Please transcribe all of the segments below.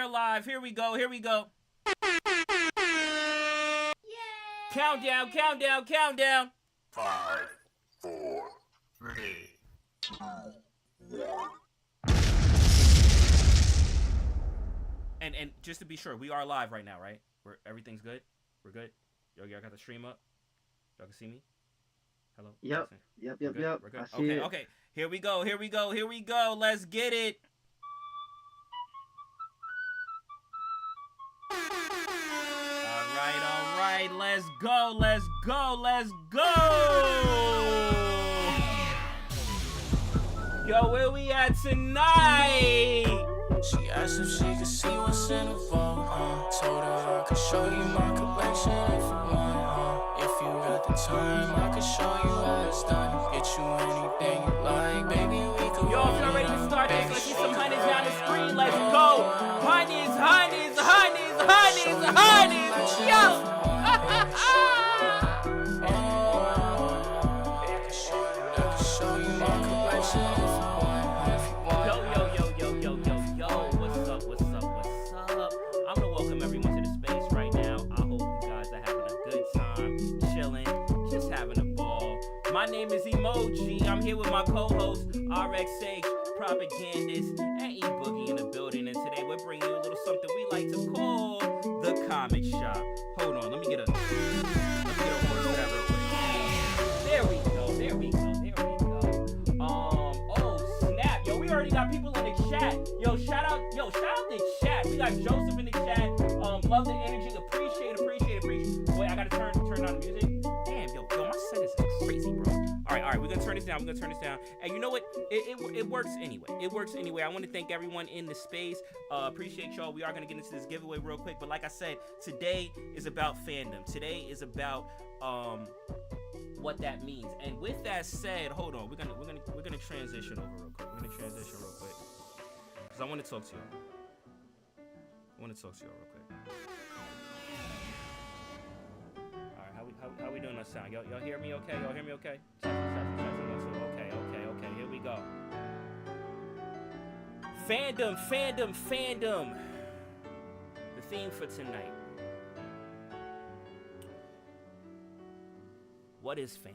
are live. Here we go. Here we go. Yay! Countdown, countdown, countdown. 5, 4, 3, 2, 1. And just to be sure, we are live right now, right? Everything's good? We're good? Y'all got the stream up? Y'all can see me? Hello? Yep. We're good? I see it. Okay. Here we go. Let's get it. All right. Let's go. Yo, where we at tonight? She asked if she could see what's in the vault, told her I could show you my collection if you want, if you got the time, I could show you how it's done, get you anything you like, baby, we could. Yo, if y'all ready to start this, let's get some honeys down the screen, let's go. Honeys, yo. My name is Emoji. I'm here with my co-host, RXH, propagandist, and E-Boogie in the building. And today we're bringing you a little something we like to call the comic shop. Hold on, let me get a order for that real quick. There we go. Oh snap, yo, we already got people in the chat. Yo, shout out the chat. We got Joseph in the chat. Love the energy. Appreciate. Wait, I gotta turn on the music. Damn, yo, my set is crazy, bro. All right, we're gonna turn this down. And you know what? It works anyway. I want to thank everyone in the space. Appreciate y'all. We are gonna get into this giveaway real quick, but like I said, today is about fandom. Today is about what that means. And with that said, hold on. We're gonna transition over real quick. Because I want to talk to y'all. real quick. How we doing on sound? Y'all hear me okay? Okay. Here we go. Fandom. The theme for tonight. What is fandom?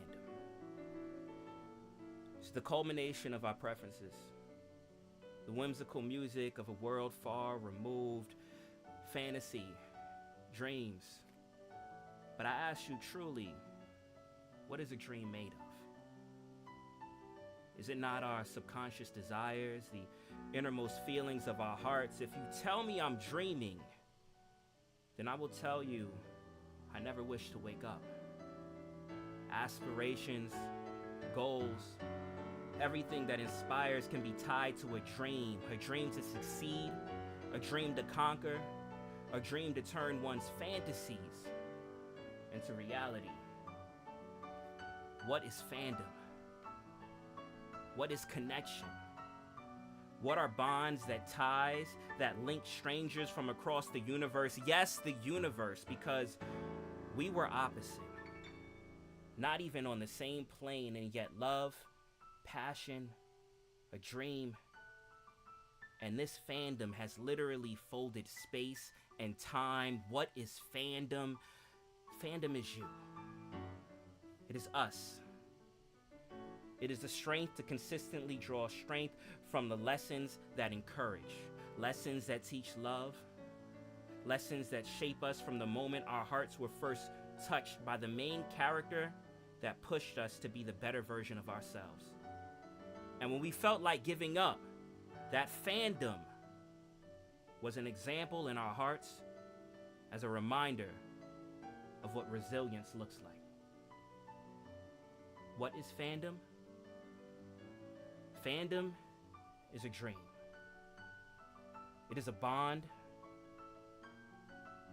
It's the culmination of our preferences. The whimsical music of a world far removed. Fantasy. Dreams. But I ask you truly, what is a dream made of? Is it not our subconscious desires, the innermost feelings of our hearts? If you tell me I'm dreaming, then I will tell you I never wish to wake up. Aspirations, goals, everything that inspires can be tied to a dream to succeed, a dream to conquer, a dream to turn one's fantasies into reality. What is fandom? What is connection? What are bonds that ties, that link strangers from across the universe? Yes, the universe, because we were opposite. Not even on the same plane, and yet love, passion, a dream. And this fandom has literally folded space and time. What is fandom? Fandom is you. It is us. It is the strength to consistently draw strength from the lessons that encourage, lessons that teach love, lessons that shape us from the moment our hearts were first touched by the main character that pushed us to be the better version of ourselves. And when we felt like giving up, that fandom was an example in our hearts as a reminder of what resilience looks like. What is fandom? Fandom is a dream. It is a bond.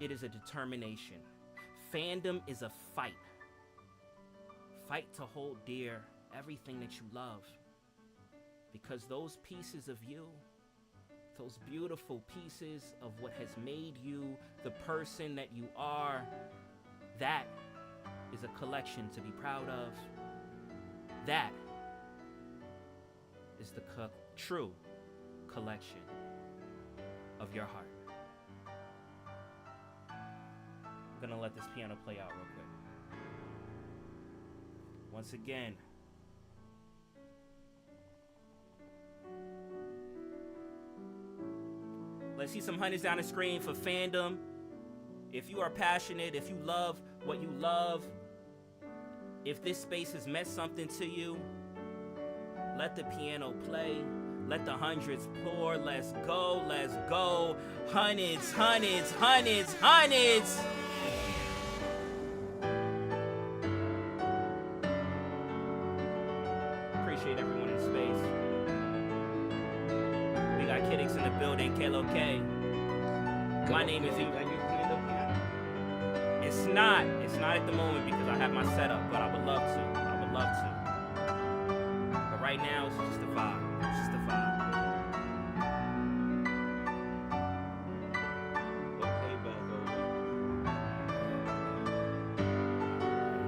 It is a determination. Fandom is a fight. Fight to hold dear everything that you love. Because those pieces of you, those beautiful pieces of what has made you the person that you are, that is a collection to be proud of. That is the true collection of your heart. gonna let this piano play out real quick. Once again. Let's see some hundreds down the screen for fandom. If you are passionate, if you love what you love, if this space has meant something to you, let the piano play. Let the hundreds pour. Let's go. Let's go. Hundreds, hundreds, hundreds, hundreds. Appreciate everyone in space. We got Kidix in the building. Kalo K. My name is Eva. It's not at the moment because I have my setup, but I would love to. I would love to. But right now, it's just a vibe. It's just a vibe. Okay, back over.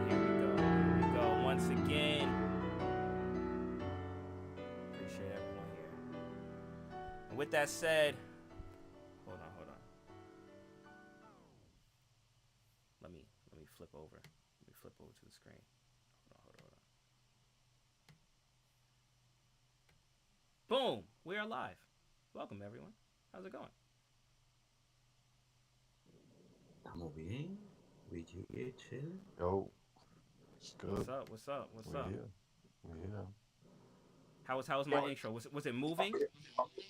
Here we go. Here we go. Once again. Appreciate everyone here. And with that said, hold on. Let me flip over. Let me flip over to the screen. Hold on. Boom! We are live. Welcome everyone. How's it going? Estamos bien. We get chilling. Yo, it's good. What's up? What's up? What's up? We here. How was my intro? Was it moving?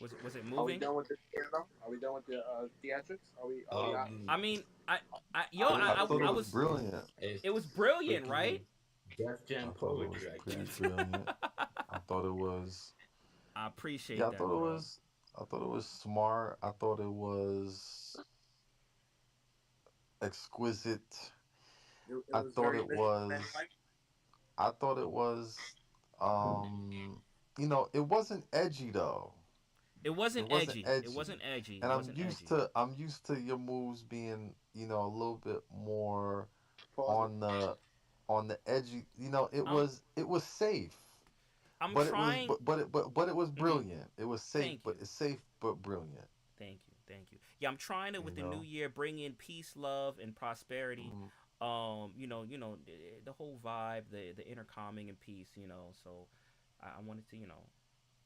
Was it Are we moving? done with the piano? Are we done with the theatrics? Are we out? I mean, I I thought it was brilliant. it was brilliant, right? Def Jam I thought it was poetry, I pretty guess. brilliant. I thought it was. I appreciate Yeah, that. I thought bro. it was smart. I thought it was exquisite. I thought it was. I thought it was. It wasn't edgy though. It wasn't edgy. It wasn't edgy. And It wasn't edgy. I'm used to your moves being, a little bit more on the edgy. It was safe. I'm But trying. it was but it was brilliant. It was safe, Thank but you. it's safe but brilliant. Thank you. Yeah, I'm trying to with the new year bring in peace, love, and prosperity. Mhm. The whole vibe, the inner calming and peace. So I wanted to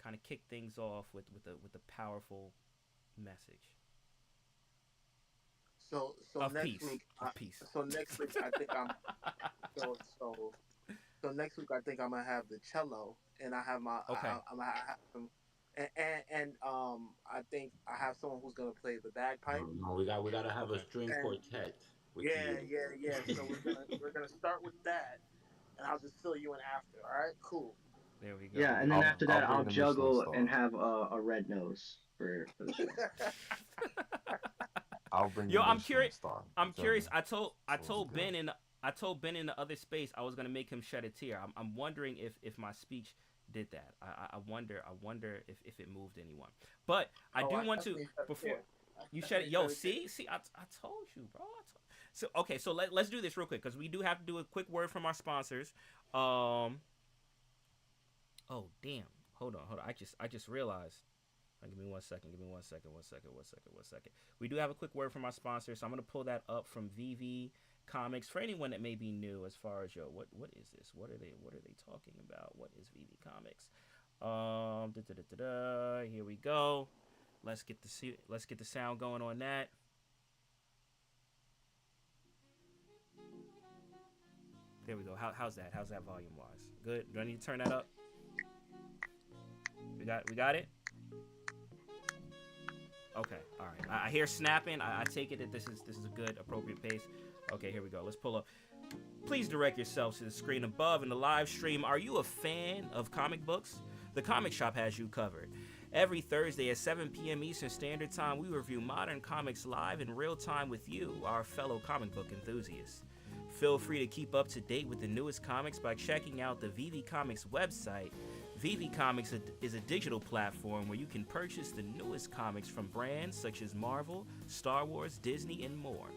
kind of kick things off with a powerful message So of next peace. week. Of peace. So next week I think I'm. So next week I think I'm gonna have the cello, and I have my. Okay. I'm gonna have some. And I think I have someone who's gonna play the bagpipe. No, we gotta have a Okay. string And- quartet with Yeah. you. So we're gonna start with that, and I'll just fill you in after. All right, cool. There we go. Yeah, and then after that, I'll I'll bring the Michelin juggle star. and have a red nose for the show. I'll bring Yo, the I'm Michelin curious. star. I'm curious. I told So told good. Ben in the other space I was gonna make him shed a tear. I'm wondering if my speech did that. I wonder if it moved anyone. But I do want to before you shed it. Yo, see, I told you, bro. So okay, so let's do this real quick because we do have to do a quick word from our sponsors. Oh damn! Hold on. I just realized. Give me 1 second. One second. We do have a quick word from our sponsor, so I'm gonna pull that up from VV Comics for anyone that may be new. As far as what is this? What are they talking about? What is VV Comics? Here we go. Let's get the sound going on that. There we go. How's that? How's that volume wise? Good. Do I need to turn that up? We got it. Okay, all right. I hear snapping. I take it that this is a good, appropriate pace. Okay, here we go. Let's pull up. Please direct yourselves to the screen above in the live stream. Are you a fan of comic books? The Comic Shop has you covered. Every Thursday at 7 p.m. Eastern Standard Time, we review modern comics live in real time with you, our fellow comic book enthusiasts. Feel free to keep up to date with the newest comics by checking out the VV Comics website. VV Comics is a digital platform where you can purchase the newest comics from brands such as Marvel, Star Wars, Disney, and more.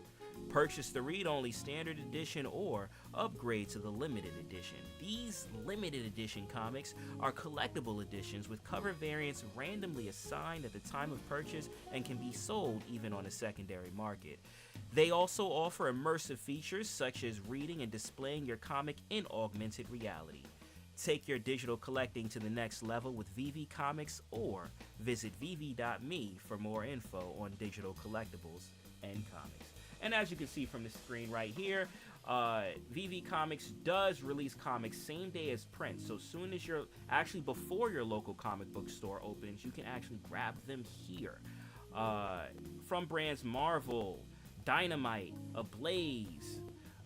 Purchase the read-only standard edition or upgrade to the limited edition. These limited edition comics are collectible editions with cover variants randomly assigned at the time of purchase and can be sold even on a secondary market. They also offer immersive features such as reading and displaying your comic in augmented reality. Take your digital collecting to the next level with VV Comics or visit vv.me for more info on digital collectibles and comics. And as you can see from the screen right here, VV Comics does release comics same day as print. So soon as before your local comic book store opens, you can actually grab them here. From brands Marvel, Dynamite, Ablaze,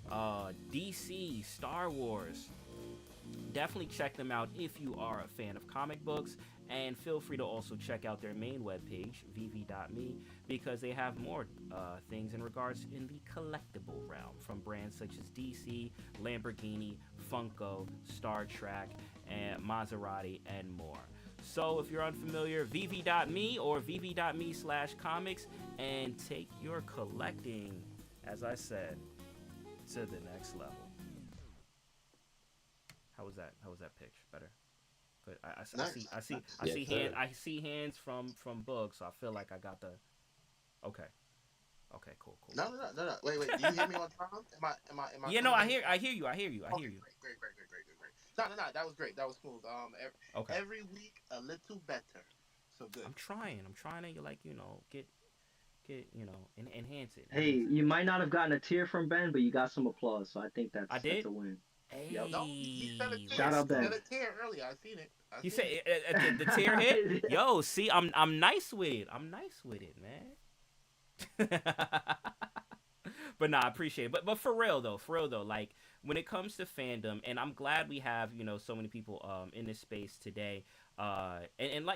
DC, Star Wars. Definitely check them out if you are a fan of comic books, and feel free to also check out their main webpage, vv.me, because they have more things in regards in the collectible realm from brands such as DC, Lamborghini, Funko, Star Trek, and Maserati, and more. So if you're unfamiliar, vv.me or vv.me/comics, and take your collecting, as I said, to the next level. How was that pitch? Better? Good. I see hands from Boog, so I feel like I got the. Okay, cool. No. Wait. Do you hear me on time? Am I? Yeah, no, I hear you. Okay, great. No. That was great. That was smooth. Every week a little better. So good. I'm trying to enhance it. Hey, you might not have gotten a tear from Ben, but you got some applause, so I think that's a win. Hey. Yep. No, he said a tear. Shout out Ben. He said a tear earlier. I seen it. You say the tear hit? Yo, see, I'm nice with it. I'm nice with it, man. But nah, I appreciate it. But for real though, like when it comes to fandom, and I'm glad we have so many people in this space today. And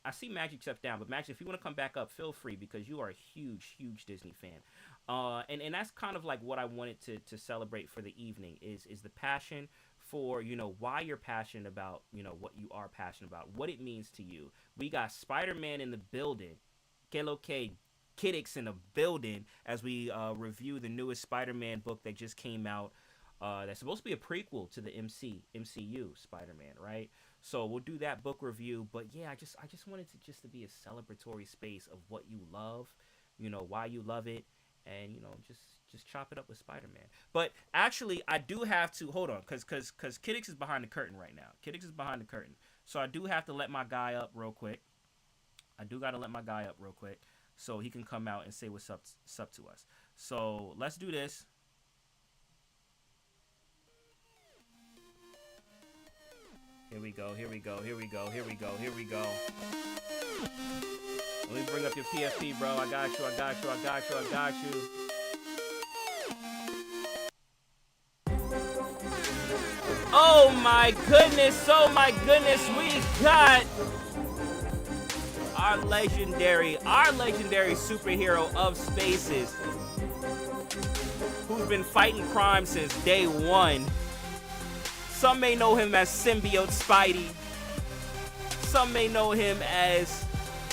I see Magic stepped down, but Magic, if you want to come back up, feel free, because you are a huge Disney fan. And that's kind of like what I wanted to celebrate for the evening is the passion for why you're passionate about what you are passionate about, what it means to you. We got Spider-Man in the building, Kidix in the building as we review the newest Spider-Man book that just came out. That's supposed to be a prequel to the MCU Spider-Man, right? So we'll do that book review. But yeah, I just wanted to be a celebratory space of what you love, why you love it, and just chop it up with Spider-Man. But actually, I do have to hold on, because Kidix is behind the curtain right now. Kidix is behind the curtain, so I do have to let my guy up real quick. So he can come out and say what's up to us. So let's do this. Here we go. Let me bring up your PFP, bro. I got you. Oh my goodness, we got our legendary superhero of spaces, who's been fighting crime since day one. Some may know him as Symbiote Spidey. Some may know him as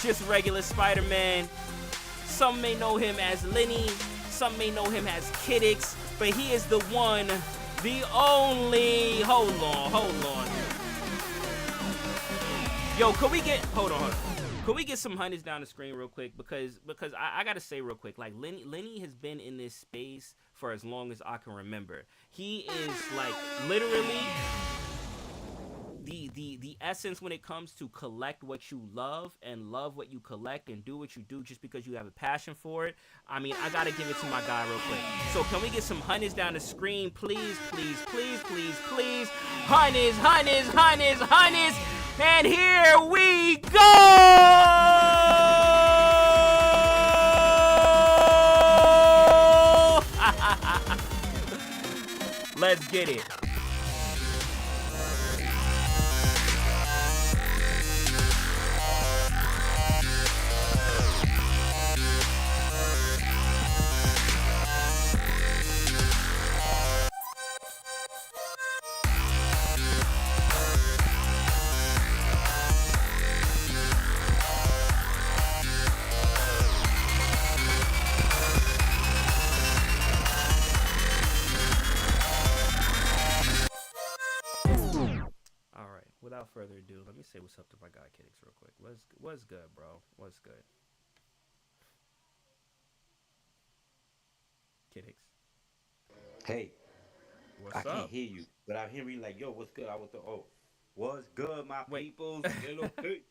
just regular Spider-Man. Some may know him as Lenny. Some may know him as Kidix. But he is the one, the only. Hold on. Yo, could we get? Hold on. Could we get some hundreds down the screen real quick? Because I gotta say real quick, like Lenny has been in this space for as long as I can remember. He is like literally the essence when it comes to collect what you love and love what you collect and do what you do just because you have a passion for it. I mean, I gotta give it to my guy real quick. So can we get some hundreds down the screen, please? Hundreds. And here we go! Let's get it. further ado, let me say what's up to my guy Kidix real quick. What's good, bro? What's good, Kidix? Hey, I What's can't up? hear you, but I hear you like, yo, what's good? I was the oh, what's good, my Wait. peoples? Hello, hey.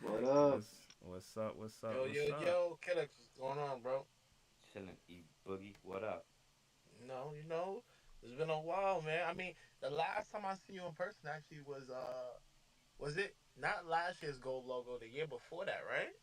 What up? What's up? What's up? Yo, yo, What's up? yo, Kidix, what's going on, bro? Chilling, E Boogie. What up? No, it's been a while, man. I mean, the last time I see you in person actually was it not last year's gold logo, the year before that, right?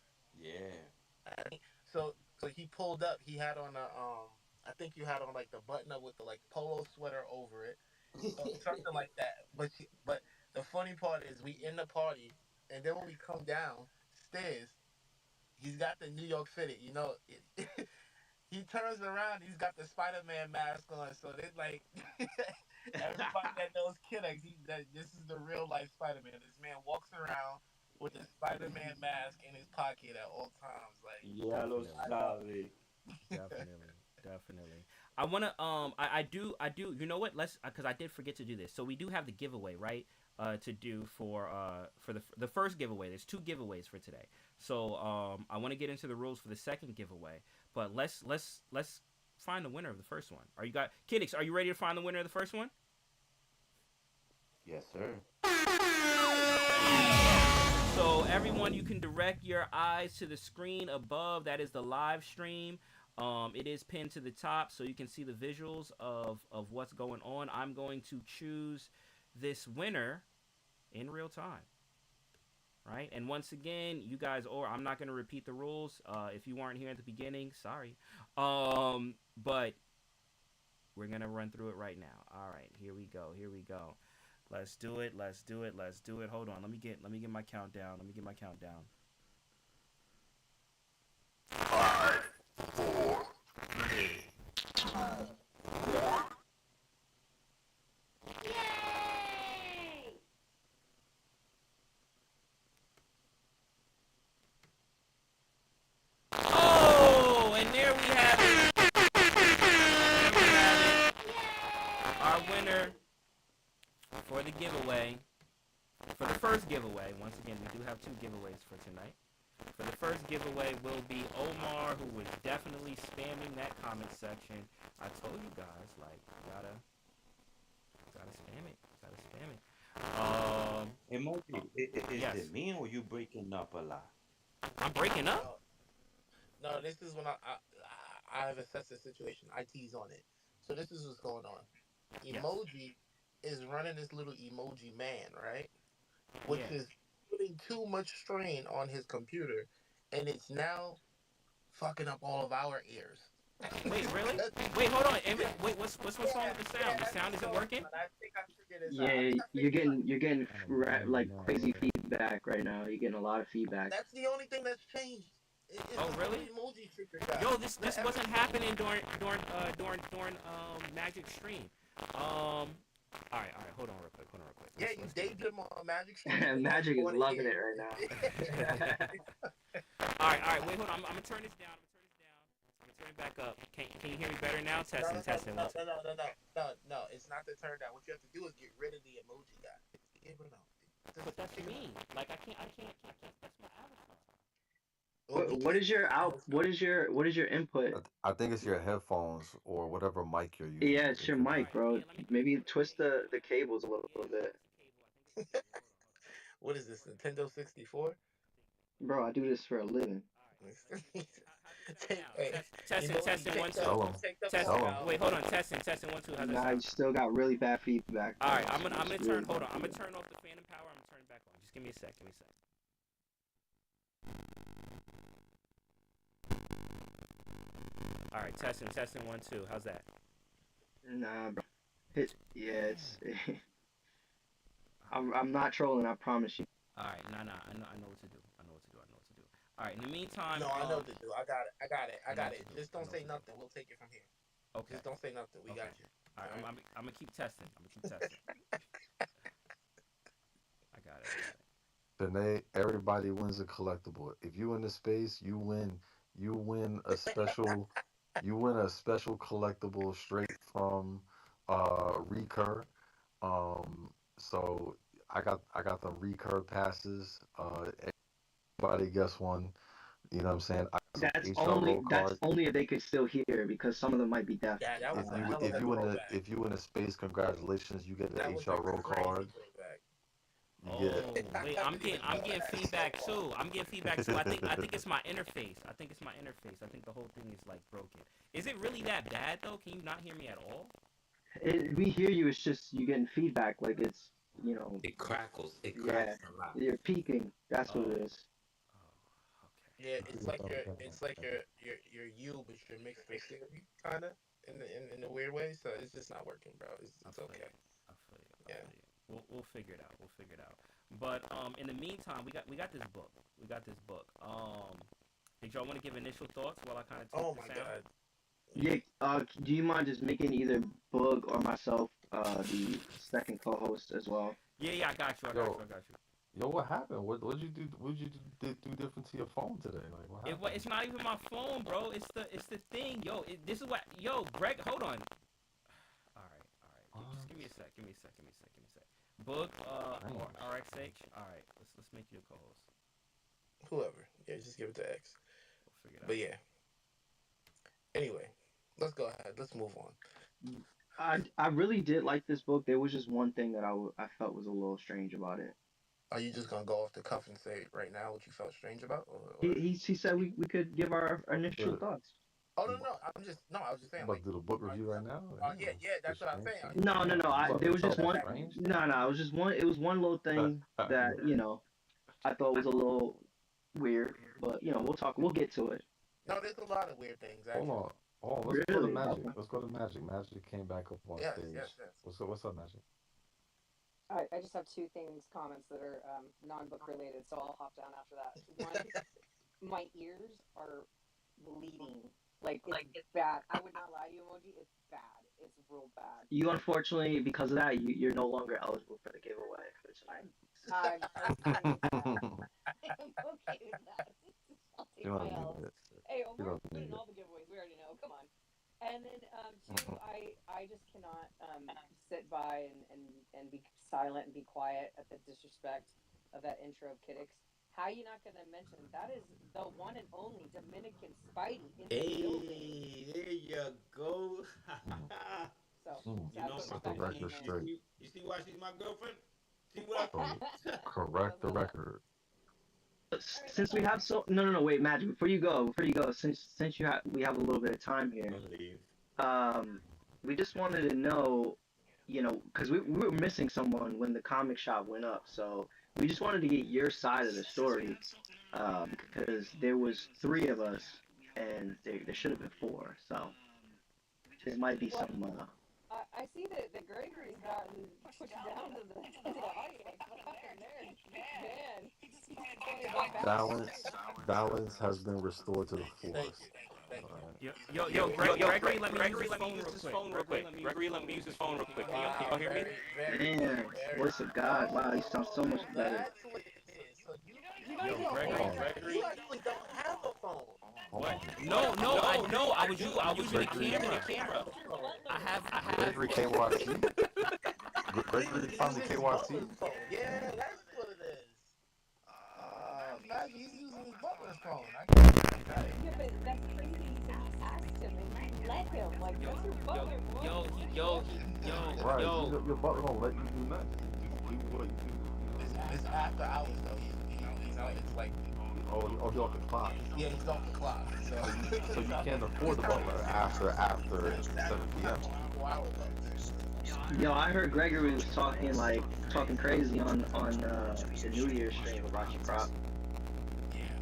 Yeah. So he pulled up. He had on I think you had on like the button up with the like polo sweater over it, so something like that. But the funny part is we in the party, and then when we come downstairs, he's got the New York fitted. He turns around. He's got the Spider Man mask on. So they like everybody that knows Kidix, this is the real life Spider Man. This man walks around with the Spider Man mask in his pocket at all times. Like Ya lo Definitely. I know. sabe. Definitely, definitely. I wanna I do. You know what? Let's because I did forget to do this. So we do have the giveaway, right? To do for the first giveaway. There's two giveaways for today. So I want to get into the rules for the second giveaway, but let's find the winner of the first one. Are you got Kidix? Are you ready to find the winner of the first one? Yes, sir. So everyone, you can direct your eyes to the screen above. That is the live stream. It is pinned to the top, so you can see the visuals of what's going on. I'm going to choose this winner in real time, right? And once again, you guys, or I'm not going to repeat the rules. If you weren't here at the beginning, sorry. But we're gonna run through it right now. All right, here we go. Here we go. Let's do it. Let's do it. Let's do it. Hold on. Let me get my countdown. Let me get my countdown. 5, 4, 3, 2, 1. Oh, and there we have it. There we have it. Our winner for the giveaway, for the first giveaway. Once again, we do have two giveaways for tonight. For the first giveaway will be Omar, who was definitely spamming that comment section. I told you guys, like, gotta spam it, gotta spam it. Emoji, is Yes, it me or you breaking up a lot? I'm breaking up. No, no. This is when I have assessed the situation. IT's on it. So this is what's going on. Yes, Emoji is running this little emoji man, right? Which yeah. is putting too much strain on his computer, and it's now fucking up all of our ears. Wait, really? That's, Wait, hold on. yeah, Wait, what's wrong yeah, with the yeah. sound? The That's sound what's isn't going working. on. I think I figured this out. I Yeah, think I figured it out. you're getting I don't like crazy know. feedback right now. You're getting a lot of feedback. That's the only thing that's changed. It's Oh, this little really? emoji figured out. Yo, this Every, wasn't happening during Magic Stream. Hold on real quick. Hold on real quick. yeah, you Let's get it. daydream on Magic Stream, and now you Magic is want to loving hear. it right now. All right. Wait, hold on. I'm gonna turn this down. I'm gonna turn it back up. Can you hear me better now? No, Testing, no, no, testing. no, One, two. no, no, no, no, no, no. It's not the turn down. What you have to do is get rid of the emoji guy. Get rid of him. But Just that's kick him out. me. Like I can't. That's my avatar. Well, we What can't is hear your you out? though, so. What is your input? I think it's your headphones or whatever mic you're using. Yeah, it's It your could All be. mic, right. bro. Yeah. Let me Maybe put it. twist the cables a little Yeah. bit. It's the cable. I think it's the cable. Hold on. What is this? Nintendo 64? Bro, I do this for a living. All right. How's it sound Take, now? hey, Testing, emoji, testing, one, two. Tell them. take the Test. phone Tell them. out. Wait, hold on. Testing, one, two. How's that Nah, you sound? still got really bad feedback, All bro. right, I'm It's gonna really turn. Hold bad on, I'm gonna feedback. turn off the phantom power. I'm gonna turn it back on. Just give me a sec. Give me a sec. All right, testing, one, two. How's that? Nah, bro. Yeah, it's. I'm not trolling. I promise you. All right, nah. I know what to do. I know what to do. All right. In the meantime, No, I know what to do. I got it. I got it. I I know got what to it. do. Just I don't know what say to do. nothing. We'll take it from here. Okay. Just don't say nothing. We Okay. got you. All right. All right. I'm gonna keep testing. I got it. Today, everybody wins a collectible. If you in the space, you win. You win a special. You win a special collectible straight from Recur. So I got the recurve passes. Everybody gets one. You know what I'm saying? I got some HR roll That's cards. only if they could still hear because some of them might be deaf. Yeah, that was If a you hell of if a you in the throwback. if you in the space, congratulations, you get the That was a HR roll crazy card. throwback. You get Oh wait, I'm getting feedback too. I'm getting feedback too. I think it's my interface. I think it's my interface. I think the whole thing is like broken. Is it really that bad though? Can you not hear me at all? We hear you. It's just you getting feedback. Like it's you know, It crackles. It yeah, cracks a lot. you're peaking. That's what Oh, it is. oh, okay. Yeah, it's like you're you, but you're mixed with Siri, kind of in a weird way. So it's just not working, bro. I It's feel okay. you. I feel you. I Yeah. feel you. We'll figure it out. We'll figure it out. But in the meantime, we got this book. We got this book. Did y'all want to give initial thoughts while I kind of Oh take my the sound? God. Yeah. Do you mind just making either Boog or myself the second co-host as well? Yeah, yeah, I got you. I got you. yo I got you. yo. What happened? What'd you do? What'd you do different to your phone today? Like what It's happened? not even my phone, bro. It's the thing, yo. This is what, yo, Greg. Hold on. All right, all right. Just give me a What? sec. Give me a sec. Give me a sec. Give me a sec. Book or Strange. RXH. All right, let's make you a co-host. Whoever. Yeah, just give it to X. We'll figure it But out. yeah. Anyway, let's go ahead. Let's move on. I really did like this book. There was just one thing that I felt was a little strange about it. Are you just gonna go off the cuff and say right now what you felt strange about, He or... he said we could give our initial Good. thoughts. Oh You no, no, I'm just no. I was just you saying about like, to do the book are review you? right now? Yeah, Damn. yeah. The That's what I'm strange saying. Are you thing. No, just no, gonna no. You I about there to was tell just the one. strange No, no. It was just one. It was one little thing? thing that I thought was a little weird, but we'll talk. We'll get to it. No, there's a lot of weird things Hold actually. on. Oh, let's go to Really? Magic. Okay. Let's go to Magic. Magic came back up on Yes, yes, stage. yes. What's up, Magic? I just have two things, comments that are non-book related, so I'll hop down after that. One, my ears are bleeding. Like, it's bad. I would not lie to you, emoji. It's bad. It's real bad. You unfortunately, because of that, you're no longer eligible for the giveaway for tonight. I'm okay with that. I'm okay with that. I'll take You my don't L's. need it. Hey, You we're don't winning need it. all the giveaways. We already know. Come on. And then two, I just cannot sit by and be silent and be quiet at the disrespect of that intro of Kidix. How you not gonna mention that is the one and only Dominican Spidey in the building? Hey, there you go. Mm, So You know, I put Set the respect on his record name. straight. you see why she's my girlfriend? See what I Cor- I correct love the that. record. All right, Since that's we all. have no, wait, Magic. Before you go, since we have a little bit of time here, leave? um, we just wanted to know, because we were missing someone when the comic shop went up, so we just wanted to get your side of the story, because there was three of us, and there should have been four, so there might be Well, some. I see that Gregory's gotten pushed down to the audience. What happened there? Man, he's playing about balance. Balance has been restored to the Thank force. you, thank All you. right. Gregory, let me use his phone real quick. Gregory, let me use his phone real quick. Can Wow, y'all hear me? very, very Man, good, very voice of good. God. Wow, you sound so much Oh, better. that's what it is. So you You need don't Yo, even a hear Gregory, phone. him. You actually don't have a phone. Hold What? on. No, no, I'm using a Gregory, camera. I have. Gregory KYC. Gregory He's finally using his KYC. butler's phone. Yeah, that's what it is. Maggie, he's using his butler's phone. I got it. Yeah, but that's crazy. He said he asked him and he let him. Like, Yo, that's your yo, butler, boy. Right. Yo. Your butler don't let you do nothing. You just do what you do. It's after hours though. It's like Oh, you're off the clock. yeah, he's off the clock. So So you can't afford the butler after 7 p.m. 4 hours though. Yo, I heard Gregory was talking crazy on the New Year's stream about your prop.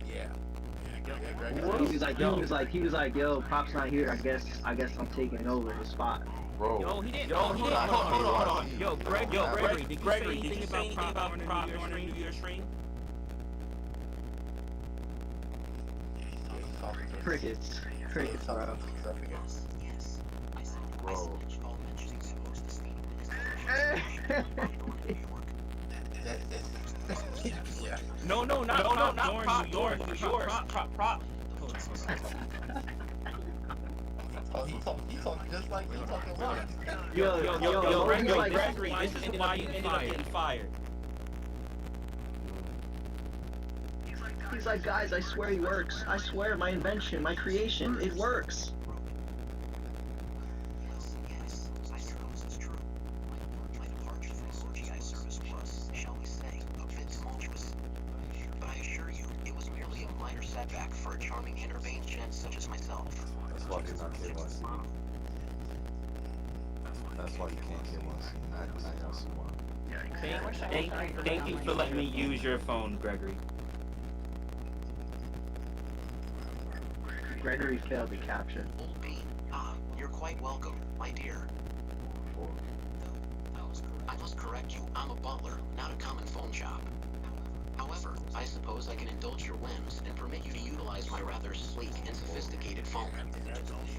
Yeah. He was like, yo, Prop's not here. I guess I'm taking over his spot. Bro. Yo, he didn't. Yo, Hold not on. KYC. Yo, Gregory, did you say anything about prop during the New Year's stream? Crickets, bro. Bro. Yeah. No, not prop during New York. Prop. Oh, he talking just like you talking about. Yo, Yo, he's like, Gregory, this is why you ended up getting fired. He's like, guys, I swear he works. I swear, my invention, my creation, it works. Well, yes, I suppose it's true. My departure from CGI service was, shall we say, a bit tumultuous. But I assure you, it was merely a minor setback for a charming inner-vein gent such as myself. That's why you're not KYC. That's why you can't KYC. Not Yasuo. Thank you for letting me use your phone, Gregory. Gregory failed the capture. Old Bean, you're quite welcome, my dear. I must correct you, I'm a butler, not a common phone shop. However, I suppose I can indulge your whims and permit you to utilize my rather sleek and sophisticated phone.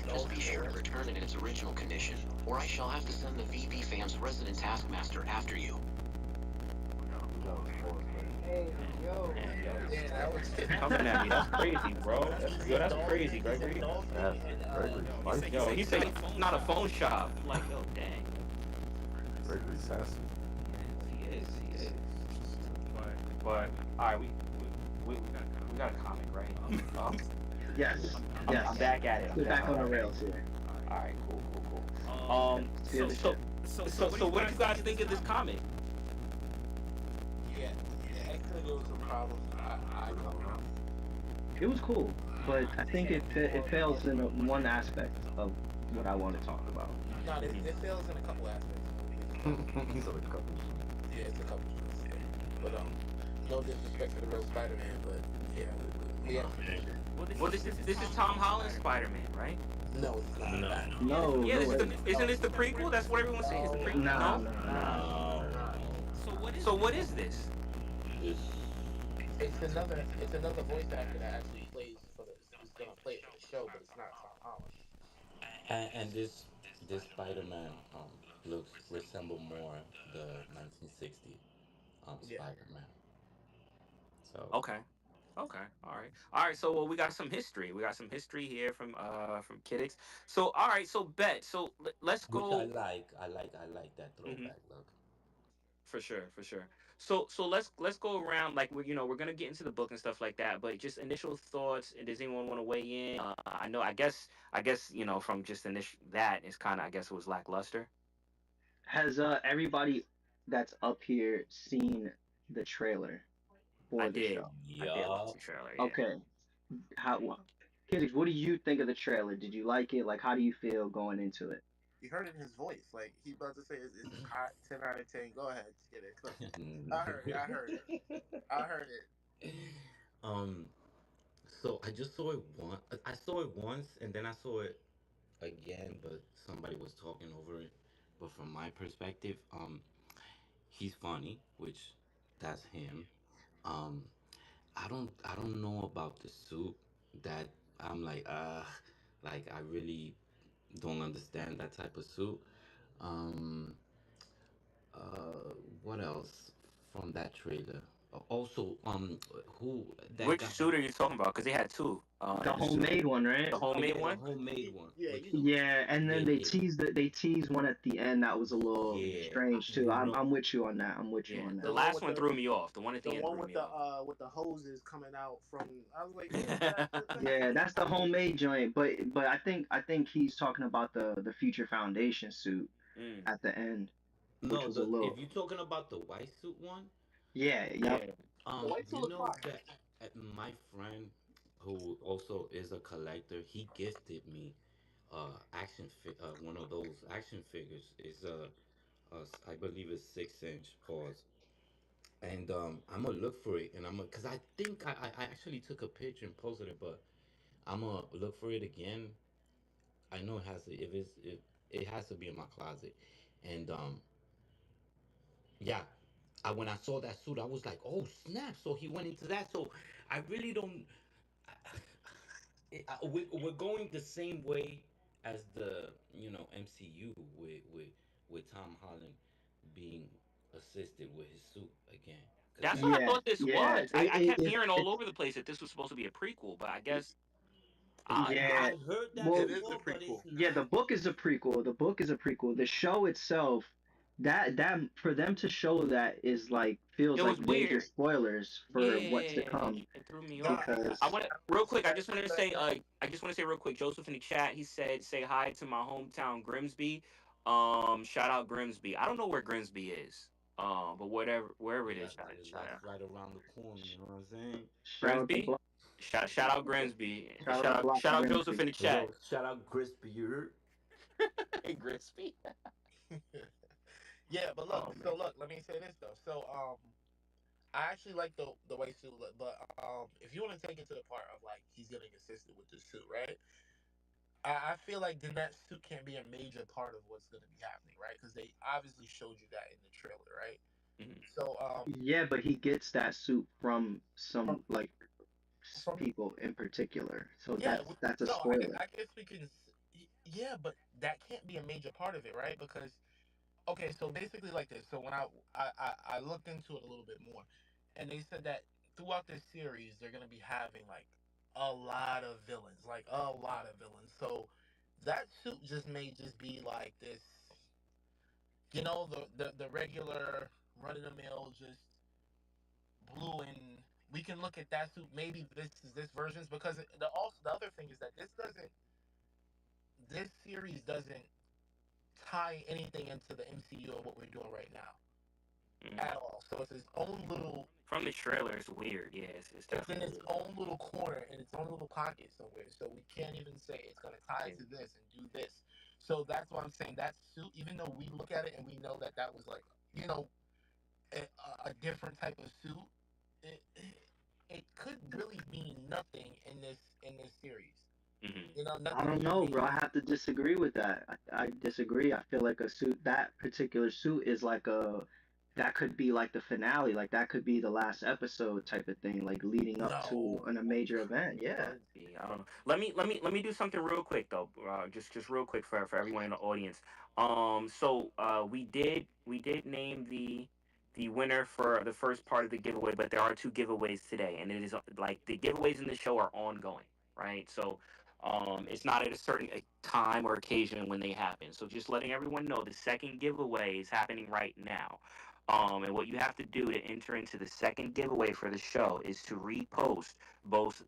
Just be sure to return it in its original condition, or I shall have to send the VP fam's resident taskmaster after you. Hey, yo. Yeah, that was Coming at me. That's crazy, bro. That's crazy, Gregory. That's Gregory spicy. Yo, he said it's not a phone shop. I'm like, yo, dang. Gregory sassy. He is. But all right, we got a comic, right? Yes. Yes. I'm back at it. We're back on the rails here. All right, cool. So what do you guys think of this comic? yeah. Actually, there was some problems. I don't know. It was cool, but I think it fails in one aspect of what I want to talk about. No, it fails in a couple aspects. He's a couple. Yeah, it's a couple. Yeah. But no disrespect to the real Spider-Man, but yeah, we have some issues. Well, this is Tom Holland's Spider-Man, right? No, it's not. No. Yeah, no way. isn't this the prequel? That's what everyone's saying. It's the prequel. No. So what is this? It's another voice actor that actually plays for the. He's gonna play it for the show, but it's not Tom Holland. And this Spider-Man looks resemble more the 1960 Yeah. Spider-Man. So Okay. All right. So well, we got some history. We got some history here from Kidix. So all right. So bet. So let's which go. I like that Mhm. throwback look. For sure. So let's go around like we're gonna get into the book and stuff like that. But just initial thoughts. And does anyone want to weigh in? I know. I guess from just initial that is kind of I guess it was lackluster. Has everybody that's up here seen the trailer for I the did. show? I did watch the trailer. Yeah. Okay. Kidix, what do you think of the trailer? Did you like it? Like, how do you feel going into it? You heard it in his voice. Like he about to say, it's hot, 10 out of 10. Go ahead, get it. I heard it. Um, so I just saw it once. I saw it once, and then I saw it again, but somebody was talking over it. But from my perspective, he's funny, which that's him. Um, I don't know about the suit that I'm like I really don't understand that type of suit. Um, what else from that trailer? Also, who that Which guy? suit are you talking about? Because they had two. The homemade one, right? The homemade Yeah, one. the homemade one. Yeah, Which- Yeah, and then Yeah, they yeah. teased one at the end that was a little Yeah, strange too. you I'm know- I'm with you on that. I'm with you Yeah. on The that. last with one the- threw me off. The one at the The end one threw with me the off. with the hoses coming out from. I was like, Yeah, that's the homemade joint. But I think he's talking about the Future Foundation suit Mm. at the end, which No, was a little. if you're talking about the white suit one, Yeah, Yeah. yep. white suit you look know fire. that my friend who also is a collector, he gifted me one of those action figures. Is I believe it's 6 inch pause. And I'm gonna look for it, and cause I think I actually took a picture and posted it, but I'm gonna look for it again. I know it has to if it has to be in my closet, and yeah, when I saw that suit, I was like, oh snap! So he went into that. So I really don't. We're going the same way as the MCU with Tom Holland being assisted with his suit again. 'Cause That's he- what I Yeah, thought this yeah. was. I kept hearing all over the place that this was supposed to be a prequel, but I guess Yeah. I heard that Well, It is the before, but prequel. it's Yeah, not. the book is a prequel. The show itself that for them to show that is like feels It like was major weird. spoilers Yeah, for what's to come it threw me Nah, off. I because want to I real don't see quick. I that. just want to say, I just want to say real quick. Joseph in the chat, he said, "Say hi to my hometown, Grimsby." Shout out Grimsby. I don't know where Grimsby is. But whatever, wherever it is, shout out That's right around the corner. You know what I'm saying? shout out the Grimsby. block, Shout out Grimsby. shout out block Shout out Joseph Grimsby. in the Hey, yo, chat. shout out Crispy. Hey, Grimsby. Yeah, but look. Oh So man. look, let me say this though. So I actually like the way suit look, but if you want to take it to the part of like he's getting assisted with the suit, right? I feel like then that suit can't be a major part of what's going to be happening, right? Because they obviously showed you that in the trailer, right? Mhm. So Yeah, but he gets that suit from from some like from people in particular, so yeah, that's a no, spoiler. I guess we can, yeah, but that can't be a major part of it, right? Because okay, so basically like this. So when I looked into it a little bit more, and they said that throughout this series they're gonna be having like a lot of villains, like a lot of villains. So that suit just may just be like this, the regular run of the mill, just blue, and we can look at that suit. Maybe this is this version's because the other thing is that this series doesn't tie anything into the MCU of what we're doing right now Mhm. at all. So it's its own little, From the trailer, it's weird. Yeah, it's it's in definitely its weird. own little corner in its own little pocket somewhere. So we can't even say it's gonna tie Yeah. to this and do this. So that's why I'm saying that suit, even though we look at it and we know that that was like, you know, a different type of suit, it could really mean nothing in this series. Hmm. I Nothing don't is know, bro. I being. have to disagree with that. I disagree. I feel like a suit, that particular suit is like that could be like the finale, like that could be the last episode type of thing, like leading up to a No. major event. Yeah. Could be. I don't know. Let me do something real quick though. Just real quick for everyone in the audience. We did name the winner for the first part of the giveaway, but there are two giveaways today, and it is like the giveaways in the show are ongoing, right? So it's not at a certain time or occasion when they happen. So just letting everyone know, the second giveaway is happening right now. And what you have to do to enter into the second giveaway for the show is to repost both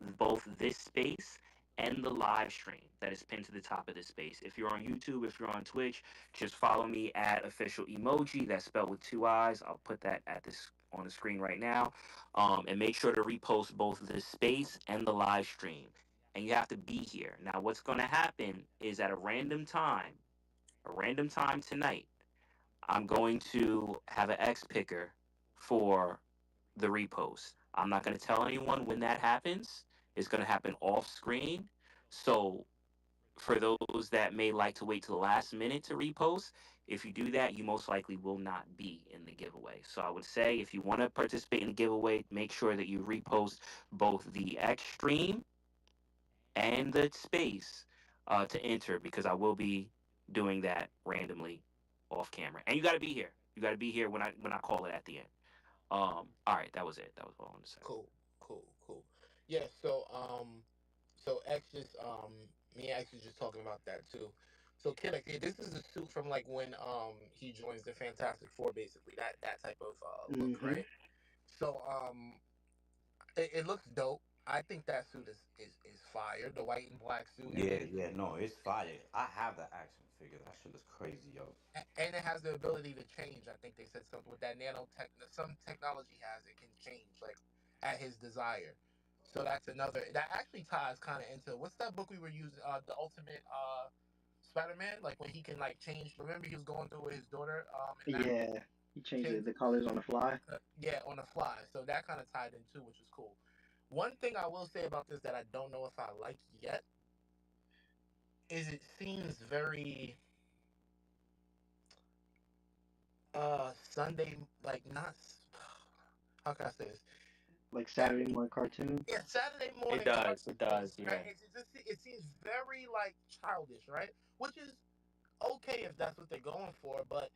this space and the live stream that is pinned to the top of this space. If you're on YouTube, if you're on Twitch, just follow me at official emoji. That's spelled with two eyes. I'll put that at this on the screen right now. And make sure to repost both the space and the live stream. And you have to be here. Now, what's going to happen is at a random time tonight, I'm going to have an X picker for the repost. I'm not going to tell anyone when that happens. It's going to happen off screen. So, for those that may like to wait to the last minute to repost, if you do that, you most likely will not be in the giveaway. So, I would say if you want to participate in the giveaway, make sure that you repost both the X stream and the space to enter because I will be doing that randomly off camera. And you got to be here. You got to be here when I call it at the end. All right, that was it. That was all I wanted to say. Cool, cool. Yeah, so X just me and X was just talking about that too. So Kid, this is a suit from like when he joins the Fantastic Four, basically that type of look, Hmm. right? So it looks dope. I think that suit is fire. The white and black suit, and Yeah, then yeah, no, it's fire. I have the action figure. That shit is crazy, yo. and it has the ability to change. I think they said something with that nanotech. Some technology has it can change like at his desire. So that's another that actually ties kind of into what's that book we were using? The Ultimate Spider-Man. Like when he can like change. Remember he was going through with his daughter in that book. Yeah. You change Change, the colors on the fly. yeah, on the fly. So that kind of tied in too, which was cool. One thing I will say about this that I don't know if I like yet is it seems very Sunday, like not, how can I say this? Like Saturday morning cartoon. Yeah, Saturday It morning does. It cartoon, does. right? Yeah. It seems very like childish, right? Which is okay if that's what they're going for, but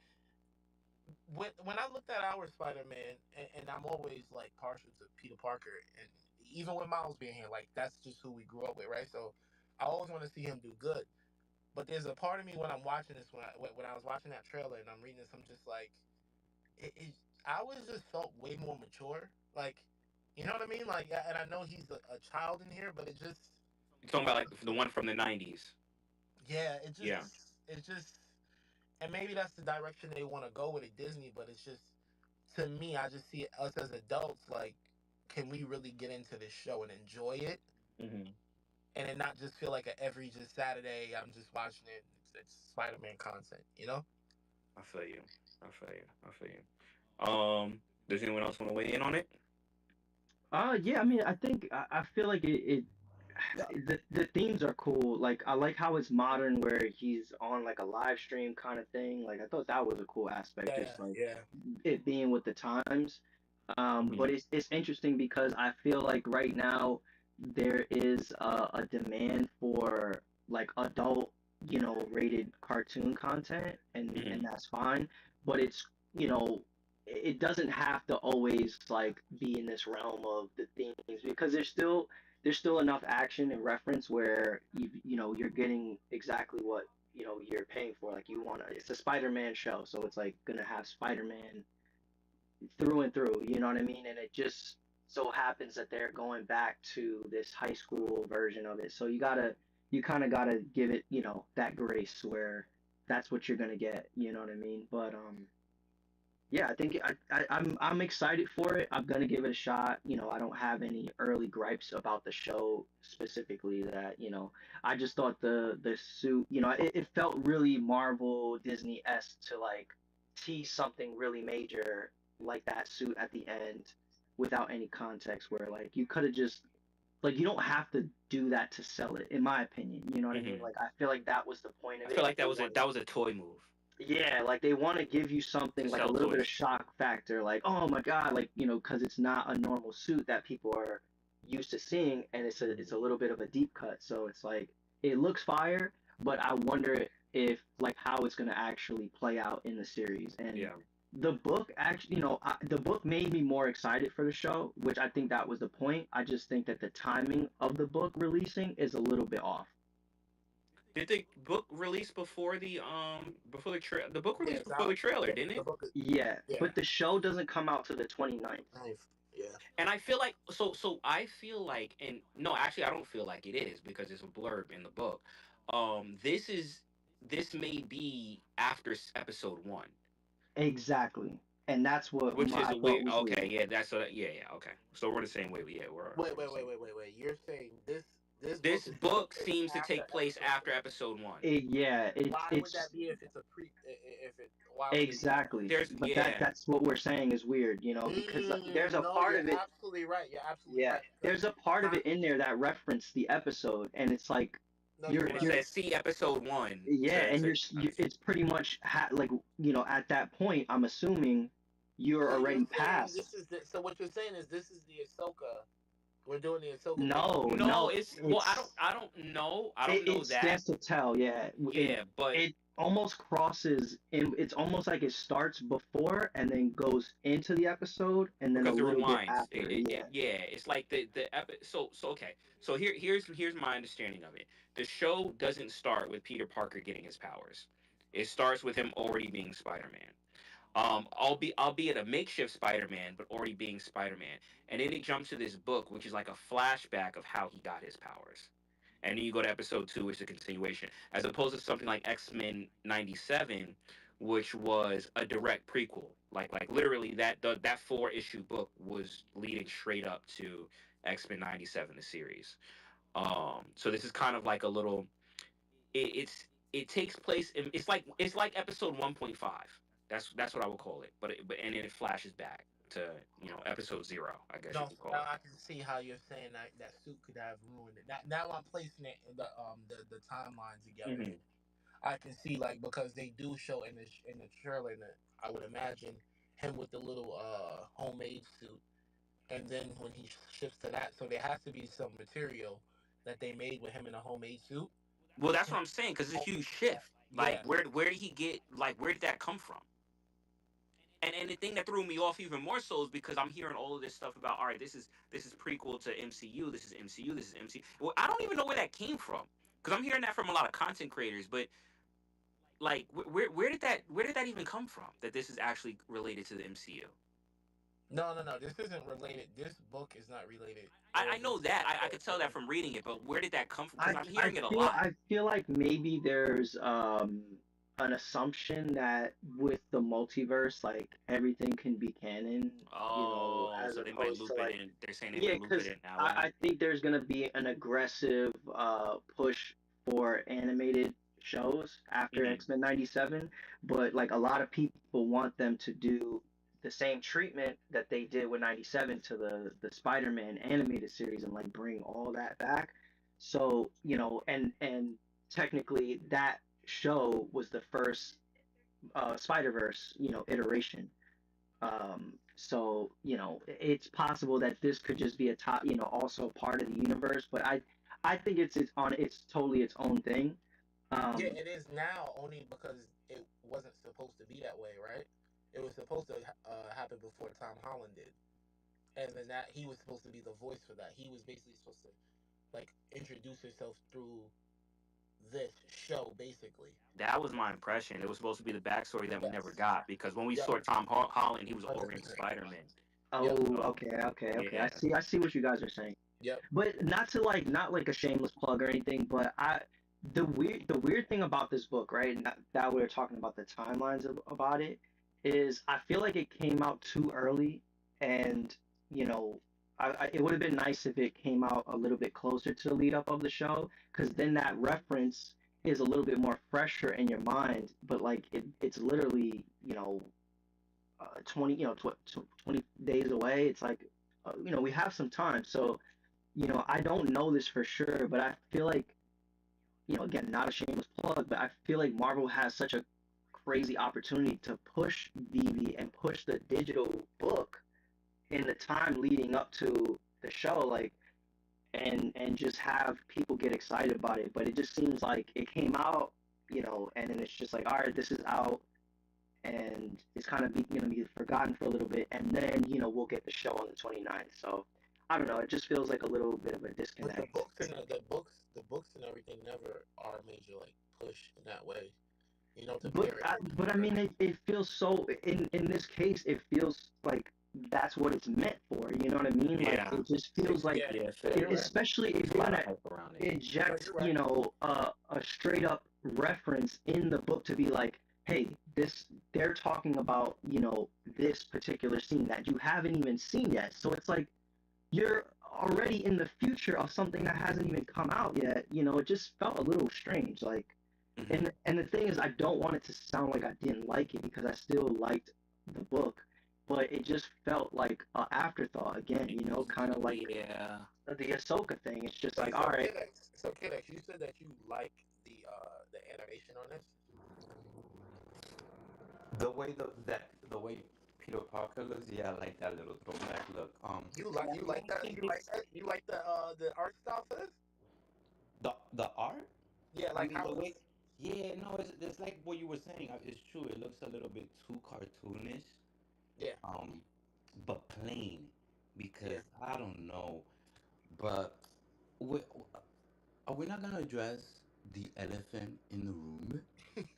when I looked at our Spider-Man, and I'm always like partial to Peter Parker, and even with Miles being here, like that's just who we grew up with, right? So I always want to see him do good. But But there's a part of me when I'm watching this, when I was watching that trailer and I'm reading this, I'm just like, I always just felt way more mature. Like, you know what I mean? Like, and I know he's a child in here, but it just, You're talking about like the one from the '90s. yeah, Yeah, it's just, and maybe that's the direction they want to go with it, Disney. But it's just, to me, I just see us as adults, like, can we really get into this show and enjoy it, hmm and it not just feel like a every just Saturday I'm just watching it. It's Spider-Man content, you know? I feel you. I feel you. I feel you. Does anyone else want to weigh in on it? Yeah, I mean, I think I feel like the themes are cool. Like I like how it's modern, where he's on like a live stream kind of thing. Like I thought that was a cool aspect, Yeah, just like yeah, it being with the times. But Hmm it's interesting because I feel like right now there is a demand for like adult, rated cartoon content, and hmm that's fine. But it's, it doesn't have to always like be in this realm of the themes, because there's still enough action and reference where you're getting exactly what you're paying for. Like it's a Spider-Man show, so it's like gonna have Spider-Man through and through, you know what I mean? And it just so happens that they're going back to this high school version of it. So you kind of gotta give it, that grace where that's what you're gonna get, you know what I mean? But yeah, I think I'm excited for it. I'm gonna give it a shot. I don't have any early gripes about the show specifically. That I just thought the suit, it felt really Marvel Disney-esque to like tease something really major like that suit at the end without any context. Where like you could have just like you don't have to do that to sell it, in my opinion. You know what I mean? hmm Like I feel like that was the point I of feel it. like Like they wanted that was a toy move yeah, like they want to give you to something like a sell little bit of toys. shock factor, like, oh my God, like, because it's not a normal suit that people are used to seeing, and it's a little bit of a deep cut. So it's like it looks fire, but I wonder if like how it's gonna actually play out in the series. And Yeah. the book actually, the book made me more excited for the show, which I think that was the point. I just think that the timing of the book releasing is a little bit off. Did the book release before the book yeah. released It's before the out. trailer, The, didn't the it? book is, Yeah, yeah. but the show doesn't come out to the 29th. Nice. Yeah. And I feel like I feel like, and no, actually I don't feel like it is because it's a blurb in the book. This is this may be after episode 1, Exactly. And that's what which is I a thought weird. was Okay, weird. yeah, that's what. Yeah, yeah, okay. So we're the same way. Yeah, Wait, we're the wait, wait, same. wait, wait, wait. You're saying this book This is taking book place seems to after take place episode after one. episode 1. Yeah, Why would that it's be if it's a pre? If it, why would it be that? exactly. There's But yeah. that's what we're saying is weird, because there's a No, part you're of it. absolutely right. You're absolutely Yeah, right because there's a part of time. it in there that referenced the episode, and it's like No, you're you're And it right. you're says see episode 1 yeah, and to it's pretty much like at that point, I'm assuming you're So you're already saying this past. is so what you're saying is this is the Ahsoka. We're doing the Ahsoka movie. No, No, no, it's well, it's I don't know. I don't It, know it that. stands to tell, yeah. It Yeah, but it almost crosses, and it's almost like it starts before and then goes into the episode, and then a because it little bit rewinds. after. Yeah, Yeah, it's like so okay. So here's my understanding of it. The show doesn't start with Peter Parker getting his powers. It starts with him already being Spider-Man. Albeit a makeshift Spider-Man, but already being Spider-Man. And then it jumps to this book, which is like a flashback of how he got his powers. And then you go to episode 2, which is a continuation, as opposed to something like X-Men '97, which was a direct prequel. Like literally that 4-issue book was leading straight up to X-Men '97, the series. So this is kind of like a little. It takes place. It's like episode 1.5. That's what I would call it. But and then it flashes back to episode 0. I guess you No, could so call now it. I can see how you're saying that suit could have ruined it. Now I'm placing it in the timeline together. Hmm I can see like because they do show in the trailer, and I would imagine him with the little homemade suit, and then when he shifts to that, so there has to be some material that they made with him in a homemade suit. Well, that's what I'm saying because it's a huge shift. Like Yeah, where did he get? Like where did that come from? And the thing that threw me off even more so is because I'm hearing all of this stuff about, all right, this is prequel to MCU. This is MCU. This is MCU. Well, I don't even know where that came from. Because I'm hearing that from a lot of content creators, but like, where did that even come from? That this is actually related to the MCU? No. This isn't related. This book is not related I or know related that I to could tell that from reading it, but where did that come from? Because I I'm I hearing it a feel lot. I feel like maybe there's an assumption that with the multiverse, like everything can be canon, Oh, as so they might opposed to loop it like, in. They're saying they yeah, might loop it because in that I way. think there's gonna be an aggressive push for animated shows after Hmm. X-Men 97, but like a lot of people want them to do the same treatment that they did with 97 to the Spider-Man animated series and like bring all that back. So, and technically that show was the first Spider-Verse, iteration. So, it's possible that this could just be a top, also part of the universe, but I think it's totally its own thing. Yeah, Um, it is now only because it wasn't supposed to be that way, right? It was supposed to happen before Tom Holland did, and then that he was supposed to be the voice for that. He was basically supposed to like introduce himself through this show, basically. That was my impression. It was supposed to be the backstory that we never Yes. got because when we Yep. saw Holland, he was Hundred already percent. Spider Man. Yep. oh, So okay. yeah, I see what you guys are saying. Yep. But not like a shameless plug or anything, but the weird thing about this book, right? That we're talking about the timelines about it, is I feel like it came out too early, and you know, it would have been nice if it came out a little bit closer to the lead up of the show, because then that reference is a little bit more fresher in your mind. But like it's literally 20 20 days away. It's like we have some time, so I don't know this for sure, but I feel like, again, not a shameless plug, but I feel like Marvel has such a crazy opportunity to push VV and push the digital book in the time leading up to the show, like, and just have people get excited about it. But it just seems like it came out, and then it's just like, all right, this is out, and it's kind of gonna be forgotten for a little bit, and then we'll get the show on the 29th. So I don't know. It just feels like a little bit of a But the disconnect. books and the books and everything never are major like push in that way. To But mirror I, it. but I mean, it feels so. In this case, it feels like that's what it's meant for. You know what I mean? Like yeah, it just feels like, Yeah. yeah. No, Fair. you're right. especially if There's a you're lot of gonna hype around it. No, inject, you're right. a straight up reference in the book to be like, hey, this they're talking about, this particular scene that you haven't even seen yet. So it's like you're already in the future of something that hasn't even come out yet. It just felt a little strange. Like, Hmm. and the thing is, I don't want it to sound like I didn't like it because I still liked the book, but it just felt like an afterthought again. Kind of like Yeah. the Ahsoka thing. It's just Wait, like, all right, So Kidix, you said that you like the animation on this. The way Peter Parker looks, yeah, I like that little throwback look. You like that? You like that? You like the art style for this? The art. Yeah, I like mean how the it's way. Yeah, no, it's like what you were saying. It's true. It looks a little bit too cartoonish, yeah, um, but plain yeah. because I don't know. But we, are we not gonna address the elephant in the room?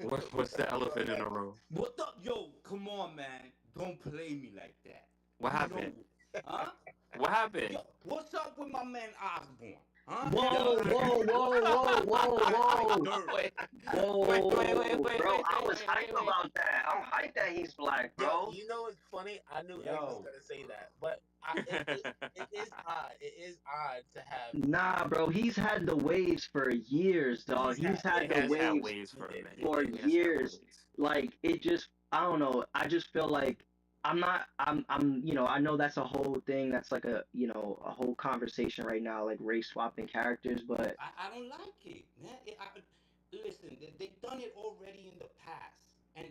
What's the Go elephant in the ahead. room? What the yo? Come on, man! Don't play me like that. What You happened? know, huh? What happened? Yo, what's up with my man Osborne? Huh? Yo, whoa, whoa, whoa, What's up whoa, with my whoa, guy Mike whoa. Dirt? Wait, Whoa, bro! I was hype wait. about that. I'm hyped that he's black, yo, bro. what's funny? I knew Egg was Yo, gonna say that, but it is odd. It is odd to have Nah, bro, he's had the waves for years, dog. he's He's had. He had Yeah, the has had waves waves he for a did. minute. He for did. He has had years. waves. Like it just, I don't know. I just feel like I'm not. I'm. I know that's a whole thing. That's like a whole conversation right now, like race swapping characters. But I don't like it, man. Listen, they've done it already in the past, and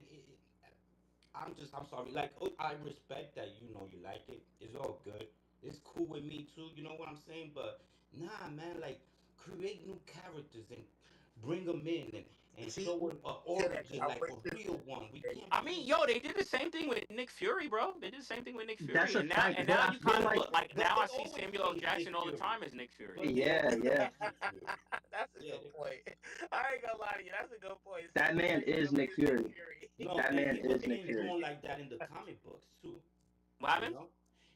I'm sorry. Like, oh, I respect that. You like it. It's all good. It's cool with me too. You know what I'm saying? But nah, man. Like, create new characters and bring them in, and See, show an Kidix, origin, I'm like with a you. real one. We can't I mean, be. yo, they did the same thing with Nick Fury, bro. They did the same thing with Nick That's Fury, a and now fact, and but now I you feel kind of like look like But now they I see always Samuel L. changed Nick Jackson all the Fury. time as Nick But Fury. they yeah, always yeah. changed Nick Fury. That's a Yeah. good point. I ain't gonna lie to you. That's a good point. That Samuel man Jackson is really Nick is Nick Fury. Fury. No, That and man he was is Nick being Fury. drawn like that in the comic books too. What You happened? know,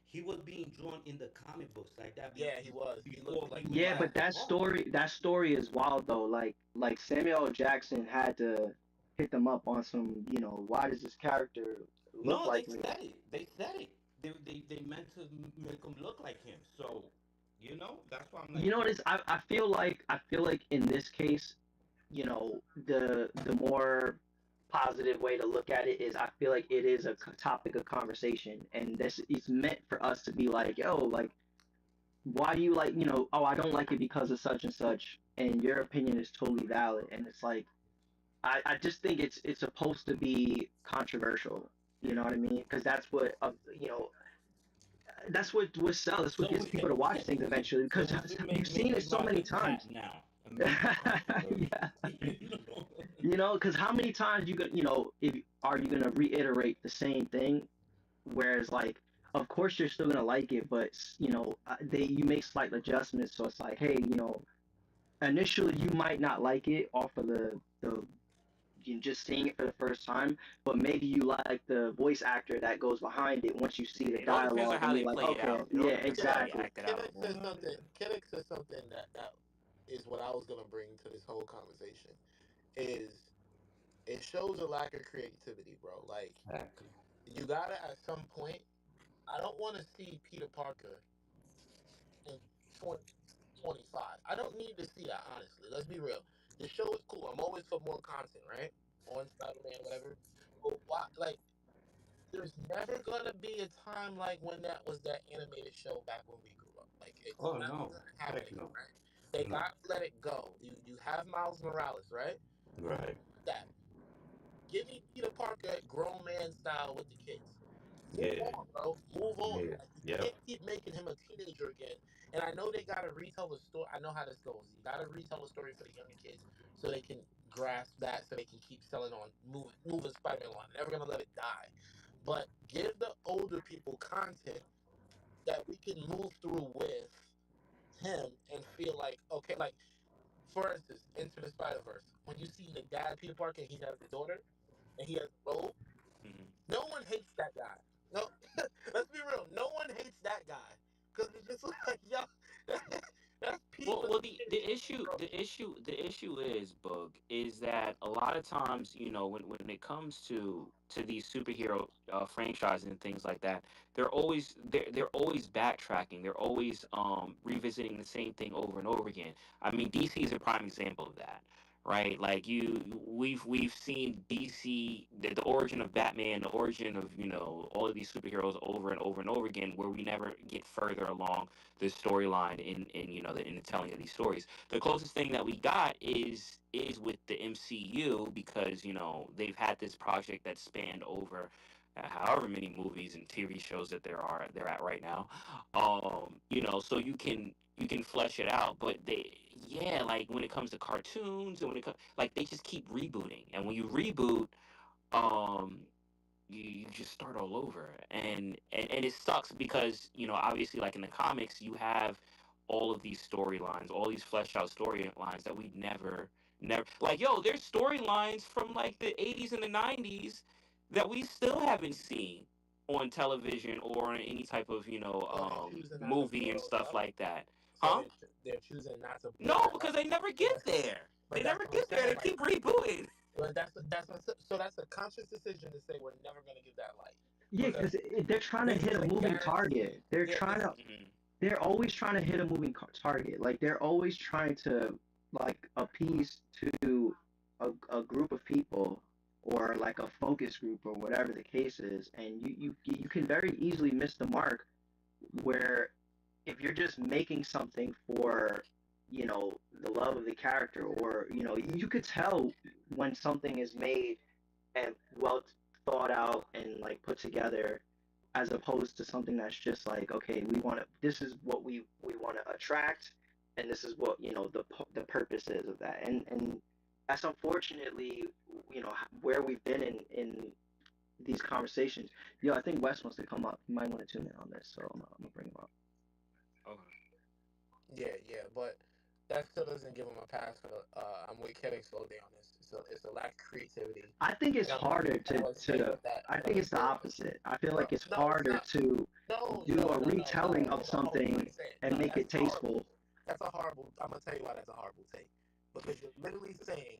he was being drawn in the comic books like that Yeah, he was. He before looked he like was Yeah, black. but like Hulk. that story is wild though. Like Samuel L. Jackson had to hit them up on some, why does this character look No, they like me? said it. They said it. They meant to make him look like him. So, that's why I'm You like, know what is I feel like in this case, the more positive way to look at it is I feel like it is a topic of conversation, and this is meant for us to be like, yo, like, why do you like, oh, I don't like it because of such and such, and your opinion is totally valid, and it's like I just think it's supposed to be controversial. You know what I mean? Because that's what sells. That's what so gets people to watch things eventually. so Because we should you've make seen it Mickey so Rock many a cat times. now and make it controversial. Yeah. You know? Because how many times if are you gonna reiterate the same thing? Whereas like, of course you're still gonna like it, but you make slight adjustments. So it's like, hey, initially you might not like it off of the you just seeing it for the first time, but maybe you like the voice actor that goes behind it once you see the It all depends on dialogue and how you're they like, play it okay, out. It all yeah, depends on how they Kidix, exactly. act it out. Kidix said something. Kidix said something that is what I was gonna bring to this whole conversation. Is it shows a lack of creativity, bro. Like Exactly. you gotta at some point. I don't want to see Peter Parker in 2025. I don't need to see that, honestly. Let's be real. The show is cool. I'm always for more content, right? On Spider-Man, whatever. But why, like, there's never gonna be a time like when that was that animated show back when we grew up. Like, it's Oh not no, gonna happen heck again, no, right? They no. gotta let it go. You have Miles Morales, right? Right. That give me Peter Parker grown man style with the kids. Move Yeah. on, bro. Move on. Yeah. Like, you can't Yep. keep making him a teenager again. And I know they gotta retell the story. I know how this goes. You gotta retell the story for the younger kids so they can grasp that, so they can keep selling on moving Spider-Man on. Never gonna let it die. But give the older people content that we can move through with him and feel like okay, like for instance, Into the Spider Verse. When you see the dad Peter Parker and he has the daughter and he has the robe, Mhm. no one hates that guy. No, let's be real. No one hates that guy because it's just like yo, that's Well, people. well, the issue is, Bug, is that a lot of times, when it comes to these superhero franchises and things like that, they're always backtracking. They're always revisiting the same thing over and over again. I mean, DC is a prime example of that, right? Like we've seen DC, the origin of Batman, the origin of all of these superheroes over and over and over again, where we never get further along the storyline in the telling of these stories. The closest thing that we got is with the MCU, because they've had this project that spanned over however many movies and TV shows that they're at right now. So you can flesh it out, but like when it comes to cartoons and when it comes, like, they just keep rebooting, and when you reboot, um you just start all over, and it sucks because obviously, like in the comics, you have all of these storylines, all these fleshed out storylines that we never, like, yo, there's storylines from like the 80s and the 90s that we still haven't seen on television or in any type of So they're choosing not to movie blow and those stuff up. like that. So Huh? they're choosing not to blow No, that because up. they never But get there. They that's never what I'm get there. saying. They Like, keep rebooting. but that's a conscious decision to say we're never gonna give that light Yeah, because because they're trying to this hit is a a moving guarantee. target. They're Yeah, trying this to is Mhm. they're always trying to hit a moving target. Like they're always trying to like appease to a group of people or like a focus group or whatever the case is, and you can very easily miss the mark where if you're just making something for the love of the character or you could tell when something is made and well thought out and like put together as opposed to something that's just like okay this is what we want to attract and this is what the purpose is of that and that's unfortunately, where we've been in these conversations. Yo, I think Wes wants to come up. He might want to tune in on this, so I'm gonna bring him up. Yeah, but that still doesn't give him a pass for the. I'm with Kidix all day on this. It's a lack of creativity. I think it's And harder I was saying to with that. I think it's the opposite. I feel like it's No, it's harder not. to No, do a no. retelling of Hold on, hold on. Let me something say it. and No, make that's it tasteful. That's a horrible. I'm gonna tell you why that's a horrible take, because you're literally saying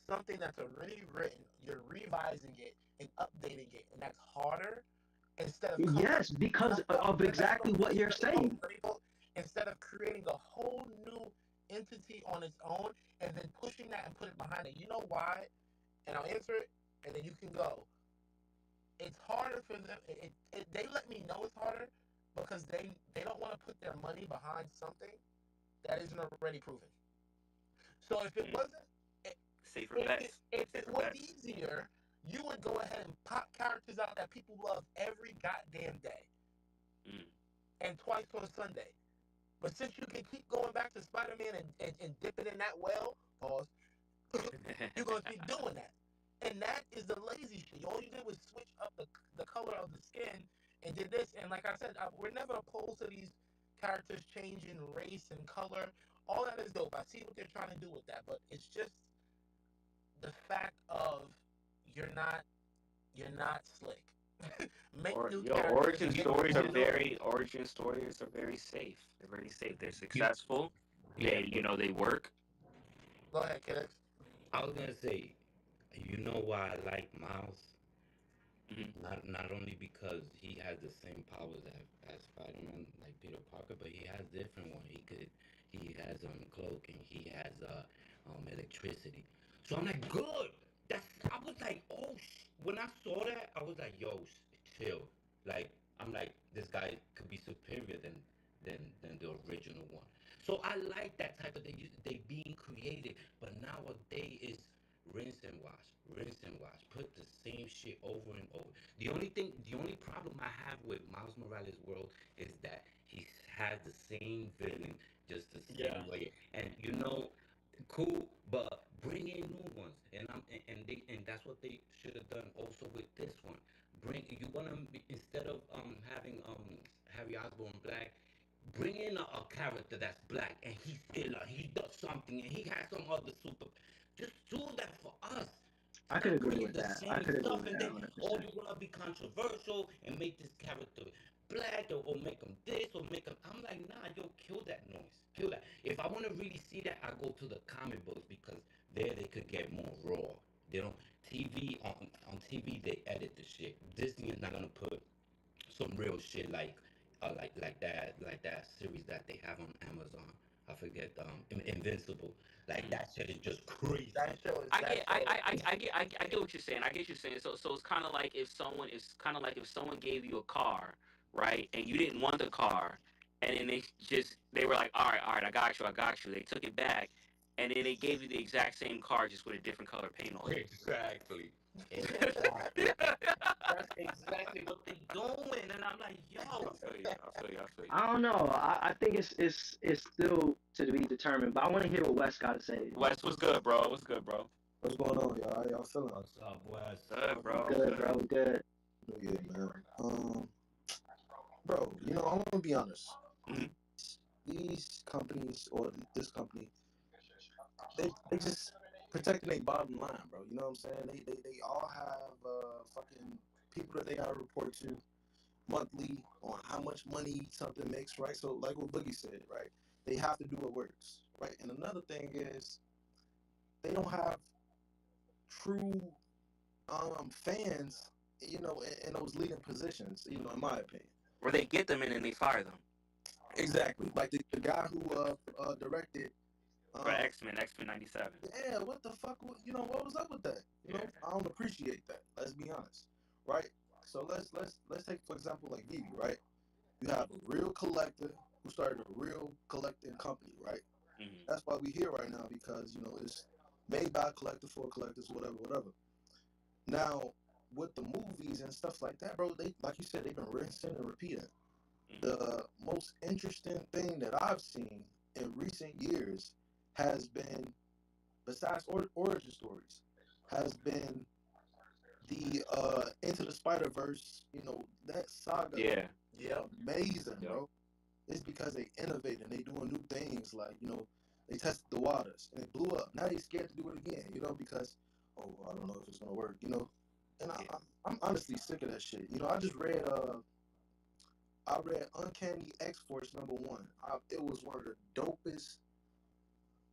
something that's already written. You're revising it and updating it, and that's harder. Instead of coming up, Yes, because of no, exactly what you're saying. instead of creating a whole new entity on its own and then pushing that and put it behind it. You know why? And I'll answer it, and then you can go. It's harder for them. They let me know it's harder because they don't want to put their money behind something that isn't already proven. So if it wasn't, Safer bets. if it was easier, you would go ahead and pop characters out that people love every goddamn day and twice on Sunday. But since you can keep going back to Spider-Man and dipping in that well, pause, you're going to keep doing that. And that is the lazy shit. All you did was switch up the color of the skin and did this. And like I said, we're never opposed to these characters changing race and color. All that is dope. I see what they're trying to do with that. But it's just the fact of you're not slick. Make new Origin characters. stories are very safe. They're very safe. They're You, successful. yeah, They work. Go ahead, Kidix. I was gonna say, you know why I like Miles? Mhm. Not only because he has the same powers as Spider-Man, like Peter Parker, but he has different one. He has cloaking. He has electricity. So I'm like, good. I was like, oh, when I saw that, I was like, yo, chill. Like I'm like, this guy could be superior than the original one. So I like that type of thing. They being creative, but nowadays it's rinse and wash. Put the same shit over and over. The only problem I have with Miles Morales' world is that he has the same villain, just the same way. And cool, but bring in new ones. And that's what they should have done also with this one. You wanna instead of having Harry Osborn black, bring in a character that's black and he's ill, he does something and he has some other super. Just do that for us. I could Stop agree bringing with the that. I same could agree stuff with and that then, oh, 100%. you want to be controversial and make this character black or make him this or make him. I'm like, nah, yo, kill that noise. Kill that. If I want to really see that, I go to the comic books because there they could get more raw. They don't. On TV, they edit the shit. Disney is not going to put some real shit like that series that they have on Amazon. I forget Invincible. Like that shit is just crazy. That show is I that get, show is I get what you're saying. I get what you're saying. So it's kind of like if someone gave you a car, right, and you didn't want the car, and then they were like, all right, I got you. They took it back, and then they gave you the exact same car just with a different color paint on it. Exactly. Exactly. That's exactly what they doing, and I'm like, I yo. feel you. I feel you. I feel you. I don't know. I think it's still to be determined. But I want to hear what Wes got to say. Wes, what's good, bro? What's good, bro? What's going on, y'all? How y'all feeling? What's up, Wes? Good, bro. Good, bro. Good. Yeah, man. Bro, I'm gonna be honest. Mhm. These companies or this company, they just protecting their bottom line, bro. You know what I'm saying? They all have fucking people that they gotta report to monthly on how much money something makes, right? So like what Boogie said, right? They have to do what works, right? And another thing is they don't have true fans, in those leading positions, in my opinion. Where they get them in and they fire them. Exactly. Like the guy who directed For X-Men 97. yeah, what the fuck, what was up with that? I don't appreciate that. Let's be honest. Right? So let's take for example like Vivi, right? You have a real collector who started a real collecting company, right? Mm-hmm. That's why we here right now because it's made by a collector for collectors, whatever. Now, with the movies and stuff like that, bro, they like you said, they've been rinsing and repeating. The most interesting thing that I've seen in recent years has been besides origin stories, has been the Into the Spider Verse. You know, that saga is Yeah. Yeah. amazing, Yep. bro. It's because they innovate and they doing new things. Like, you know, they tested the waters and it blew up. Now they scared to do it again. You know, because I don't know if it's gonna work. You know, and Yeah. I'm honestly sick of that shit. You know, I read Uncanny X Force #1. It was one of the dopest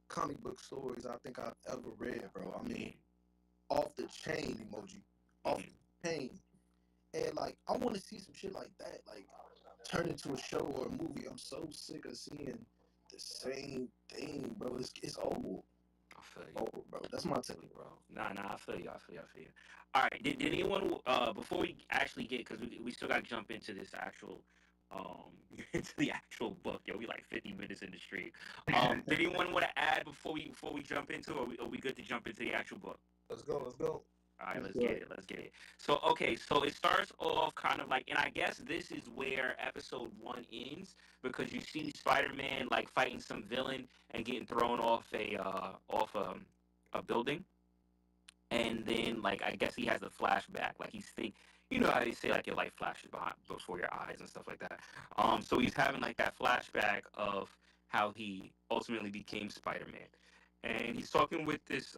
comic book stories I think I've ever read, bro. I mean, off the chain emoji, off Mhm. the chain, and like I want to see some shit like that, like turn into a show or a movie. I'm so sick of seeing the same thing, bro. It's old, I feel you. old, bro. That's my take. Bro. Nah, I feel you. I feel you. I feel you. All right. Did anyone before we actually get because we still got to jump into this actual into the actual book. Yo, we like 50 minutes in the street. Did anyone want to add before we jump into it? Are we good to jump into the actual book? Let's go. Let's go. All right, Let's let's do get it. it. Let's get it. So, okay, so it starts off kind of like, and I guess this is where episode one ends because you see Spider-Man like fighting some villain and getting thrown off a building, and then like I guess he has a flashback, like he's think, you know how they say like your life flashes behind before your eyes and stuff like that. So he's having like that flashback of how he ultimately became Spider-Man, and he's talking with his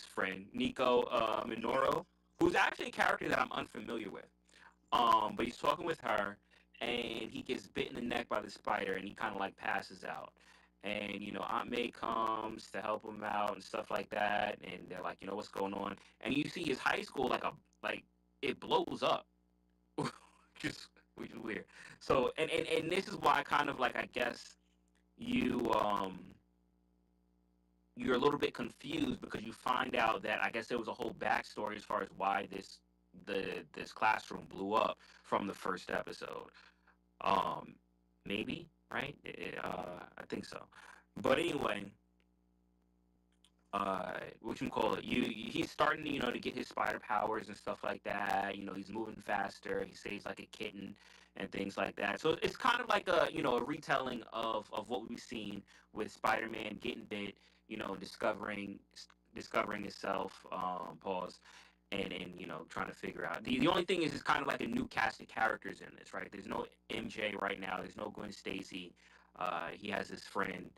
friend Nico Minoru, who's actually a character that I'm unfamiliar with. But he's talking with her, and he gets bit in the neck by the spider, and he kind of like passes out. And you know, Aunt May comes to help him out and stuff like that, and they're like, you know, what's going on? And you see his high school like it blows up, just which is weird. So and this is why kind of like I guess you you're a little bit confused because you find out that I guess there was a whole backstory as far as why this classroom blew up from the first episode. Um, maybe right? I think so. But anyway, what you call it? He's starting, you know, to get his spider powers and stuff like that. You know, he's moving faster. He stays like a kitten and things like that. So it's kind of like a a retelling of what we've seen with Spider-Man getting bit. You know, discovering himself. Pause. And trying to figure out the only thing is it's kind of like a new cast of characters in this, right? There's no MJ right now. There's no Gwen Stacy. He has his friend.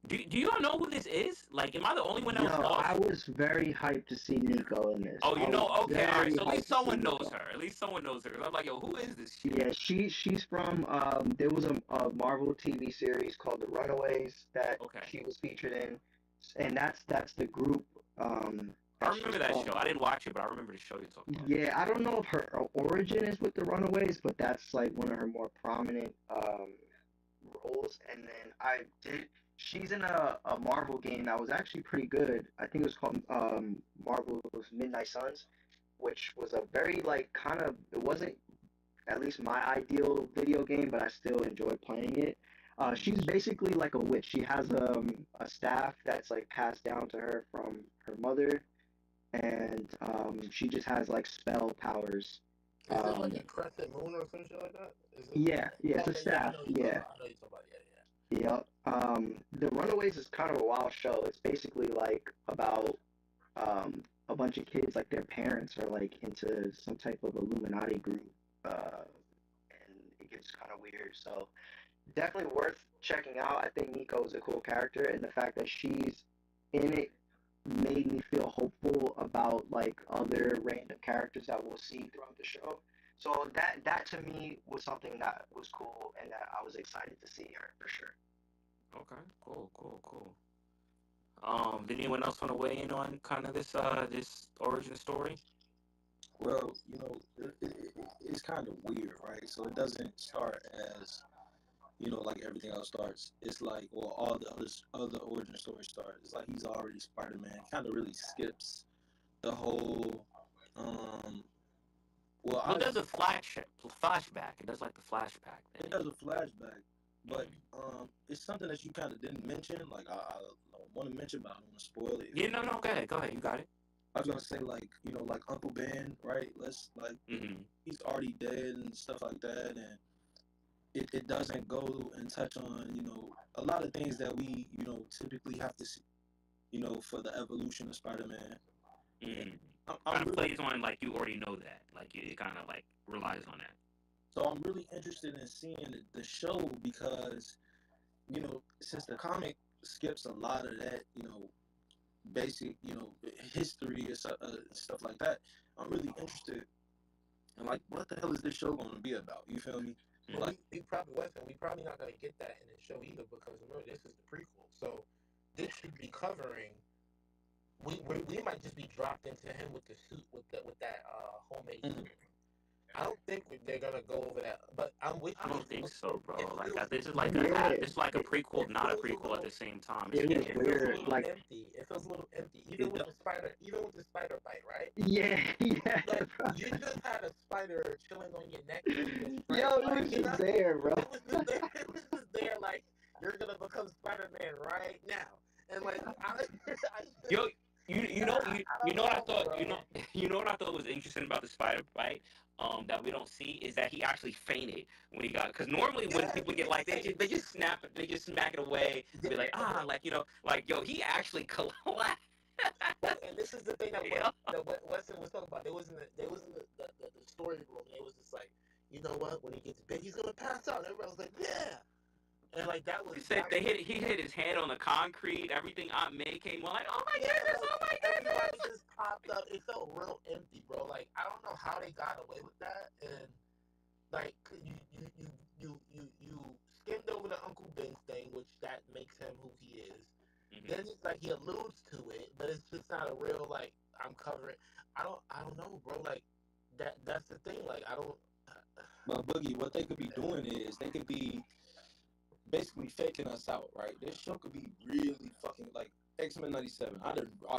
Do you all know who this is? Like, am I the only one that was Yo, lost? I was very hyped to see Nico in this. Oh, I you was know? Okay, all right. very So at hyped least to see someone knows Nico. her. At least someone knows her. 'Cause I'm like, yo, who is this shit? Yeah, she's from there was a Marvel TV series called The Runaways that Okay, she was featured in, and that's the group I that remember she's that from. show. I didn't watch it, but I remember the show you're talking about. Yeah, I don't know if her origin is with The Runaways, but that's like one of her more prominent roles. And then she's in a Marvel game that was actually pretty good. I think it was called Marvel's Midnight Suns, which was a very like kind of it wasn't at least my ideal video game, but I still enjoyed playing it. She's basically like a witch. She has a staff that's like passed down to her from her mother, and she just has like spell powers. Is it like Um, a crescent moon or some shit like that? Is it? yeah, it's a Okay, yeah, I staff. know you talking Yeah, about. I know you talking about. Yeah, yeah. yep. The Runaways is kind of a wild show. It's basically like about a bunch of kids, like their parents are like into some type of Illuminati group, and it gets kind of weird. So definitely worth checking out. I think Nico is a cool character, and the fact that she's in it made me feel hopeful about like other random characters that we'll see throughout the show. So that to me was something that was cool, and that I was excited to see her for sure. Okay, cool. Did anyone else want to weigh in on kind of this origin story? Well, you know, it's kind of weird, right? So it doesn't start as like everything else starts. It's like, well, all the other origin stories start. It's like he's already Spider-Man. Kind of really skips the whole. Um, well, Well, there's a flashback. It does like the flashback it thing. does a flashback, but it's something that you kind of didn't mention. Like I want to mention, but I don't want to spoil it. Yeah, no, go ahead, you got it. I was gonna say like like Uncle Ben, right? Let's like Mm-hmm. he's already dead and stuff like that, and it doesn't go and touch on a lot of things that we typically have to see you know, for the evolution of Spider-Man. Mm. I'm Kind of really, plays on like you already know that. Like it kind of like relies on that. so I'm really interested in seeing the show because, you know, since the comic skips a lot of that, you know, basic, you know, history and stuff like that, I'm really interested in like what the hell is this show going to be about? You feel me? Mm. Like, We probably wasn't. We probably not gonna get that in the show either because remember this is the prequel. So this should be covering. We might just be dropped into him with the suit with that homemade Mhm. suit. I don't think they're gonna go over that, but I'm with I you. don't think so, bro. It Like feels, this is like Yeah, this is like a prequel, it not a feels a prequel at little. the same time. It's it Yeah, was weird. it feels a weird. little Like, empty. It feels a little empty, it does. even with the spider bite, right? yeah, yeah, Like bro. you just had a spider chilling on your neck and your strength. Yo, it Like was you know, just there, bro. it was just there. It was just there. Like you're gonna become Spider Man right now, and like Yo, you know I you don't know what I know, thought bro. you know what I thought was interesting about the spider bite that we don't see is that he actually fainted when he got because normally when Yeah, people he get did like say they just snap it they just smack it away and be like it. like you know like yo he actually collapsed. But and this is the thing Yeah. that Weston was talking about. They was in the story room. And it was just like, you know what? When he gets big, he's gonna pass out. Everybody was like, yeah. And like He said that was he hit his head on the concrete. Everything Aunt May came on like oh my yeah. goodness, Like oh my everybody goodness. just popped up. It felt real empty, bro. Like I don't know how they got away with that. And like you skimmed over the Uncle Ben thing, which that makes him who he is. Mhm. Then it's like he alludes to it, but it's just not a real like I'm covering. I don't know, bro. Like that's the thing. Like I don't. But Boogie, what they could be doing is they could be basically faking us out, right? This show could be really fucking like X-Men '97. I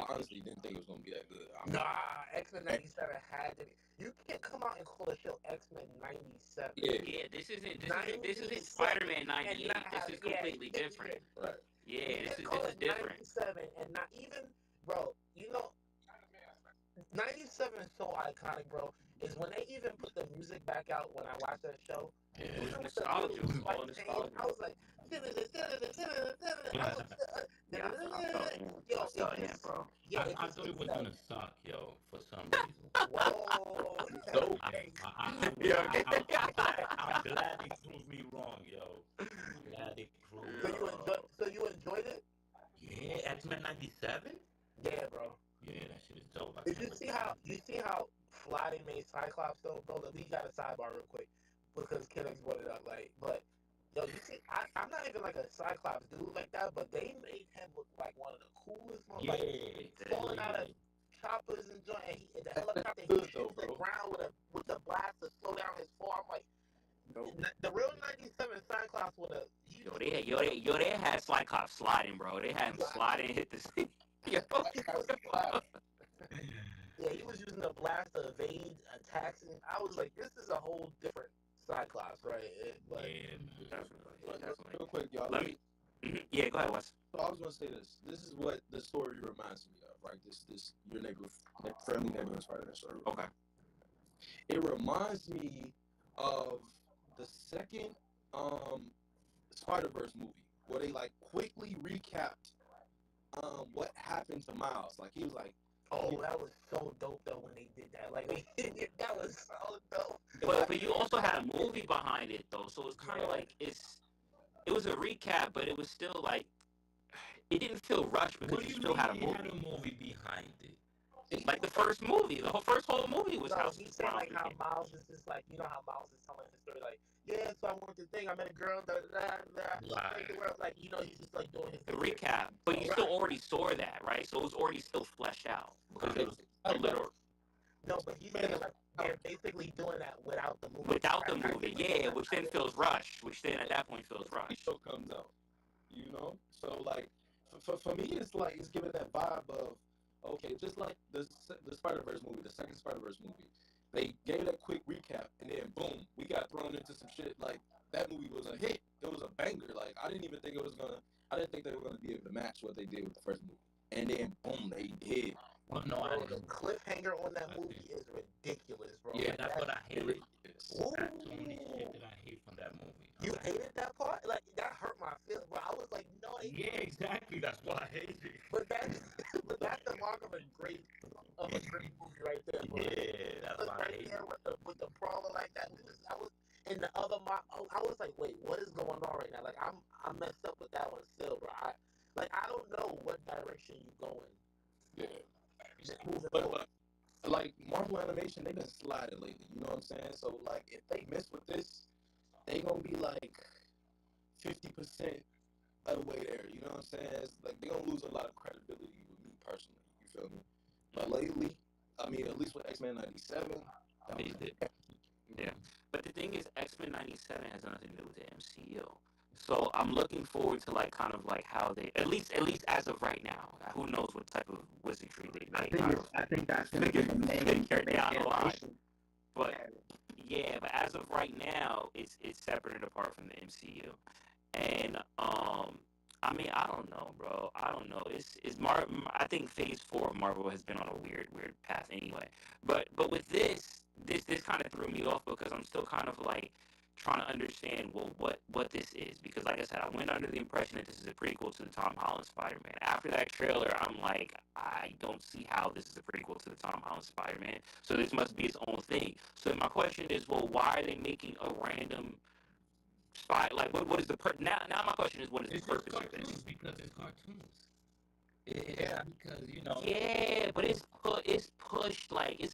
honestly didn't think it was gonna be that good. I mean, Nah, X-Men '97 had to be. You can't come out and call the show X-Men '97. yeah, Yeah, this isn't 97 Spider-Man and not '98. This have is yeah, completely different. right. you Yeah, can't this call is it different. '97 and not even, bro. You know, '97 is so iconic, bro. Is when they even put the music back out when I watched that show. It was Even with the nostalgia. It little was spike all change, nostalgia. I was like, Yeah, I yo, it felt him, just, bro. yeah, it I just thought it hits was that. gonna suck, yo, for some reason. Whoa, So Yeah. I'm glad they proved me wrong, yo. I'm glad they proved me wrong. Yo. so you enjoyed it? Yeah, X-Men '97. Yeah, bro. Yeah, that shit is dope. I Did can't you wait see to how see fly they made Cyclops though, bro? We got a sidebar real quick because Kidix brought it up, like, but yo, you see, I'm not even like a Cyclops dude like that, but they made him look like one of the coolest, it. like Yeah, falling out of yeah. choppers and joint, and the helicopter he good though, hits the bro. ground with the blast to slow down his fall. I'm like, No, the real '97 Cyclops would have. They had Cyclops sliding, bro. They had him sliding, hit the scene. Yo. Yeah, he was using the blast to evade attacks, and I was like, this is a whole different Cyclops, right? But Yeah, man. Definitely. real quick, y'all. Let me. Yeah, go ahead, Wes. So I was gonna say this. This is what the story reminds me of, right? This your friendly neighborhood Spider-Man story. Okay. It reminds me of the second Spider-Verse movie where they like quickly recapped what happened to Miles. Like he was like, oh, that was so dope though when they did that. Like that was so dope. But you also had a movie behind it though, so it's kind of like it was a recap, but it was still like it didn't feel rushed because What do you you still mean had a it had a movie. movie behind it? Like the first movie, the whole movie was No, House he of said like how Miles. Miles is just like, you know how Miles is telling his story, like, yeah, so I went to thing, I met a girl, da da da, Right. the world, like, you know, he's just like doing his The recap, but you still already saw that, right? So it was already still fleshed out because it was a little No, but he's saying like they're basically doing that without the movie. without the movie, yeah, which then feels rushed, which then at that point feels rushed. show comes out, you know. So like for me, it's like it's giving that vibe of okay, just like the Spider-Verse movie, the second Spider-Verse movie. They gave that quick recap, and then boom, we got thrown into some shit. Like that movie was a hit. It was a banger. Like I didn't even think it was gonna. I didn't think they were gonna be able to match what they did with the first movie. And then boom, they did. Well, no, I Bro, the didn't. cliffhanger on that movie is ridiculous, bro. Yeah, Like, that's what I hated. Yes. That's the only shit that I hate from that movie. You hated that part? Like, that hurt my feelings, bro. I was like, no. Yeah, exactly. That's why I hate it. But that's the mark of a great movie right there, bro. Yeah, that's why I Right hate there it. with the brawler like that. I was in the other I was like, wait, what is going on right now? Like, I messed up with that one still, bro. I don't know what direction you going. Yeah. But like Marvel Animation, they've been sliding lately. You know what I'm saying? So like, if they miss with this, they gonna be like 50% of the way there. You know what I'm saying? It's like they gonna lose a lot of credibility with me personally. You feel me? But lately, I mean, at least with X-Men '97, They did. Yeah. But the thing is, X-Men '97 has nothing to do with the MCU. So I'm looking forward to like kind of like how they at least as of right now. Who knows what type of wizardry they I think that's gonna be the main down the line. iteration. But yeah, but as of right now, it's separate and apart from the MCU. And I mean, I don't know, bro. I don't know. It's I think Phase 4 of Marvel has been on a weird path anyway. But with this kind of threw me off because I'm still kind of like trying to understand what this is, because like I said, I went under the impression that this is a prequel to the Tom Holland Spider-Man. After that trailer, I'm like, I don't see how this is a prequel to the Tom Holland Spider-Man. So this must be its own thing. So my question is, well, why are they making a random spy? Like, what is the now my question is, what is the purpose of this? Because it's cartoons. Yeah, because you know. Yeah, but it's pushed like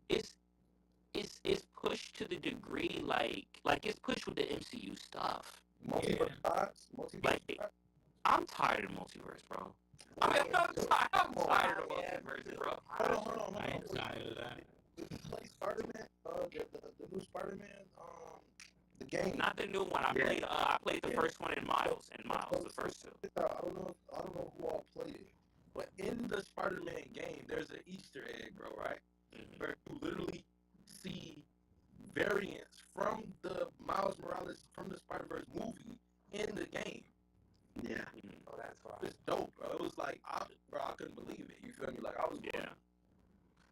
it's pushed to the degree like it's pushed with the MCU stuff. Multiverse Like, I'm tired of multiverse, bro. I mean, I'm tired of multiverse, bro. Hold on. I ain't tired of that. Did you play Spider-Man? The new Spider-Man, the game. Not the new one. I played the first one in Miles, the first two. I don't know who all played it, but in the Spider-Man game, there's an Easter egg, bro, right? Mm-hmm. Where you literally see variants from the Miles Morales from the Spider-Verse movie in the game. Yeah. Oh, that's fine. It's dope, bro. It was like, I couldn't believe it. You feel me? Like, I was. Yeah.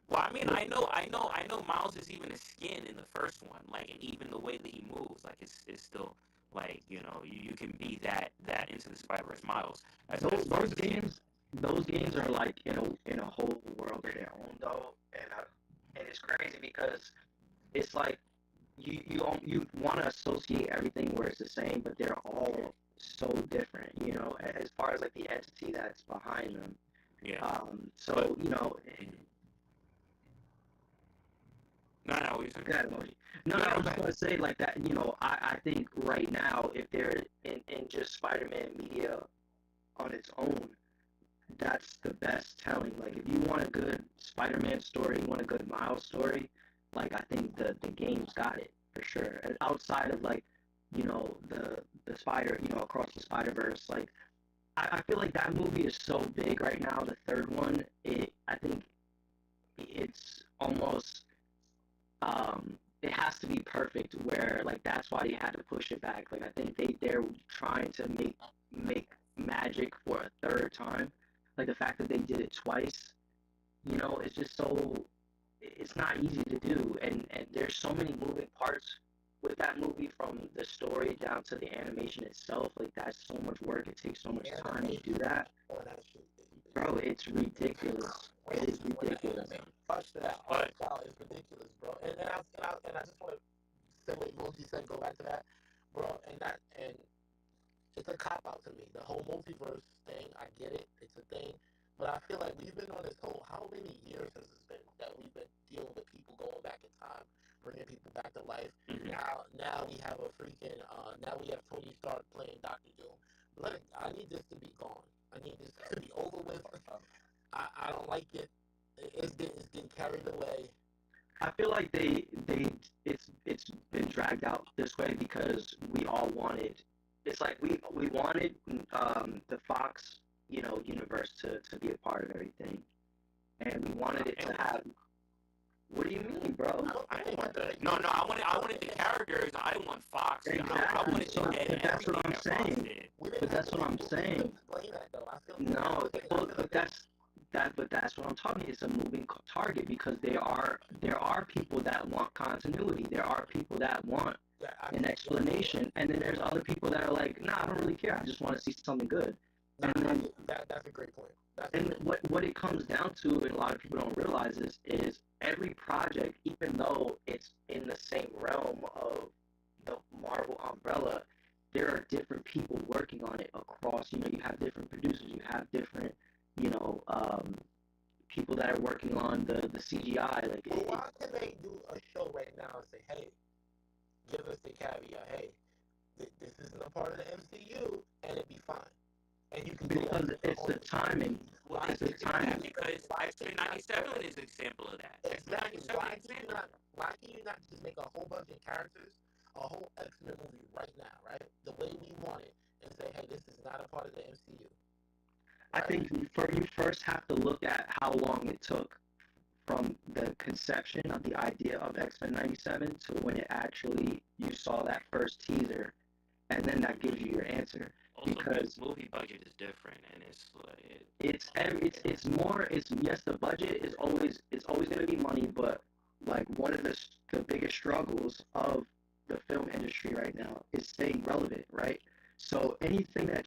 Well, I mean, I know Miles is even a skin in the first one, like, and even the way that he moves, like, it's still, like, you know, you can be that into the Spider-Verse Miles. Those games are like in a whole world of their own though, and it's crazy because it's like you want to associate everything where it's the same, but they're all so different, you know, as far as like the entity that's behind them. Yeah. So you know. No, what you saying? No, I was just going to say like that, you know, I think right now, if they're in just Spider-Man media on its own, that's the best telling. Like, if you want a good Spider-Man story, you want a good Miles story, like, I think the game's got it, for sure. And outside of, like, you know, the Spider, you know, Across the Spider-Verse, like, I feel like that movie is so big right now, the third one, I think it's almost... it has to be perfect where like that's why they had to push it back. Like I think they're trying to make magic for a third time. Like the fact that they did it twice, you know, it's just it's not easy to do, and there's so many moving parts with that movie, from the story down to the animation itself. Like that's so much work. It takes so much time to do that. Bro, it's ridiculous. It is ridiculous. Watch that art style is ridiculous, bro. And I just want to say what Moji said. Go back to that, bro. And it's a cop out to me. The whole multiverse thing. I get it. It's a thing. But I feel like we've been on this whole. How many years has it been that we've been dealing with people going back in time, bringing people back to life? Mm-hmm. Now we have a freaking. Now we have Tony Stark playing Doctor Doom. I need this to be gone. I need this to be over with. I don't like it. It's getting carried away. I feel like it's been dragged out this way because we all wanted. It's like we wanted the Fox, you know, universe to be a part of everything, and we wanted it to have. What do you mean, bro? I didn't want that. No, I wanted the characters. I didn't want Fox. Exactly. I wanted to get that's what I'm saying. But that's what I'm saying. No, but that's what I'm talking. It's a moving target because there are people that want continuity. There are people that want an explanation. And then there's other people that are like, nah, I don't really care. I just want to see something good. Nah, And then that's a great point. and what it comes down to, and a lot of people don't realize this, is every project, even though it's in the same realm of the Marvel umbrella, there are different people working on it across. You have different producers, you have different, you know, people that are working on the CGI. Like, well, why can they do a show right now and say, hey, give us the caveat, hey, this isn't a part of the MCU, and it'd be fine. And you can because it's the timing. Well, It's the timing. because X-Men 97 is an example of that. Exactly. X-Men 97 is an example. Why can you not just make a whole bunch of characters, a whole X-Men movie right now, right? The way we want it, and say, hey, this is not a part of the MCU. I think you first have to look at how long it took from the conception of the idea of X-Men 97 to when it actually you saw that first teaser, and then that gives you your answer. Also, Because movie budget is different, and it's yes, the budget is always going to be money, but like one of the biggest struggles of the film industry right now is staying relevant, right? So anything that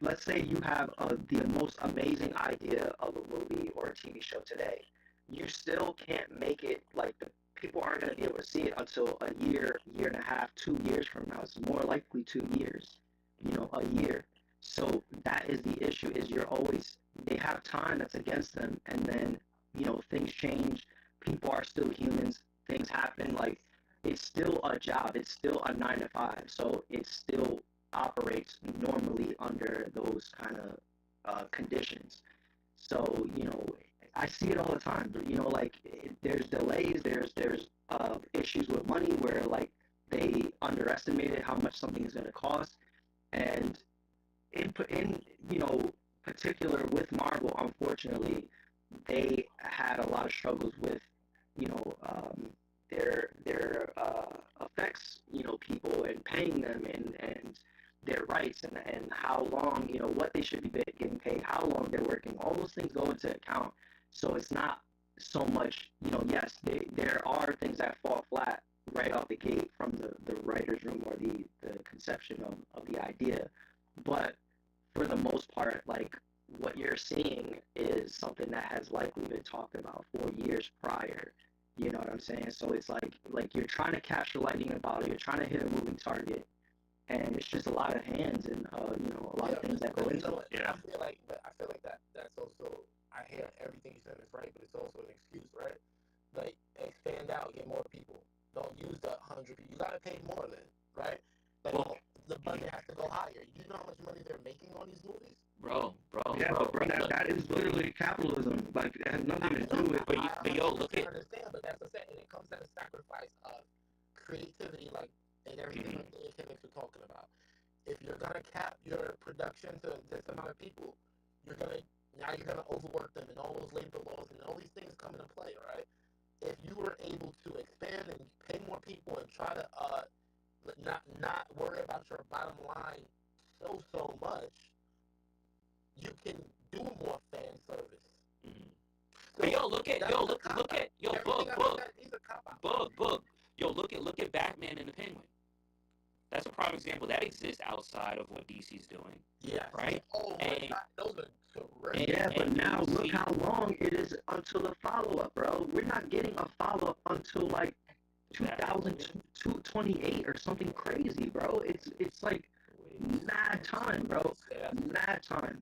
let's say you have the most amazing idea of a movie or a TV show today, you still can't make it, like, the people aren't going to be able to see it until a year and a half, 2 years from now. It's more likely 2 years, a year. So that is the issue, is they have time that's against them, and then, things change, people are still humans, things happen, like, it's still a job, it's still a 9 to 5, so it still operates normally under those kind of conditions. So, I see it all the time, like, there's delays, there's issues with money where, like, they underestimated how much something is going to cost, and in particular with Marvel, unfortunately, they had a lot of struggles with, their effects, people, and paying them, and their rights, and how long, what they should be getting paid, how long they're working. All those things go into account. So it's not so much, yes, there are things that fall flat right off the gate from the writer's room or the conception of the idea. But for the most part, like, what you're seeing is something that has likely been talked about for years prior. You know what I'm saying? So it's like you're trying to capture lightning in a bottle. You're trying to hit a moving target, and it's just a lot of hands and a lot of things that go into it. Yeah. I feel like that's also, I hear everything you said is right, but it's also an excuse, right? Like, expand out, get more people. Don't use the 100 people. You gotta pay more then, right? Like, Well, the budget has to go higher. You know how much money they're making on these movies? bro. Yeah, but bro, that is literally capitalism. Like, it has nothing to do with. But yo, look at. I understand, but that's what I'm saying. And it comes at a sacrifice of creativity, like, and everything like the Kidix we're talking about. If you're gonna cap your production to this amount of people, you're gonna overwork them, and all those labor laws and all these things come into play, right? If you were able to expand and pay more people and try to not worry about your bottom line so much, you can do more fan service. Mm-hmm. But yo, look at Boog. Yo, look at Batman and the Penguin. That's a prime example. That exists outside of what DC's doing. Yeah. Right? Oh my God, those are terrific. Yeah, but now look how long it is until the follow-up, bro. We're not getting a follow-up until, like, 2028 or something crazy, bro. It's like mad time, bro. Mad time.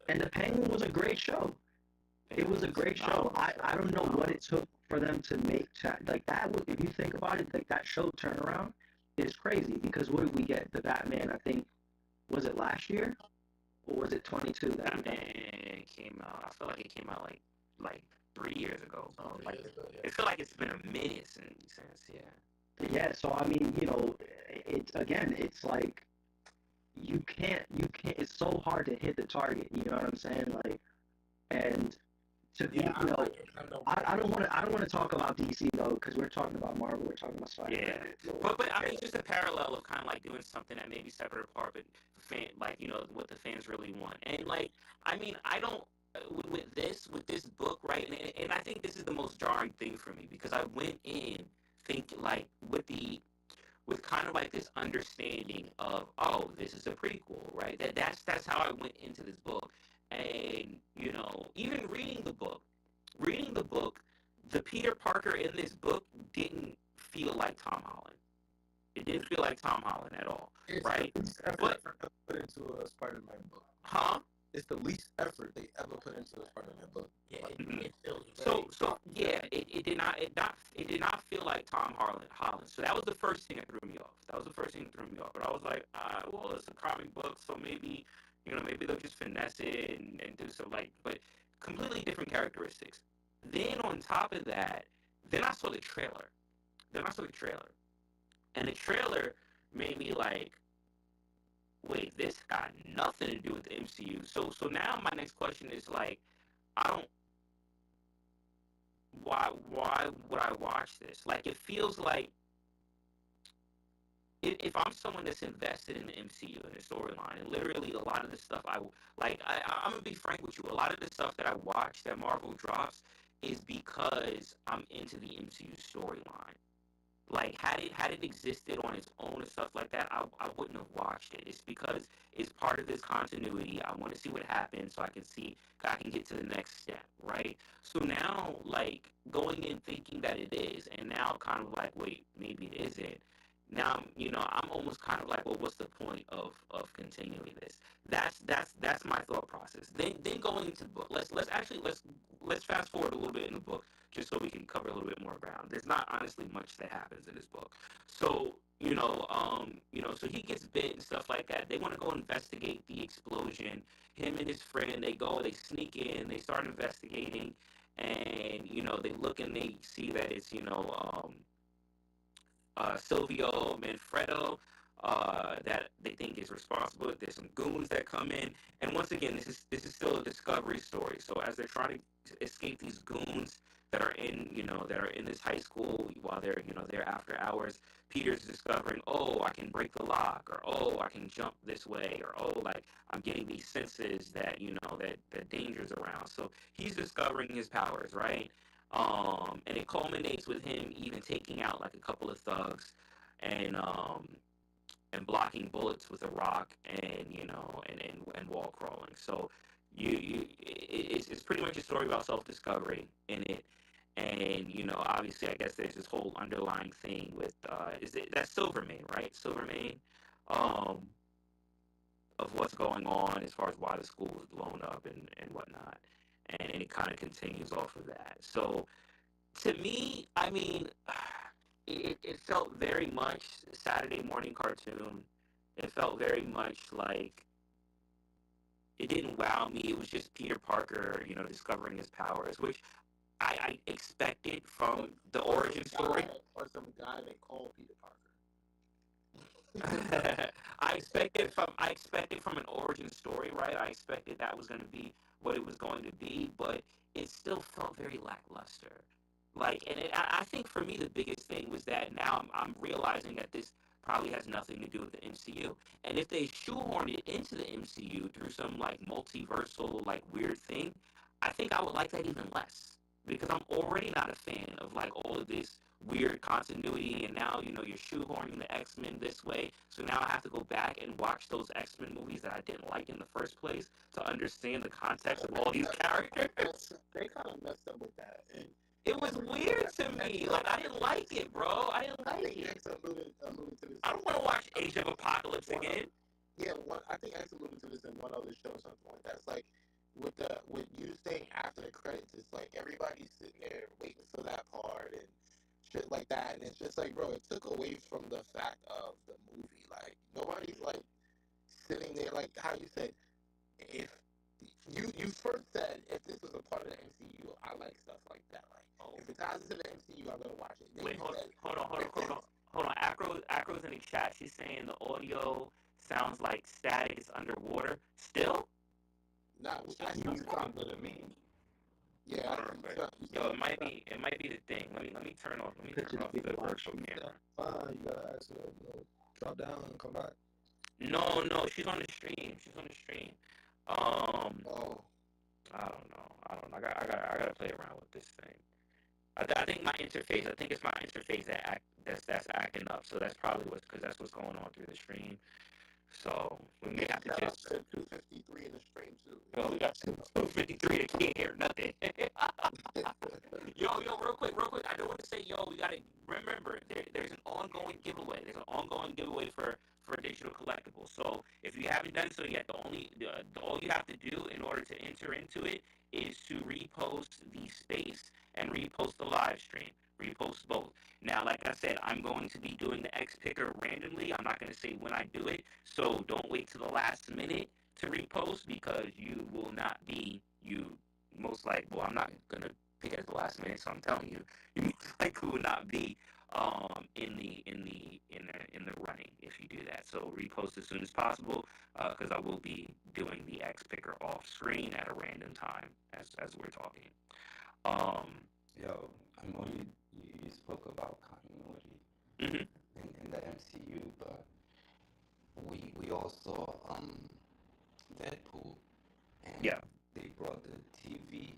And the Penguin was a great show. It was a great show. I don't know what it took for them to make like that. If you think about it, like, that show turnaround is crazy, because what did we get? The Batman, I think, was it last year or was it 22? Batman came out. I feel like it came out like 3 years ago. It feel like it's been a minute since yeah. Yeah, so I mean, it's like you can't. It's so hard to hit the target. You know what I'm saying? Like, and to be, I don't want to talk about DC though, because we're talking about Marvel, we're talking about Spider-Man. Yeah, but I mean, just a parallel of kind of like doing something that may be separate apart, but what the fans really want. And, like, I mean, I don't with this book, right? And I think this is the most jarring thing for me, because I went in thinking, like, with the with kind of like this understanding of, oh, this is a prequel, right? That's how I went into this book. And even reading the book, the Peter Parker in this book didn't feel like Tom Holland. It didn't feel like Tom Holland at all, It's right? the least effort But ever put into a Spider-Man book. huh? It's the least effort they ever put into a Spider-Man book. Yeah, Mhm. it feels very. So yeah, it did not feel like Tom Holland. So that was the first thing that threw me off. That was the first thing that threw me off. But I was like, well, it's a comic book, so maybe maybe they'll just finesse it and do some but completely different characteristics. Then on top of that, then I saw the trailer. Then I saw the trailer, and the trailer made me like, wait, this got nothing to do with the MCU. So now my next question is like, I don't why would I watch this? Like, it feels like if I'm someone that's invested in the MCU and the storyline, and literally a lot of the stuff I'm gonna be frank with you. A lot of the stuff that I watch that Marvel drops is because I'm into the MCU storyline. Like, had it existed on its own and stuff like that, I wouldn't have watched it. It's because it's part of this continuity. I want to see what happens so I can get to the next step, right? So now, like, going in thinking that it is, and now kind of like, wait, maybe it isn't. Now, I'm almost kind of like, well, what's the point of continuing this? That's my thought process. Then going into the book, let's fast forward a little bit in the book just so we can cover a little bit more ground. There's not honestly much that happens in this book. So, so he gets bit and stuff like that. They want to go investigate the explosion. Him and his friend, they sneak in, they start investigating, and, they look and they see that it's, Silvio Manfredo, that they think is responsible. There's some goons that come in, and once again, this is still a discovery story. So as they're trying to escape these goons that are in this high school while they're there after hours, Peter's discovering, oh, I can break the lock, or oh, I can jump this way, or oh, like I'm getting these senses that that danger's around. So he's discovering his powers, right? And it culminates with him even taking out like a couple of thugs, and blocking bullets with a rock, and and wall crawling. So it's pretty much a story about self discovery in it, and obviously I guess there's this whole underlying thing with that's Silvermane, right? Silvermane, um, of what's going on as far as why the school is blown up and whatnot, and it kind of continues off of that. So to me, I mean, it felt very much Saturday morning cartoon. It felt very much like it didn't wow me. It was just Peter Parker, discovering his powers, which I expected from the origin story. Or some guy they call Peter Parker. I expected from an origin story, right? I expected that was going to be what it was going to be, but it still felt very lackluster. Like, and I think for me the biggest thing was that now I'm realizing that this probably has nothing to do with the MCU. And if they shoehorned it into the MCU through some like multiversal like weird thing, I think I would like that even less, because I'm already not a fan of like all of this weird continuity, and now you're shoehorning the X-Men this way, so now I have to go back and watch those X-Men movies that I didn't like in the first place to understand the context of all these characters. They kind of messed up with that, and It was weird to me. Like, I didn't like it, bro. I didn't I like think it. X alluded to this. I don't want to watch Age of Apocalypse again. Yeah, I think X alluded to this in one other show or something like that. It's like with you saying after the credits, it's like everybody's sitting there waiting for that part and shit like that, and it's just like, bro, it took away from the fact of the movie. Like, nobody's like sitting there like how you said, if you first said if this was a part of the MCU, I like stuff like that. Like, if it ties into the MCU, I'm gonna watch it. Then Wait, you hold, said, hold on, hold on, hold on, hold on. Acro's in the chat. She's saying the audio sounds like static. It's underwater. Still? nah, I You sound good to me. yeah, Yo, it might be the thing. Let me turn off. Let me turn off the virtual camera. Fine, you gotta ask her, drop down and come back. No, she's on the stream. She's on the stream. oh, I don't know. I gotta play around with this thing. I think my interface. I think it's my interface that's acting up. So that's probably that's what's going on through the stream. So we may have to Shout out just. to 253 in the stream too. Oh, we got 253 that can't hear nothing. Yo, real quick. I do want to say, yo, we gotta remember there's an ongoing giveaway. There's an ongoing giveaway for digital collectibles. So if you haven't done so yet, all you have to do in order to enter into it is to repost the space and repost the live stream. Repost both. Now, like I said, I'm going to be doing the X picker randomly. I'm not going to say when I do it. So don't wait to the last minute to repost because you will not be most likely. Well, I'm not gonna pick it at the last minute, so I'm telling you, you most likely will not be in the running if you do that. So repost as soon as possible because I will be doing the X picker off screen at a random time as we're talking. Yo, I know you spoke about continuity Mm-hmm. in the MCU, but we also Deadpool, and Yeah, they brought the TVA,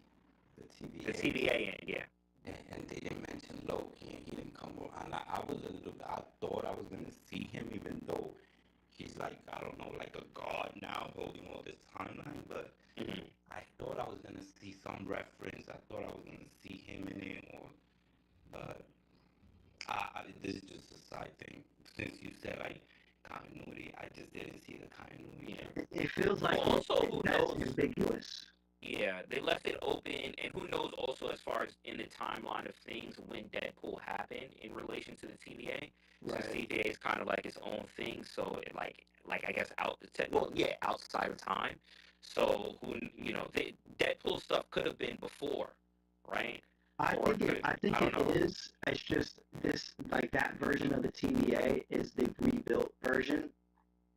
the TVA in, yeah. and they didn't mention Loki, and he didn't come around. I was a little, I thought I was gonna see him, even though he's like, I don't know, like a god now holding all this timeline, but Mm-hmm. I thought I was gonna see some reference. I thought I was gonna see him in it, but this is just a side thing. Since you said like continuity, I just didn't see the continuity. Yeah. It feels like Also, who that's knows? ambiguous. Yeah, they left it open, and who knows also as far as in the timeline of things when Deadpool happened in relation to the TVA. Since Right. TVA is kind of like its own thing, so it like I guess outside of time. So Deadpool stuff could have been before, right? Or I think I don't it know. is. It's just this like that version of the TVA is the rebuilt version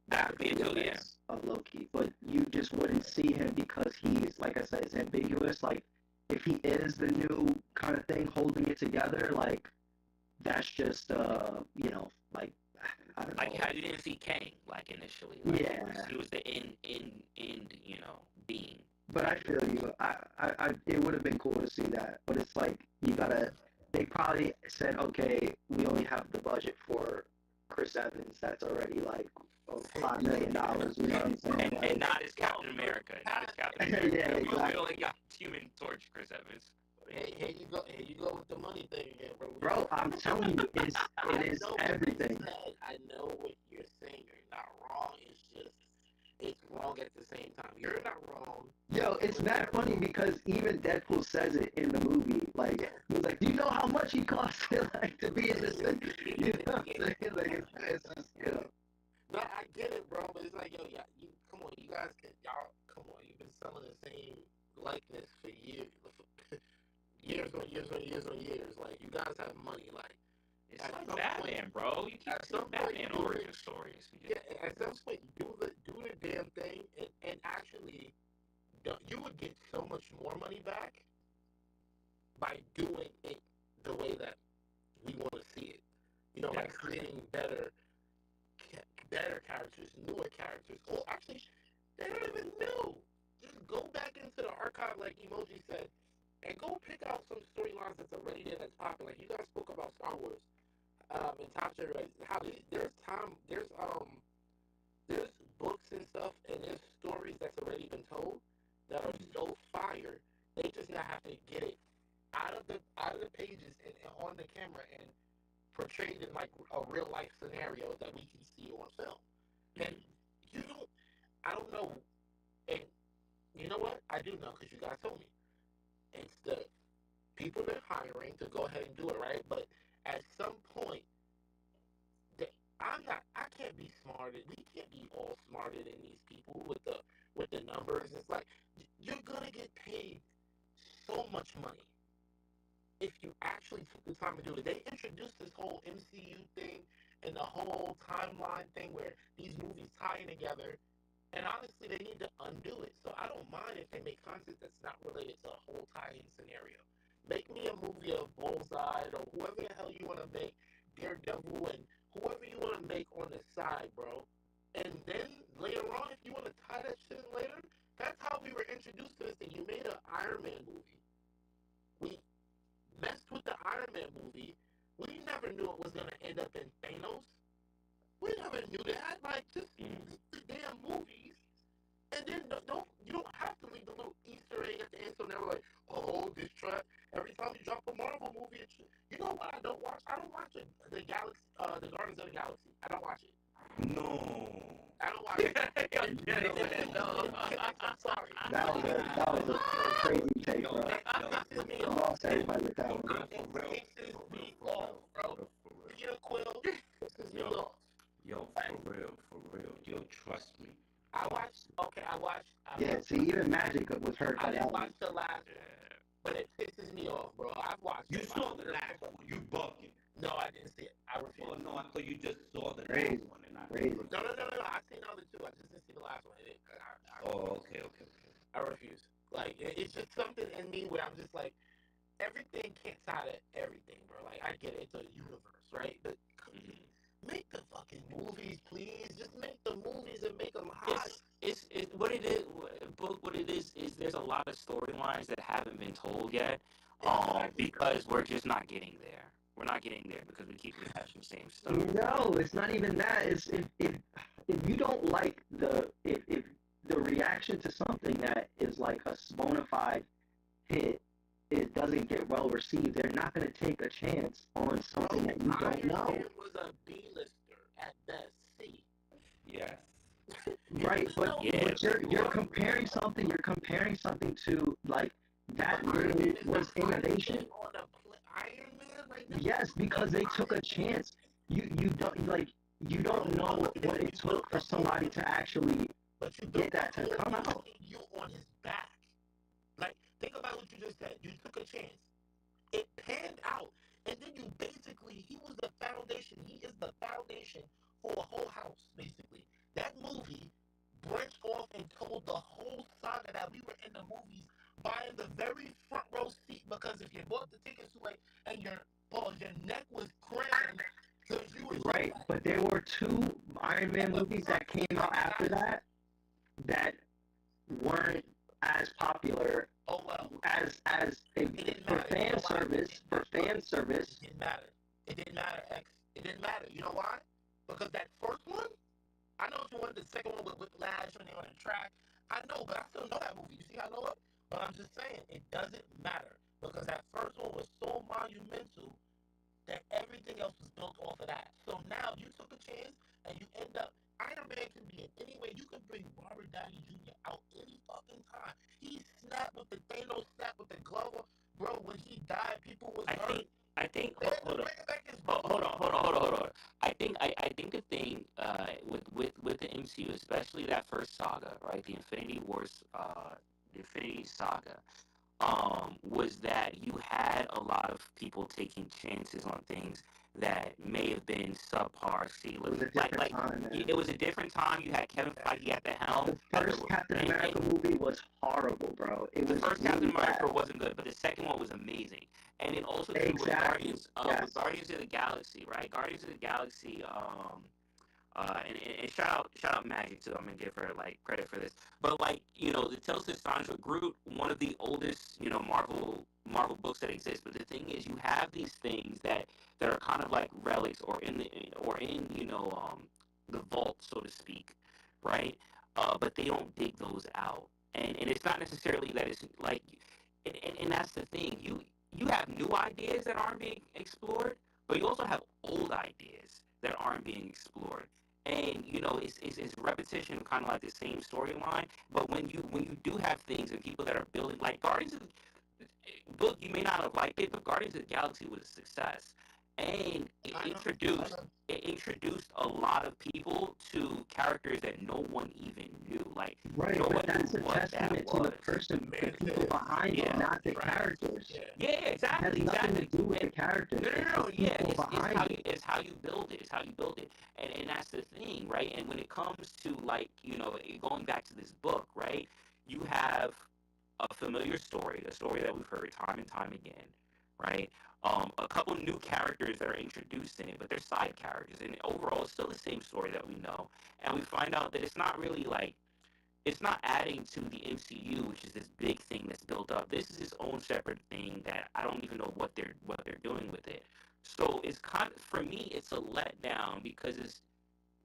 That could be it too, yeah. of Loki. But you just wouldn't see him because he's like I said, it's ambiguous. Like if he is the new kind of thing holding it together, like that's just like I don't know. Like how you didn't see Kang like initially. Like Yeah. he was the end being. But I feel you. It would have been cool to see that. But it's like you gotta. They probably said, okay, we only have the budget for Chris Evans. That's already like $5 million. You know what I'm saying? And not as Captain America. Not as Captain America. Yeah, We exactly. only got Human Torch, Chris Evans. Hey, here you go with the money thing again, bro. Bro, I'm telling you, it is know what you everything. said. I know what you're saying. You're not wrong. It's just it's wrong at the same time. You're not wrong. Yo, it's not funny because even Deadpool says it in the movie. Like, he's like, do you know how much he cost like to be in this thing? You know what I'm saying? Like, it's just, No, I get it, bro. But it's like, yo, you come on, you guys come on. You've been selling the same likeness for years, years on years on years on years. Like, you guys have money. Like, It's like Batman, bro. You keep some Batman origin stories. Yeah, at some point, do the damn thing, and actually, you would get so much more money back by doing it the way that we want to see it. You know, like creating better characters, newer characters. Or actually, they don't even know. Just go back into the archive, like Emoji said, and go pick out some storylines that's already there that's popular. Like you guys spoke about Star Wars. And Tasha, how there's books and stuff and there's stories that's already been told that are so fire. They just now have to get it out of the pages and on the camera and portrayed in like a real life scenario that we can see on film. And I don't know, and you know what? I do know because you guys told me. It's the people they're hiring to go ahead and do it, right? But at some point, I can't be smarter. We can't be all smarter than these people with the numbers. It's like you're gonna get paid so much money if you actually took the time to do it. They introduced this whole MCU thing and the whole timeline thing where these movies tie in together. And honestly, they need to undo it. So I don't mind if they make content that's not related to a whole tie-in scenario. Make me a movie of Bullseye or whoever the hell you want to make, Daredevil and whoever you want to make on the side, bro. And then later on, if you want to tie that shit in later, that's how we were introduced to this thing. You made an Iron Man movie. We messed with the Iron Man movie We never knew it was gonna end up in Thanos. We never knew that. Like, just make the damn movies, and then don't you don't have to leave the little Easter egg at the end. So they're like, oh, this track. Every time you drop a Marvel movie, you know what? I don't watch. I don't watch it. The Galaxy, the Guardians of the Galaxy. I don't watch it. No. I don't watch it. I'm sorry. That was a crazy take, bro. Pisses me You off. lost everybody with that one. It pisses me off, bro. Peter Quill pisses me off. Yo, for real. Yo, trust me. I watched. Yeah, see, even Magic was hurt I by didn't that one. watch the last one, but it pisses me off, bro. I've watched. You saw the last one. You bugging. No, I didn't see it. I refuse. Oh, no, I thought you just saw the Crazy. last one. And Crazy. No. I seen the other two. I just didn't see the last one. Oh, okay. I refuse. Like, it's just something in me where I'm just like, everything can't tie to everything, bro. Like, I get it. It's a universe, right? But make the fucking movies, please. Just make the movies and make them hot. It's what it is. What it is there's a lot of storylines that haven't been told yet, because we're just not getting there. We're not getting there because we keep rehashing the same stuff. No, it's not even that. It's if you don't like if the reaction to something that is like a bona fide hit, it doesn't get well received, they're not going to take a chance on something that you don't know. Iron Man was a B-lister at best. C. Yes. Right, but you're comparing something. You're comparing something to like that really was innovation. Iron Man right now? Yes, because they took a chance. You don't know what it took for somebody to actually get that to come out. You on his back. Like, think about what you just said. You took a chance. It panned out. And then he was the foundation. He is the foundation for a whole house, basically. That movie branched off and told the whole saga that we were in the movies buying the very front row seat, because if you bought the tickets too late and your neck was cramping because you were Right, but there were 2 Iron Man movies that came out after that weren't as popular. Oh well. As for fan service. It didn't matter. It didn't matter, X. It didn't matter. You know why? Because that first one, I know you wanted the second one with Whiplash when they were on the track. I know, but I still know that movie. You see, I know it. But I'm just saying, it doesn't matter. Because that first one was so monumental that everything else was built off of that. So now you took a chance and you end up, Iron Man can be in any way. You can bring Robert Downey Jr. out any fucking time. He snapped with the Thanos snap with the glove. Bro, when he died, people was hurt. I think. Hold on. I think the thing with the MCU, especially that first saga, right, the Infinity Wars, the Infinity Saga, was that you had a lot of people taking chances on things that may have been subpar. See, It was a different time, man. It was a different time. You had Kevin Feige at the helm. The first Captain America movie was horrible, bro. It was the first really Captain America bad. wasn't good, but the second one was amazing. And then also too, Exactly. with Yes. Guardians of the Galaxy, right? Guardians of the Galaxy, and shout out Magic too. I'm gonna give her like credit for this. But like, it tells the Sandra Groot, one of the oldest, Marvel books that exist. But the thing is, you have these things that are kind of like relics or in the vault, so to speak, right? But they don't dig those out, and it's not necessarily that it's like, and that's the thing. You have new ideas that aren't being explored, but you also have old ideas that aren't being explored. And it's repetition, kind of like the same storyline. But when you do have things and people that are building, like Guardians of the book, you may not have liked it, but Guardians of the Galaxy was a success, and it introduced a lot of people to characters that no one even knew. Like, Right, no one but that's knew a what that testament to the was. the people behind it, not the characters. Yeah, exactly. It has nothing exactly. to do with the characters. No. It's the Yeah, people behind it. it's how you build it. It's how you build it, and that's the thing, right? And when it comes to like going back to this book, right? You have a familiar story, a story that we've heard time and time again, right? A couple new characters that are introduced in it, but they're side characters, and overall, it's still the same story that we know. And we find out that it's not really like, it's not adding to the MCU, which is this big thing that's built up. This is its own separate thing that I don't even know what they're doing with it. So it's kind of, for me, it's a letdown because it's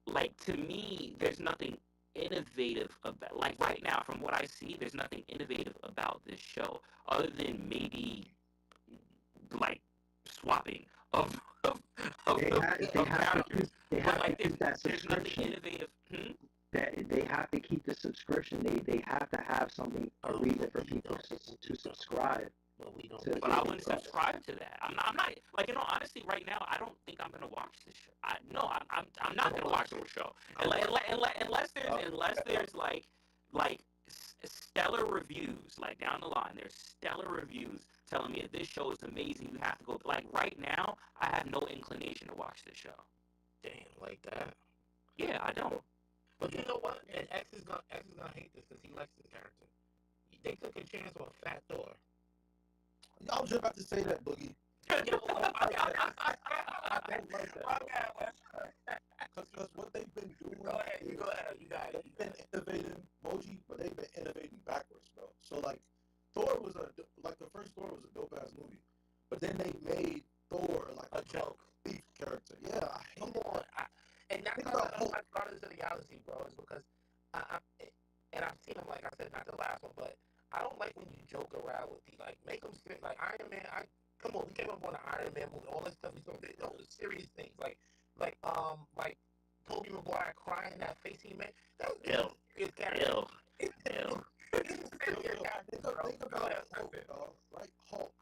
like, to me, there's nothing innovative about, like, right now, from what I see, there's nothing innovative about this show other than maybe like swapping of of, They of, have of to characters. they But have to like, keep that there's nothing subscription. innovative. That they have to keep the subscription. They have to have something, a reason for people to subscribe But we don't. to But I Disney wouldn't Plus. subscribe to that. I'm not like, honestly, right now, I don't think I'm gonna watch this show. I'm not gonna watch the show unless there's like stellar reviews, like down the line. There's stellar reviews telling me that this show is amazing. You have to go. Like right now, I have no inclination to watch this show. Damn, like that. Yeah, I don't. But you know what? And X is gonna hate this because he likes this character. They took a chance on Fat Thor. I was just about to say that, Boogie. I don't like that. Because what they've been doing, Go ahead, you got it. they've been innovating, Moji, but they've been innovating backwards, bro. So like, Thor was the first Thor was a dope ass movie, but then they made Thor like A joke. thief character. Yeah, I hate Come on. And that's Think how about Hulk. I brought it to the Galaxy, bro, is because and I've seen him, like I said, not the last one, but I don't like when you joke around with the, like, make them spit, like, Iron Man, come on, we came up on an Iron Man movie, all that stuff, we don't do those serious things, like Tobey Maguire crying, that face he made, that was Ew. his character. Ew. Ew. Think about Hulk, dog. Right? Hulk.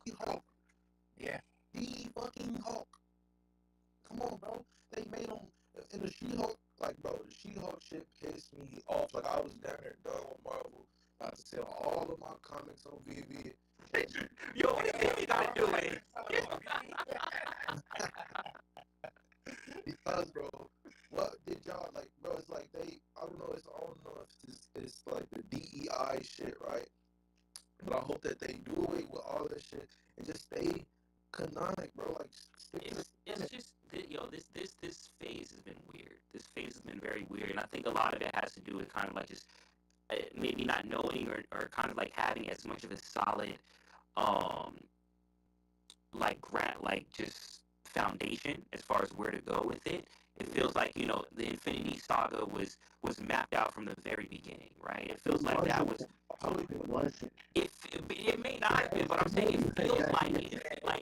The Hulk. Yeah. The fucking Hulk. Come on, bro. They made him in the She-Hulk. Like, bro, the She-Hulk shit pissed me off. Like, I was down there done with Marvel. I had to sell all of my comics on VV. Yo, what do you gotta do with it? Because, bro, what did y'all, like, bro, it's like I don't know if it's like the DEI shit, right? But I hope that they do away with all that shit and just stay canonic, bro. Like, stick to It's just, this phase has been weird. This phase has been very weird, and I think a lot of it has to do with kind of like just maybe not knowing or kind of like having as much of a solid um like just foundation as far as where to go with it. It feels like, the Infinity Saga was mapped out from the very beginning, right? It feels like that was. It wasn't. It may not have been, but I'm saying it feels like it. Like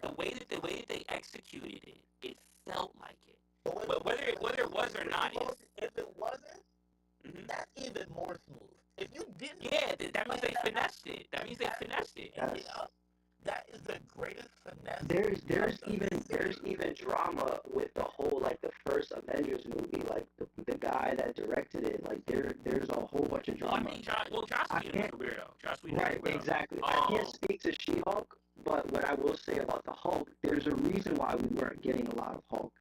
the way that they executed it, it felt like it. But whether it was or not, if it wasn't, Mhm. that's even more smooth. If you didn't, Yeah, that means they finessed it. That means they finessed it. That is the greatest finesse. There's even drama with the whole, like, the first Avengers movie, like the guy that directed it. Like, there's a whole bunch of Well, I drama. mean, Josh Whedon is a weirdo. Josh Whedon Right, is a weirdo. exactly. I can't speak to She-Hulk, but what I will say about the Hulk, there's a reason why we weren't getting a lot of Hulk,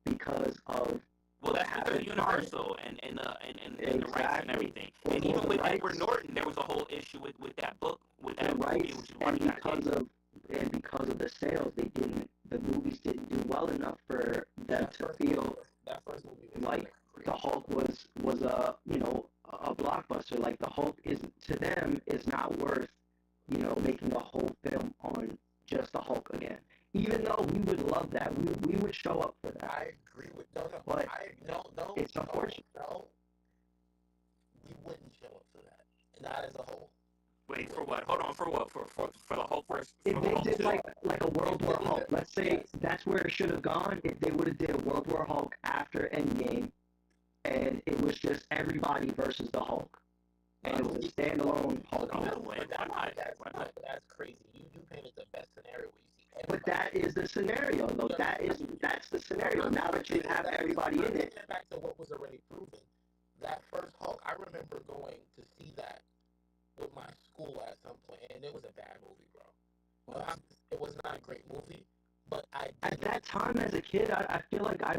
because of Well, that's what because happened. Universal and the rights and Exactly. everything. Well, And even the with rights- Edward Norton, there was a whole issue with that book, with the that movie, rights, which is and why he got hit. because of the sales, the movies didn't do well enough for them to feel That first movie was like the Hulk was a a blockbuster. Like, the Hulk to them is not worth making a whole film on just the Hulk again. Even though we would love that, we would show up for that. I agree with no. But no. it's unfortunate. No, we wouldn't show up for that. Not as a whole. Wait, for what? Hold on, for what? For the Hulk first? If For they Hulk did two? like a World War Hulk, let's say that's where it should have gone. If they would have did a World War Hulk after Endgame, and it was just everybody versus the Hulk, and it was a standalone Hulk. No way. Why not? Why not? That's crazy. You painted the best scenario where you see But everybody. that is the scenario, though. That's the scenario. Now that you have everybody in it. Get back to what was already proven. That first Hulk, I remember going to see that with my school at some point, and it was a bad movie, bro. It was not a great movie, but At that time, as a kid, I feel like I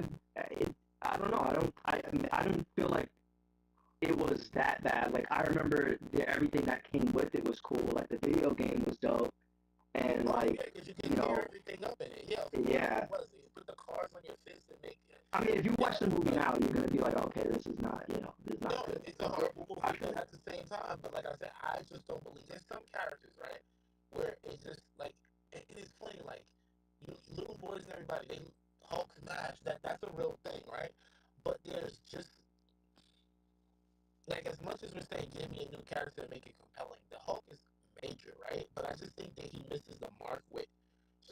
don't know. I don't feel like it was that bad. Like, I remember everything that came with it was cool. Like, the video game was dope, and like, you can hear everything up in it. Yeah. What is it? You put the cars on your fist and make it. I mean, if you watch the movie now, you're gonna be like, okay, this is not, this is not No, good. it's a horrible movie, but at the same time, but like I said, I just don't believe there's some characters, right, where it's just like it is funny. Like you everybody, they Hulk smash. That's a real thing, right? But there's just like as much as we're saying, give me a new character and make it compelling. The Hulk is major, right? But I just think that he misses the mark with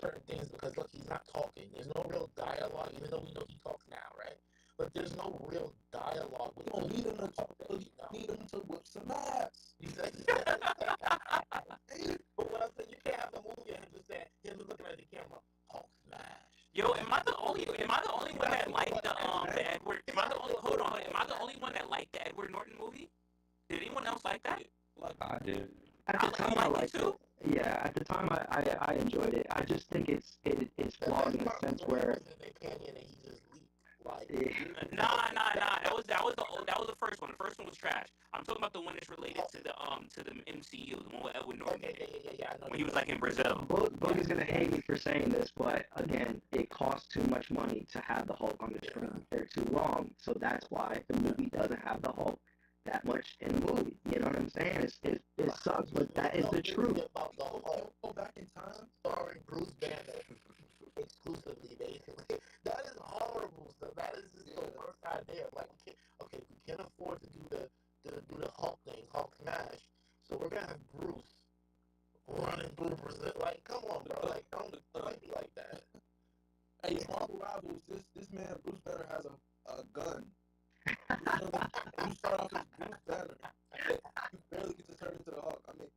certain things because look, he's not talking. There's no real dialogue, even though we know he talks now, right? But there's no real dialogue with You don't need him to talk. You need him to whip some ass. But what I'm saying, you can't have a movie and just saying him looking at the camera, Hulk smash. Yo, am I the only one that liked the Edward? Am I the only? Hold on, am I the only one that liked the Edward Norton movie? Did anyone else like that? I did. At the time, I liked it. Yeah, at the time, I enjoyed it. I just think it's flawed in the sense where. Nah. That was the first one. The first one was trash. I'm talking about the one that's related to the MCU, the one with Edward Norton did it. When he was like in Brazil. Boogie's gonna hate me for saying this, but again, it costs too much money to have the Hulk on the screen. They're too long, so that's why the movie doesn't have the Hulk that much in the movie. You know what I'm saying? It sucks, but that is the truth. Go back in time, starring Bruce Banner exclusively, basically. That is horrible. So that is just the worst idea. Like, we can't afford to do the Hulk thing, Hulk smash. So we're gonna have Bruce running through Brazil. Like, come on, bro. Like, don't be like that. Hey, Marvel Rivals, this man, Bruce Banner, has a gun. You start off as Bruce Banner. You barely get to turn into the Hulk. I mean,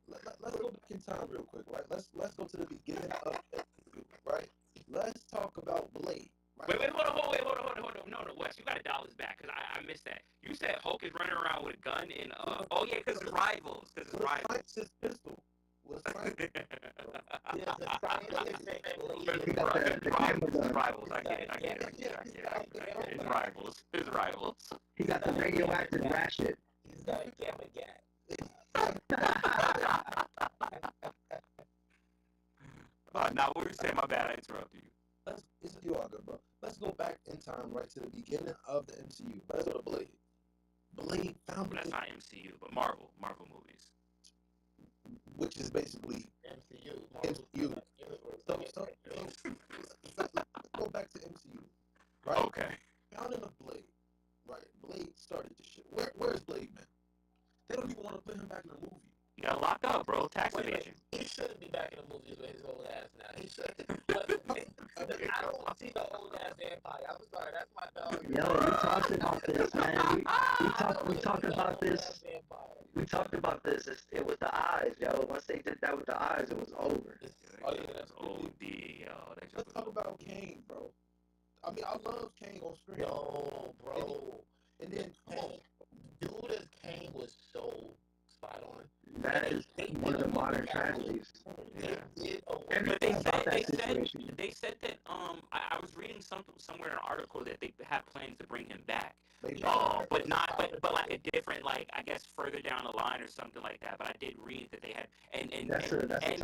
let's go back in time real quick, right? Let's go to the beginning of right? Let's talk about Blade. Right? Wait, hold on. No, Wes, you gotta dial this back, because I missed that. You said Hulk is running around with a gun and, because it's rivals. Because it's rivals. Scientist pistol. Rivals. I get it. It's rivals. It's rivals. He got the radioactive ratchet. He's got a gamma gat. Now, what were you saying? My bad, I interrupted you. You all good, bro. Let's go back in time, right, to the beginning of the MCU. Let's go to Blade. Blade found That's not MCU, but Marvel movies. Which is basically MCU. MCU. So let's go back to MCU, right? Okay. Founding of Blade, right? Blade started this shit. Where's Blade, man? They don't even want to put him back in the movie. You got locked up, bro. Tax evasion. He shouldn't be back in the movies with his old ass now. He shouldn't. I don't want to see the old ass vampire. I'm sorry, that's my dog. Yo, we talked about this, man. We talked about this. We talked about this. It was the eyes, yo. Once they did that with the eyes, it was over. That's OD, yo. Let's talk about Kane, bro. I mean, I love Kane on screen. Yo, bro. And then dude as Kane was so spot on. That is one of the modern tragedies. Yeah. But they said that I was reading somewhere in an article that they have plans to bring him back. But like a different, like, I guess further down the line or something like that. But I did read that they had and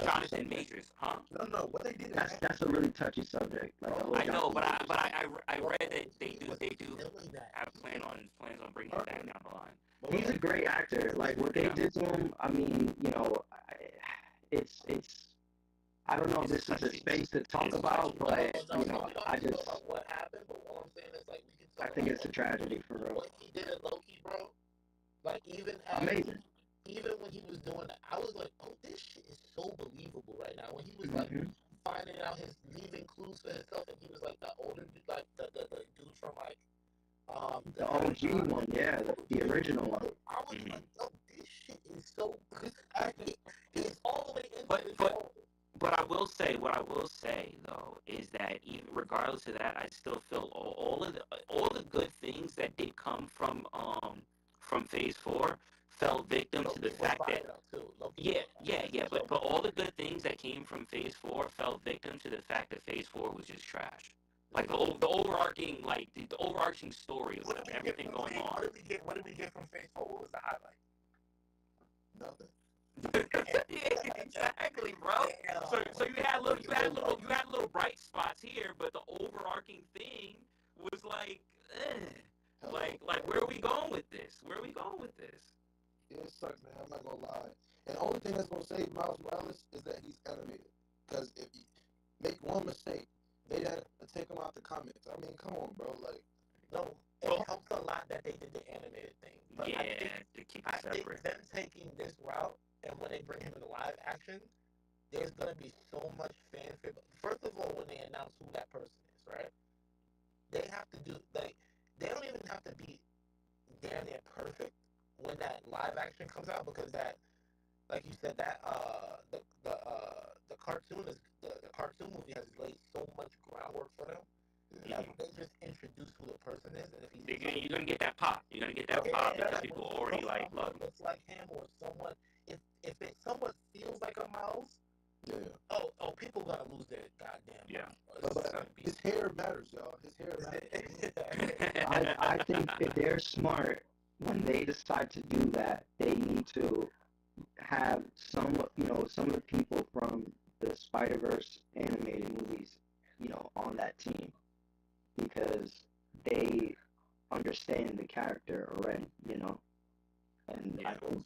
Jonathan Majors, huh? No, what they did. That's a really touchy subject. Like, I know, but I read that they do have plans on bringing him back down the line. He's a great actor. Like, what they did to him, I mean, you know, it's. I don't know if this is a space to talk about, but you know, I just. What happened? But what I'm saying is, like, we can. I think it's a tragedy for real. What he did at Loki, bro. Like, Amazing. Even when he was doing that, I was like, oh, this shit is so believable right now. When he was like finding out his leaving clues for himself, and he was like the older, like the dude from like the OG one, yeah, the original one. I was like, yo, this shit is so. This acting is all the way into his role. But what I will say though is that even regardless of that, I still feel all the good things that did come from Phase 4 fell victim to the fact that but all the good things that came from Phase 4 fell victim to the fact that Phase 4 was just trash. Like the overarching story of everything going on. What did we get from Phase 4? What was the highlight? Nothing. Exactly, bro. So you had little bright spots here, but the overarching thing was like, like where are we going with this? Yeah, it sucks, man. I'm not gonna lie. And the only thing that's gonna save Miles Morales is that he's animated. Because if you make one mistake, they comics. I mean, come on, bro. Like, No, it helps a lot that they did the animated thing. But Yeah, to keep it I think separate. them taking this route and when they bring him in live action, there's gonna be so much fanfare. First of all, when they announce who that person is, right? They have to do like they don't even have to be damn near perfect when that live action comes out because that, like you said, that the cartoon is the cartoon movie has laid so much groundwork for them. That Mhm. they just introduce who the person is, and if he's You're gonna get that pop. You're gonna get that pop yeah, because like when people you already know like someone love you. looks like him or someone, if it somewhat feels like a mouse, yeah. people gonna lose their goddamn Yeah. mind. Bro. It's But gonna be. his hair matters, y'all. His hair matters. I think if they're smart, when they decide to do that, they need to have some of the people from the Spider-Verse animated movies, on that team because they understand the character already, and I Yeah. think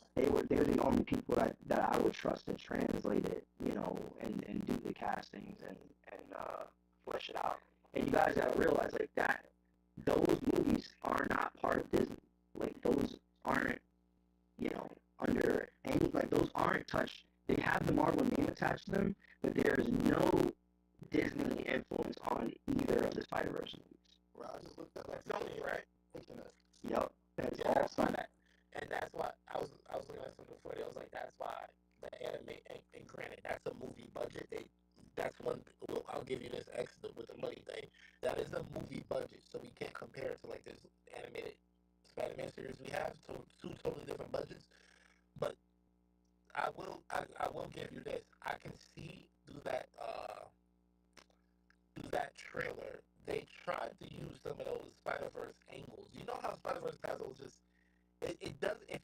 they're the only people that I would trust to translate it, and do the castings and flesh it out. And you guys gotta realize like that those movies are not part of Disney. Like those aren't, under any like those aren't touched. They have the Marvel name attached to them, but there is no Disney influence on either of the Spider-Verse movies. Right, I just looked that That's up. Sony, right? Internet. Yep, that's Yeah, all that's why Sony. that, and that's why I was looking at something before. I was like, that's why the anime. And granted, that's a movie budget. That's one. Well, I'll give you this X with the money thing. That is a movie budget, so we can't compare it to like this animated Spider-Man series we have. Two totally different budgets. But I will give you this. I can see through that trailer. They tried to use some of those Spider Verse angles. You know how Spider Verse has those just it does it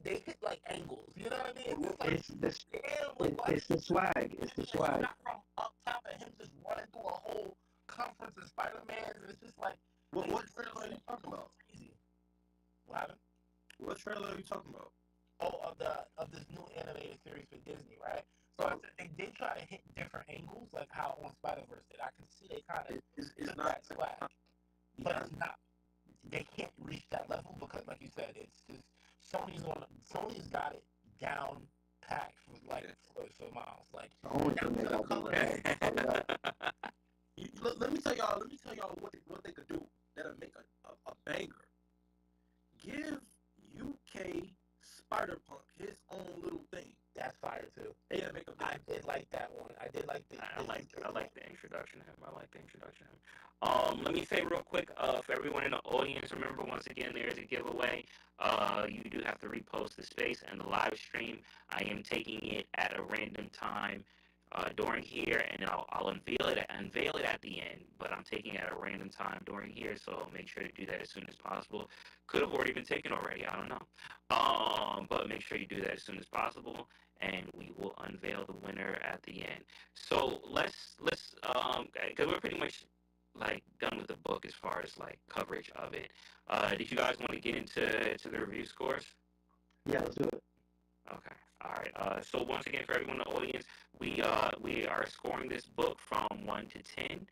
they hit like angles. You know what I mean? It's just like It's the damn, like why it's the swag. It's the it's a swag. shot from up top of him just running through a whole conference of Spider Mans, and it's just like What trailer are you talking about? crazy. What happened? What trailer are you talking about? Oh, of this new animated series for Disney, right? So I said they did try to hit different angles, like how on Spider Verse did. I can see they kind of It's took not. that swag, but it's not. They can't reach that level because, like you said, it's just Sony's got it down packed for like for miles, like The only down thing they to the got color. going on. Other that, Let me tell y'all. Let me tell y'all what they could do that'll make a banger. Give UK Spider Punk his own little thing. That's fire too. They make a I banger. did like that one. I did like the. I like the introduction of him. I like the introduction of him. Let me say real quick, for everyone in the audience, remember once again there is a giveaway. You do have to repost the space and the live stream. I am taking it at a random time during here, and then I'll unveil it at the end. But I'm taking it at a random time during here, so make sure to do that as soon as possible. Could have already been taken already. I don't know. But make sure you do that as soon as possible, and we will unveil the winner at the end. So let's because we're pretty much like done with the book as far as like coverage of it. Did you guys want to get into the review scores? yeah, let's do it. Okay. All right. So once again, for everyone in the audience, we are scoring this book from 1 to 10.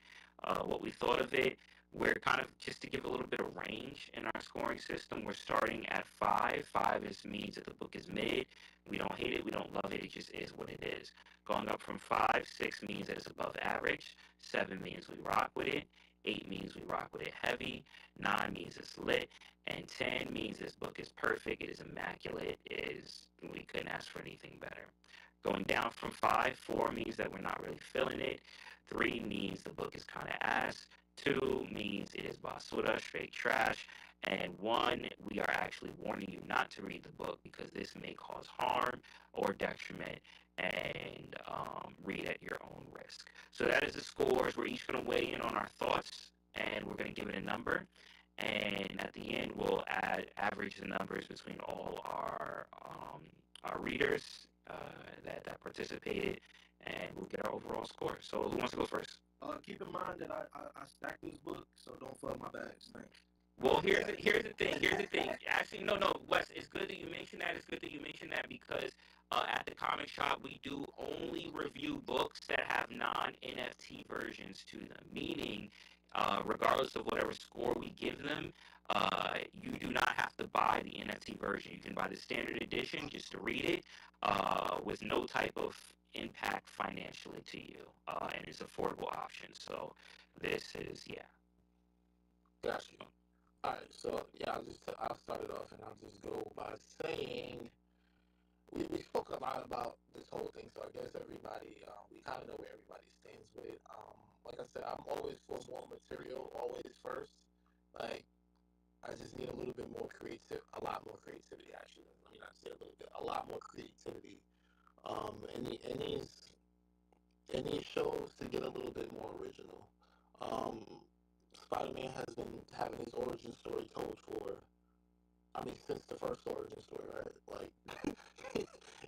What we thought of it, we're kind of just to give a little bit of range in our scoring system. We're starting at 5. 5 means that the book is mid. We don't hate it. We don't love it. It just is what it is. Going up from 5, 6 means that it's above average. 7 means we rock with it. 8 means we rock with it heavy. 9 means it's lit. And 10 means this book is perfect, it is immaculate, we couldn't ask for anything better. Going down from 5, 4 means that we're not really feeling it. 3 means the book is kind of ass. 2 means it is basura, straight trash. And 1, we are actually warning you not to read the book because this may cause harm or detriment, and read at your own risk. So that is the scores. We're each going to weigh in on our thoughts, and we're going to give it a number. And at the end, we'll average the numbers between all our readers that participated, and we'll get our overall score. So who wants to go first? Keep in mind that I stacked this book, so don't fill my bags. Thanks. Well, here's the thing. Actually, no, Wes. It's good that you mentioned that. It's good that you mentioned that because at the comic shop we do only review books that have non-NFT versions to them. Meaning, regardless of whatever score we give them, you do not have to buy the NFT version. You can buy the standard edition just to read it, with no type of impact financially to you, and it's affordable option. So this is, yeah. Got you. All right, so yeah, I'll start it off, and I'll just go by saying we spoke a lot about this whole thing, so I guess everybody we kind of know where everybody stands with it. Like I said, I'm always for more material, always first. Like I just need a little bit more a lot more creativity actually. Let me not say a little bit, a lot more creativity. In these shows to get a little bit more original. Um, Spider-Man has been having his origin story told since the first origin story, right? Like,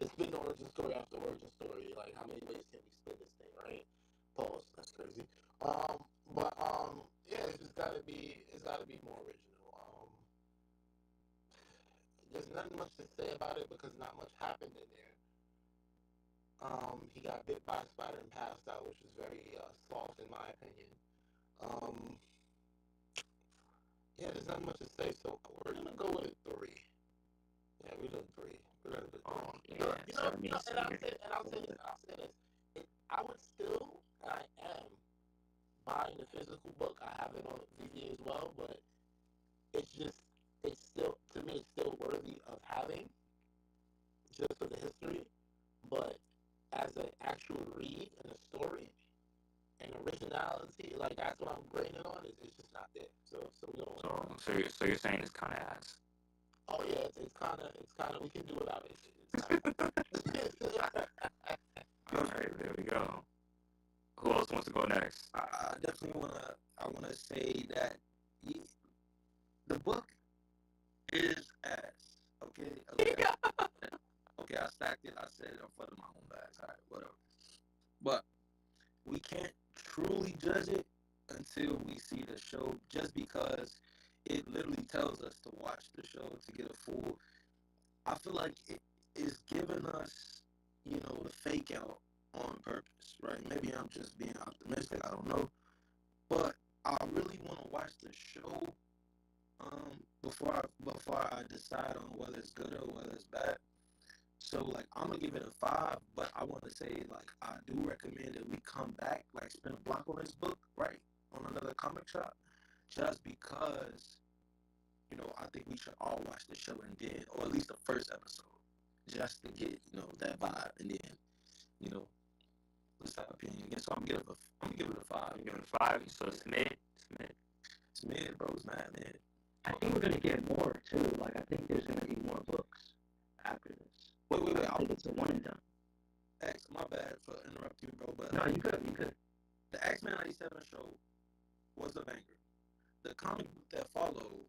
it's been origin story after origin story. Like, how many ways can we spin this thing, right? Pause. That's crazy. Yeah, it's gotta be more original. There's nothing much to say about it because not much happened in there. He got bit by a spider and passed out, which was very soft in my opinion. Um, yeah, there's not much to say, so we're gonna go with a 3. Yeah, we're doing 3. We're gonna do 3. I'll say this. I would still, and I am buying the physical book. I have it on DVD as well, but it's still, to me, it's still worthy of having just for the history. But as an actual read and a story and originality, like that's what I'm grading on. It's just not there. So we don't. So you're saying it's kind of ass. Oh yeah, it's kind of we can do without it. All right, there we go. Who else wants to go next? I definitely wanna say that the book is ass. Okay. Okay, I stacked it. I said it in front of my own bags. All right, whatever. But we can't truly judge it until we see the show, just because it literally tells us to watch the show to get a full. I feel like it is giving us, the fake out on purpose, right? Maybe I'm just being optimistic. I don't know, but I really want to watch the show before I decide on whether it's good or whether it's bad. So like I'm gonna give it a 5, but I want to say like I do recommend that we come back, like spend a block on this book, right, on another comic shop, just because I think we should all watch the show and then, or at least the first episode, just to get that vibe, and then let's have opinion again. So I'm gonna give it a 5. I'm giving it a 5. So it's mid. It's mid, bro. It's not mid. I think we're gonna get more too. Like I think there's gonna be more books after this. Wait. I think it's a one and done. X, my bad for interrupting you, bro. But No, you good. the X-Men '97 show was a banger. The comic book that followed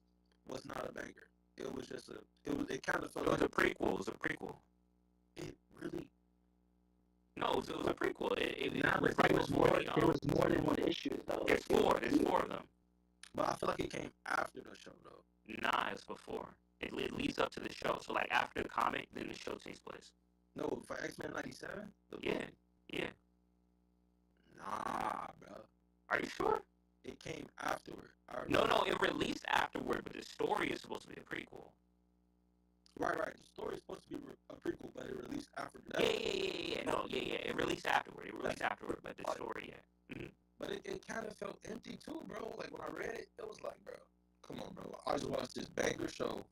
was not a banger. It was just it kind of felt like a prequel. It was a prequel. It really. No, it was a prequel. It was more. There was more than one issue though. There's 4. There's 4 of them. But I feel like it came after the show though. Nah, it's before. It leads up to the show. So like after the comic, then the show takes place. No, for X-Men '97. Yeah. Nah, bro. Are you sure? It came afterward. No, it released afterward, but the story is supposed to be a prequel. Right. The story is supposed to be a prequel, but it released after that. Yeah. No, yeah. It released afterward. But the story, yeah. Mm-hmm. But it kind of felt empty too, bro. Like when I read it, it was like, bro, come on, bro. I just watched this banger show,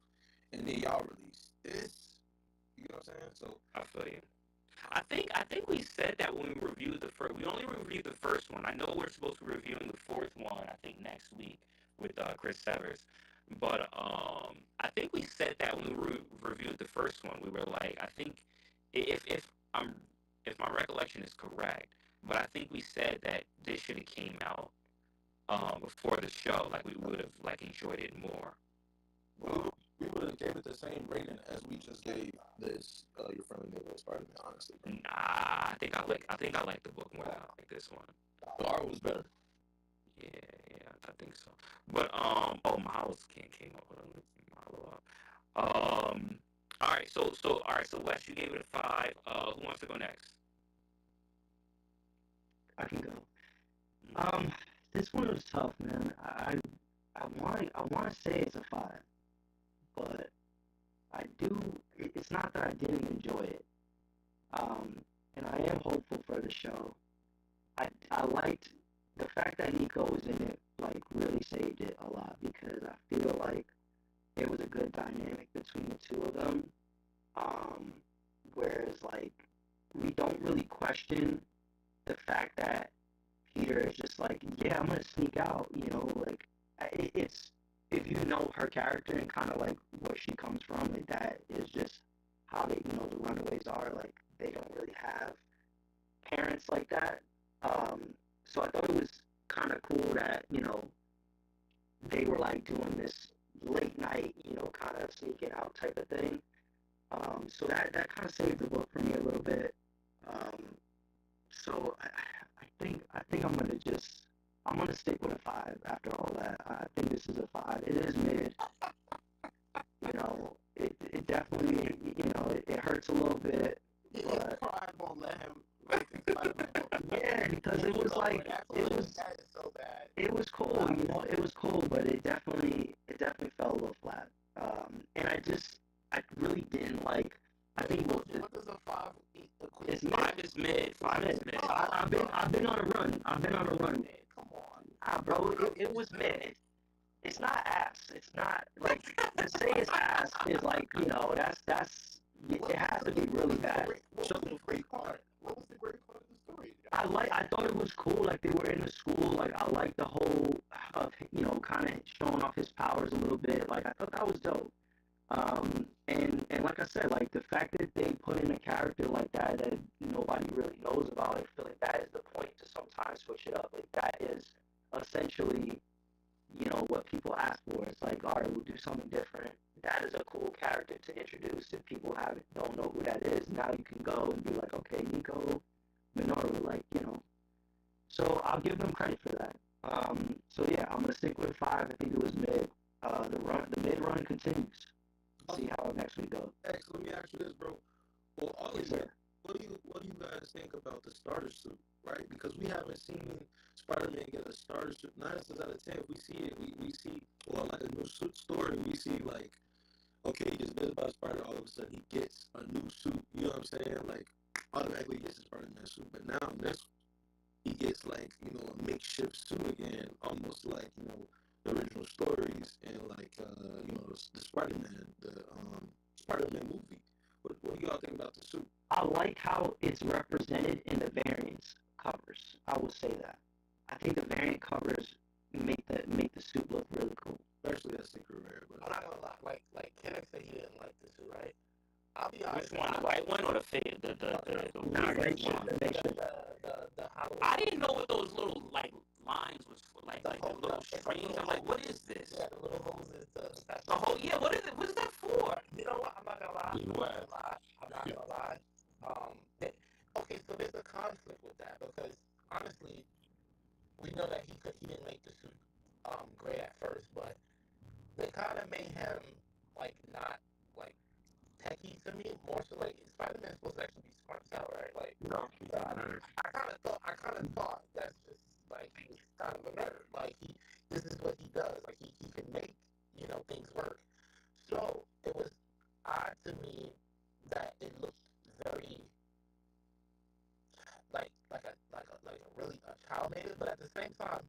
and then y'all released this. You know what I'm saying? So I feel you. I think we said that when we reviewed the first. We only reviewed the first one. I know we're supposed to be reviewing the 4th one. I think next week with Chris Severs. But I think we said that when we reviewed the first one. We were like, I think if my recollection is correct, but I think we said that this should have came out before the show. Like we would have like enjoyed it more. We would have gave it the same rating as we just gave this Your Friendly Neighborhood Spider-Man, honestly. Nah, I think I like the book more than I like this one. The art was better. Yeah, I think so. But Miles came up with a all right, so Wes, you gave it a 5. Who wants to go next? I can go. this one was tough, man. I want to say it's a 5, but I do. It's not that I didn't enjoy it. And I am hopeful for the show. I liked the fact that Nico was in it. Like really saved it a lot because I feel like there was a good dynamic between the two of them. Um, Whereas like we don't really question the fact that Peter is just like, yeah, I'm gonna sneak out. Like it's if you know her character and kind of like where she comes from, like that is just how the Runaways are. Like they don't really have parents like that. So I thought it was kind of cool that they were like doing this late night, kind of sneaking out type of thing. So that kind of saved the book for me a little bit. So I think I'm gonna stick with a 5 after all that. I think this is a 5. It is mid. It definitely it hurts a little bit, but Pride won't let him make the Spider-Man movie. yeah, because it was like That is so bad. it was cool, it was cool, but it definitely fell a little flat. And I really didn't like. I think What does a 5 equate? it's mid. 5 is mid. 5 is mid. I've been on a run. Man, come on. Bro. It was mid. It's not ass. It's not like to say it's ass is like that's it has to be really bad. What was the great part? What was the great part of the story? I thought it was cool. Like they were in the school. Like I like the whole of kind of showing off his powers a little bit. Like I thought that was dope. And like I said, like the fact that they put in a character like that nobody really knows about, I feel like that is the point to sometimes switch it up. Like that is essentially, what people ask for. It's like, all right, we'll do something different. That is a cool character to introduce if people don't know who that is. Now you can go and be like, okay, Nico Minoru, like, So I'll give them credit for that. So yeah, I'm gonna stick with 5. I think it was mid. The mid run continues. See how next week goes. Hey, so let me ask you this, bro. Well, all Yes, of sir. what do you guys think about the starter suit, right? Because we haven't seen Spider-Man get a starter suit. 9 times out of 10, if we see it, we see like a new suit story. We see like, okay, he gets bit by a spider. All of a sudden, he gets a new suit. You know what I'm saying? Like automatically he gets his Spider-Man suit. But now in this, he gets like a makeshift suit again, almost like the original stories and like the Spider-Man Spider-Man movie. What do y'all think about the suit? I like how it's represented in the variants covers. I will say that. I think the variant covers make the suit look really cool. Especially that Secret Rare, but I'm not gonna lie. Like Kidix said, he didn't like this, right? I'll be honest. Which one? The white one or the fake? The Nah, weird they one? The Halloween. I didn't know what those little like lines was for, like the little strings. I'm like, what is this? Yeah, the little holes is The whole what is it? What is that for? You know what? I'm not gonna lie. You know what? I'm not gonna lie. Okay, so there's a conflict with that because honestly, we know that he didn't make the suit great at first, but they kind of made him like not like techie to me, more so like Spider-Man's supposed to actually be smart as hell, right? Like, I kind of thought that's just like he was kind of a nerd. Like this is what he does. Like he can make things work. So it was odd to me that it looked very like a really a child made it, but at the same time,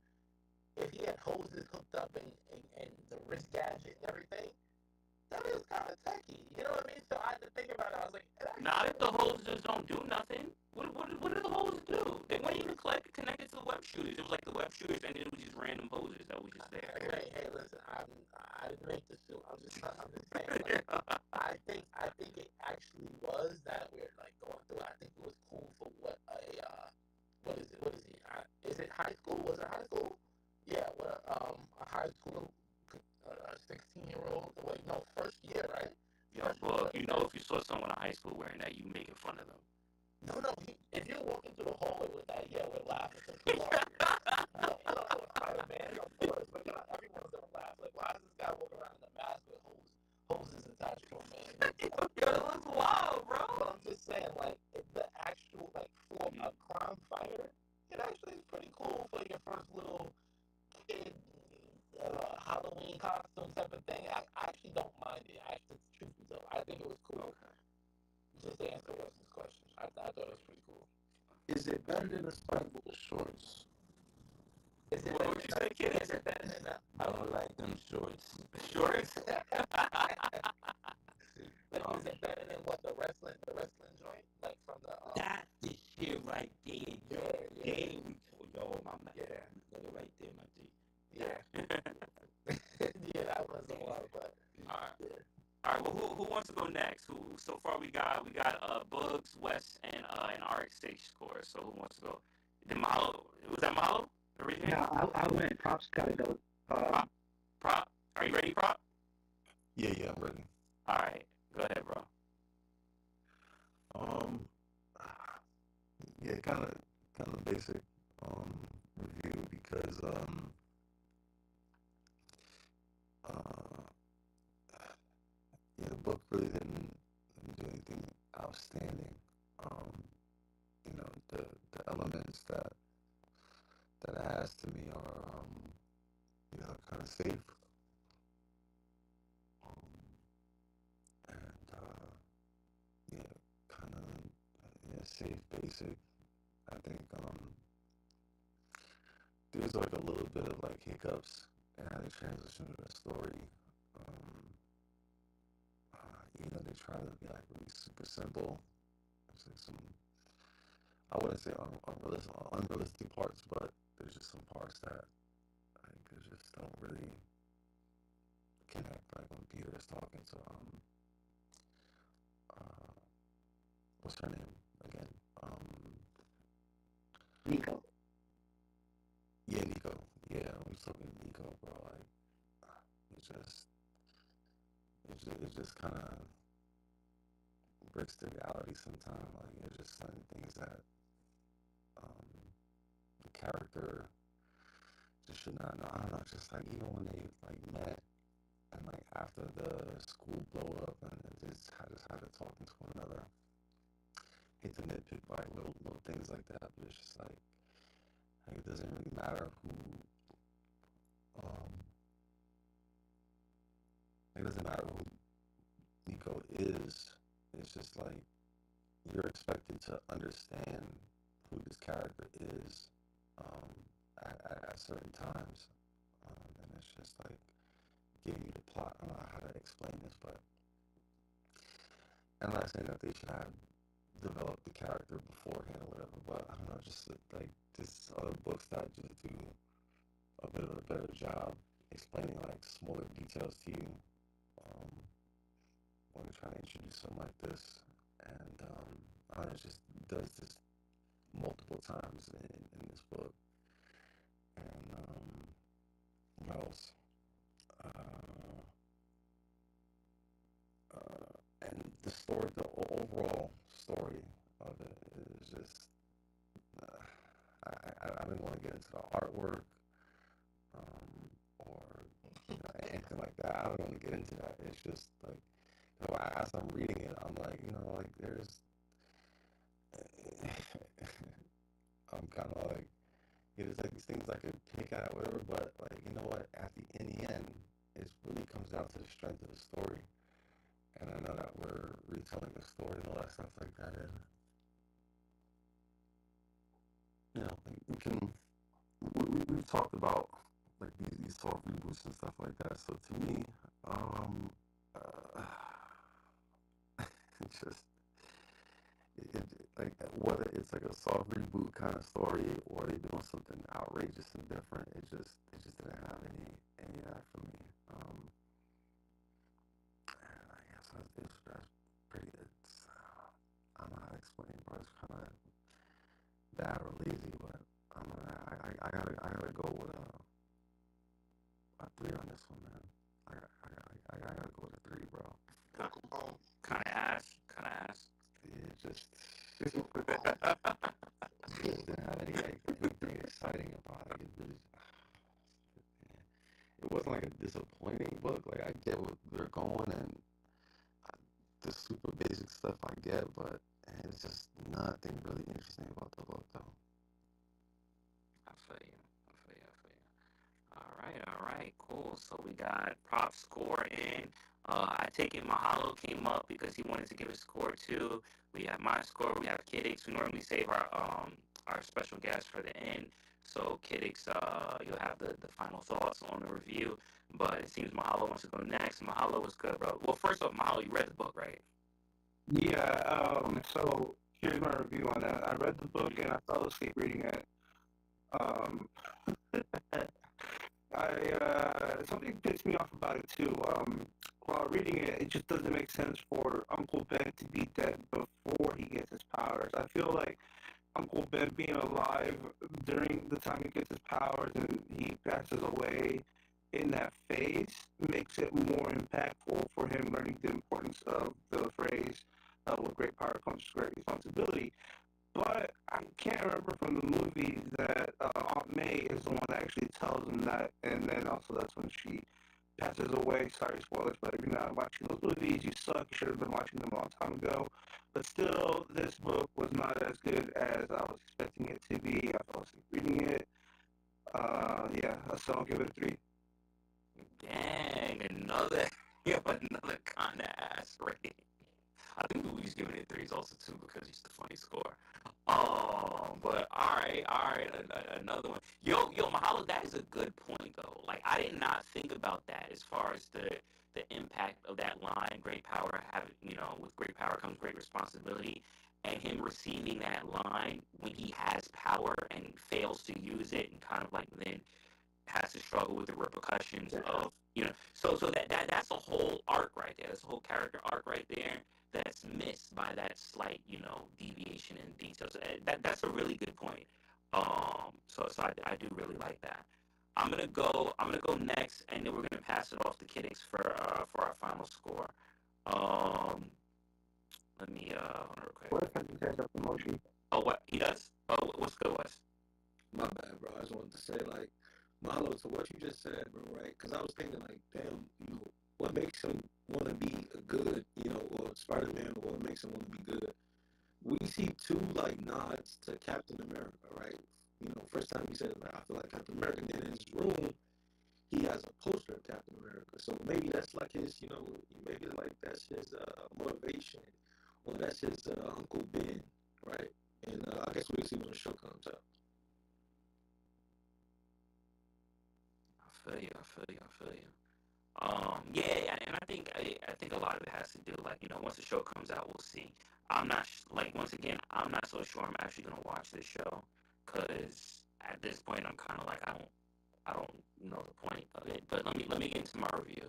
if he had hoses hooked up and the wrist gadget and everything, that is kind of techy. You know what I mean? So I had to think about it. I was like, Not if the holes just don't do nothing. What do the holes do? They weren't even connected to the web shooters. It was like the web shooters, and it was just random hoses that was just there. Hey, listen, I didn't make the suit. I'm just saying. Like, I think it actually was that we're like going through it. I think it was cool for what what is it? What is he? Is it high school? Was it high school? Yeah, what a high school 16-year-old. Wait, no, first year, right? Well, if you saw someone in high school wearing that, you making fun of them. No. If you're walking through the hallway with that, yeah, we're laughing. Spider-Man, of course, but everyone's gonna laugh. Like, why does this guy walk around in a mask with hoses attached to him, man? Yo, that looks wild, bro. But I'm just saying, like, the actual, like, for a crime fighter, it actually is pretty cool for your first little Halloween costume type of thing. I actually don't mind it. Actually, truth be told, I think it was cool. Okay. Just to answer Wilson's question, I thought it was pretty cool. Is it better than the Spike with the shorts? Is it What better would you than say, kid? Is it better than the? I don't like them shorts. Shorts? Like, is it better than what the wrestling joint, like from the? That's the shit right there, yo. Yeah, There yeah, we go, yo. My man. yeah, Got it right there, my G. yeah. Yeah, that was the one, but All right. yeah. All right. Well, who wants to go next? Who? So far, we got Bugs, Wes, and RX6 score. So who wants to go? Did Malo? Was that Malo? Originally? Yeah, I went. Props gotta go. Prop. Are you ready, Prop? Yeah, I'm ready. All right. Go ahead, bro. Yeah, kind of basic review because uh yeah, the book really didn't do anything outstanding. You know, the elements that it has to me are you know, kind of safe. And yeah, kind of yeah, safe, basic. I think there's like a little bit of like hiccups and how they transition to the story. Um, Even though they try to be like really super simple, there's like some I wouldn't say unrealistic parts, but there's just some parts that I just don't really connect. Like when Peter is talking to uh, what's her name again? Nico. Yeah, Nico. Yeah, when he's talking to Nico, bro, like it just it just kind of breaks the reality sometimes. Like it's just certain things that um, the character just should not know. I don't know. Just like even when they like met and like after the school blow up and they just had to talking to one another. Hate to nitpick by little things like that, but it's just like it doesn't really matter who. Um, it doesn't matter who Nico is. It's just like you're expected to understand who this character is at certain times, and it's just like giving you the plot. I don't know how to explain this, but I'm not saying that they should have developed the character beforehand or whatever, but I don't know, just like this other books that just do a bit of a better job explaining like smaller details to you when you're trying to introduce something like this, and it just does this multiple times in this book. And what else? And the story, the overall story of it is just. I didn't want to get into the artwork or anything like that. I don't want to get into that. It's just like, as I'm reading it, I'm like, like there's. I'm kind of like, there's like these things I could pick at, whatever, but like, you know what? In the end, it really comes down to the strength of the story. And I know that we're retelling the story and all that stuff like that. And, we've talked about like these soft reboots and stuff like that. So to me, it's just like whether it's like a soft reboot kind of story or they're doing something outrageous and different, it just didn't have any of that for me. And I guess that's pretty. I don't know how to explain, but it's kind of bad or lazy, but I gotta go with a 3 on this one, man. I gotta go with a 3, bro. Kind of ass. It just didn't have anything exciting about it. It wasn't like a disappointing book. Like I get what they're going and the super basic stuff I get, but it's just nothing really interesting about the book, though. I feel you. All right. right, cool. So we got prop score in. I take it Mahalo came up because he wanted to give a score too. We have my score. We have Kidix. We normally save our special guest for the end. So Kidix, you'll have the final thoughts on the review. But it seems Mahalo wants to go next. Mahalo was good, bro. Well, first off, Mahalo, you read the book, right? Yeah. So here's my review on that. I read the book and I fell asleep reading it. Um, something pissed me off about it too. While reading it, it just doesn't make sense for Uncle Ben to be dead before he gets his powers. I feel like Uncle Ben being alive during the time he gets his powers and he passes away in that phase makes it more impactful for him learning the importance of the phrase, with great power comes great responsibility. But I can't remember from the movies that Aunt May is the one that actually tells him that, and then also that's when she passes away. Sorry, spoilers, but if you're not watching those movies, you suck. You should have been watching them a long time ago. But still, this book was not as good as I was expecting it to be. I fell asleep reading it. Yeah, so I'll give it a 3. Dang, another, yeah, another kind of ass rating. I think Louis giving it threes also too because he's the funny score. But all right, another one. Yo, Mahalo, that is a good point though. Like I did not think about that as far as the impact of that line. Great power have with great power comes great responsibility, and him receiving that line when he has power and fails to use it, and kind of like then has to struggle with the repercussions of so that's a whole arc right there. That's a whole character arc right there that's missed by that slight deviation in details. That's a really good point. So I do really like that. I'm gonna go next, and then we're gonna pass it off to Kidix for our final score. Um, Let me hold on real quick. What if I can catch up emoji? Oh, what he does? Oh, what's good, Wes? My bad, bro. I just wanted to say, like, Mahalo to what you just said, bro, right? Because I was thinking, like, damn, what makes him want to be a good, or Spider-Man, or what makes him want to be good? We see two, like, nods to Captain America, right? First time he said, like, I feel like Captain America. And then in his room, he has a poster of Captain America. So maybe that's like his, maybe like that's his motivation, or that's his Uncle Ben, right? And I guess we'll see when the show comes out. I feel you. Yeah, and I think a lot of it has to do like once the show comes out, we'll see. I'm not like once again, I'm not so sure I'm actually gonna watch this show because at this point I'm kind of like I don't know the point of it. But let me get into my review.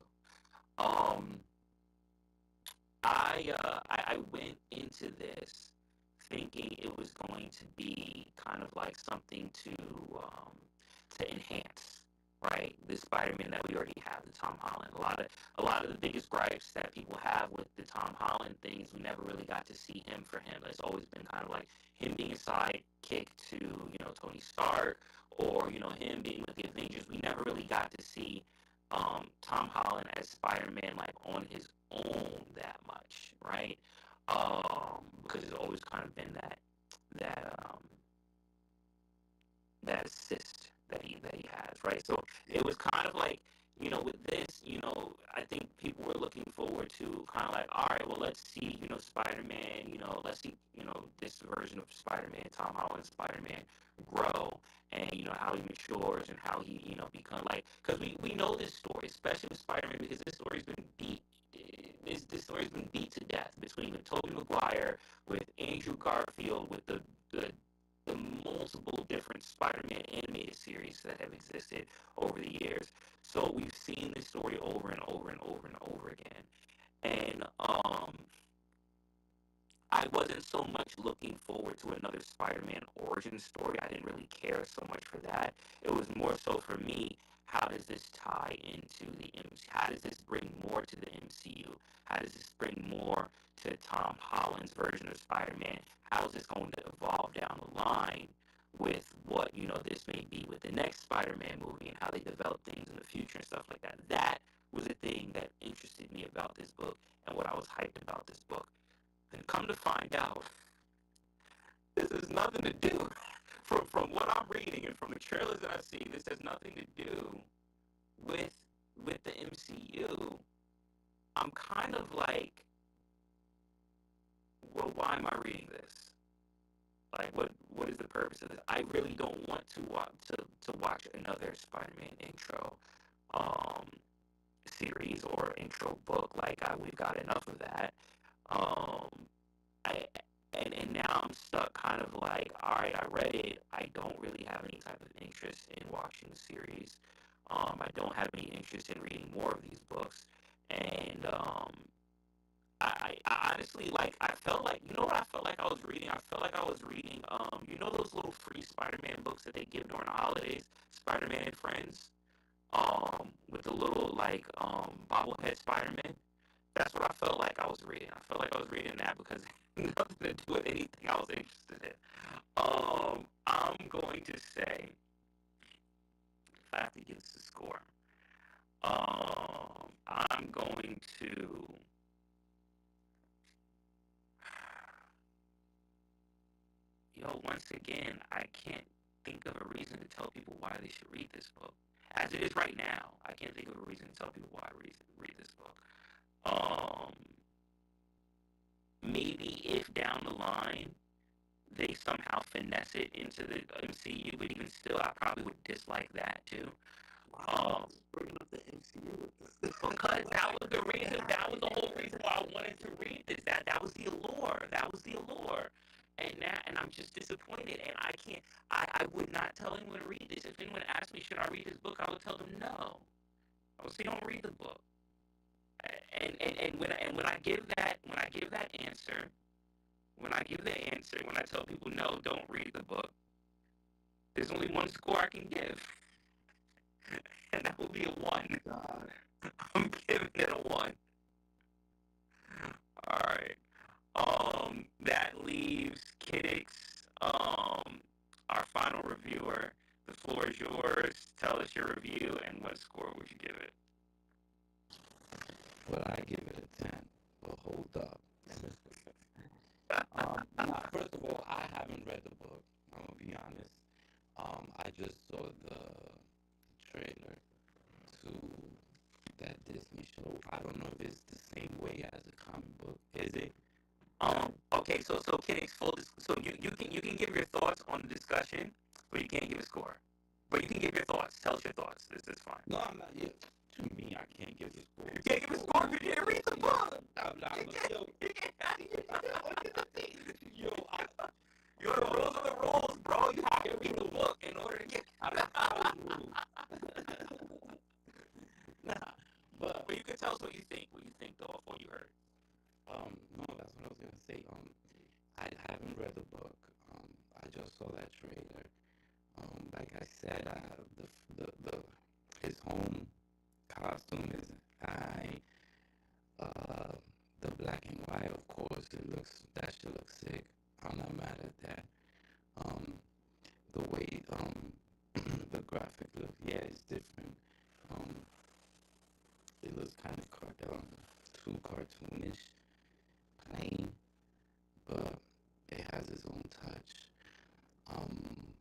Um, I went into this thinking it was going to be kind of like something to enhance, right? The Spider-Man that we already have, the Tom Holland. A lot of the biggest gripes that people have with the Tom Holland things, we never really got to see him for him. It's always been kind of like him being a sidekick to Tony Stark, or him being with the Avengers. We never really got to see Tom Holland as Spider-Man like on his own that much, right? Because it's always kind of been that assist that he has, right? So it was kind of like with this, I think people were looking forward to kind of like, all right, well, let's see, Spider-Man, let's see, this version of Spider-Man, Tom Holland Spider-Man, grow, and how he matures and how he become like, because we know this story, especially with Spider-Man, because this story's been beat. This story's been beat to death between with Tobey Maguire, with Andrew Garfield, with the multiple different Spider-Man animated series that have existed over the years. So we've seen this story over and over and over and over again. And I wasn't so much looking forward to another Spider-Man origin story. I didn't really care so much for that. It was more so for me, how does this tie into the MC? How does this bring more to the MCU? How does this bring more to Tom Holland's version of Spider-Man? How is this going to evolve down the line with what, this may be with the next Spider-Man movie and how they develop things in the future and stuff like that? That was the thing that interested me about this book and what I was hyped about this book. And come to find out, this has nothing to do, from what I'm reading and from the trailers that I've seen, this has nothing to do with with the MCU, I'm kind of like, well, why am I reading this? Like, what is the purpose of this? I really don't want to watch another Spider-Man intro um, series or intro book. Like, we've got enough of that. Um, I and now I'm stuck, kind of like, all right, I read it. I don't really have any type of interest in watching the series. I don't have any interest in reading more of these books, and I honestly, like, I felt like, you know what I felt like I was reading? I felt like I was reading, you know those little free Spider-Man books that they give during the holidays, Spider-Man and Friends, with the little, like, bobblehead Spider-Man. That's what I felt like I was reading. I felt like I was reading that because it had nothing to do with anything I was interested in. I'm going to say, if I have to give this a score, I'm going to. Once again, I can't think of a reason to tell people why they should read this book. As it is right now, I can't think of a reason to tell people why I read this book. Um, Maybe if down the line they somehow finesse it into the MCU, but even still, I probably would dislike that too. Bringing up the MCU with this. Because that was the reason. That was the whole reason why I wanted to read this. That was the allure. That was the allure. And I'm just disappointed. And I can't. I would not tell anyone to read this. If anyone asked me, should I read this book, I would tell them no. I would say don't read the book. And when I give that answer, when I tell people no, don't read the book, there's only one score I can give, and that will be a 1. God. I'm giving it a 1. All right. That leaves Kidix, our final reviewer. The floor is yours. Tell us your review and what score would you give it? Well, I give it a 10. But hold up. First of all, I haven't read the book. I'm gonna be honest. I just saw the trailer to that Disney show. I don't know if it's the same way as a comic book. Is it? Okay, so Kidix, so you can give your thoughts on the discussion, but you can't give a score. But you can give your thoughts. Tell us your thoughts. This is fine. No, I'm not. Yeah, to me, I can't give a score. You can't give a score if you didn't read the book. Yo, the rules are the rules, bro. You have to read the book in order to get. Nah, but you can tell us what you think. What you think though of what you heard. no, that's what I was gonna say. I haven't read the book. I just saw that trailer. Like I said, the his home costume is the black and white, of course. That shit looks sick. I'm not mad at that. The way the graphic look, yeah, it's different. Um, it looks kind of too cartoonish, plain, but it has its own touch. Um,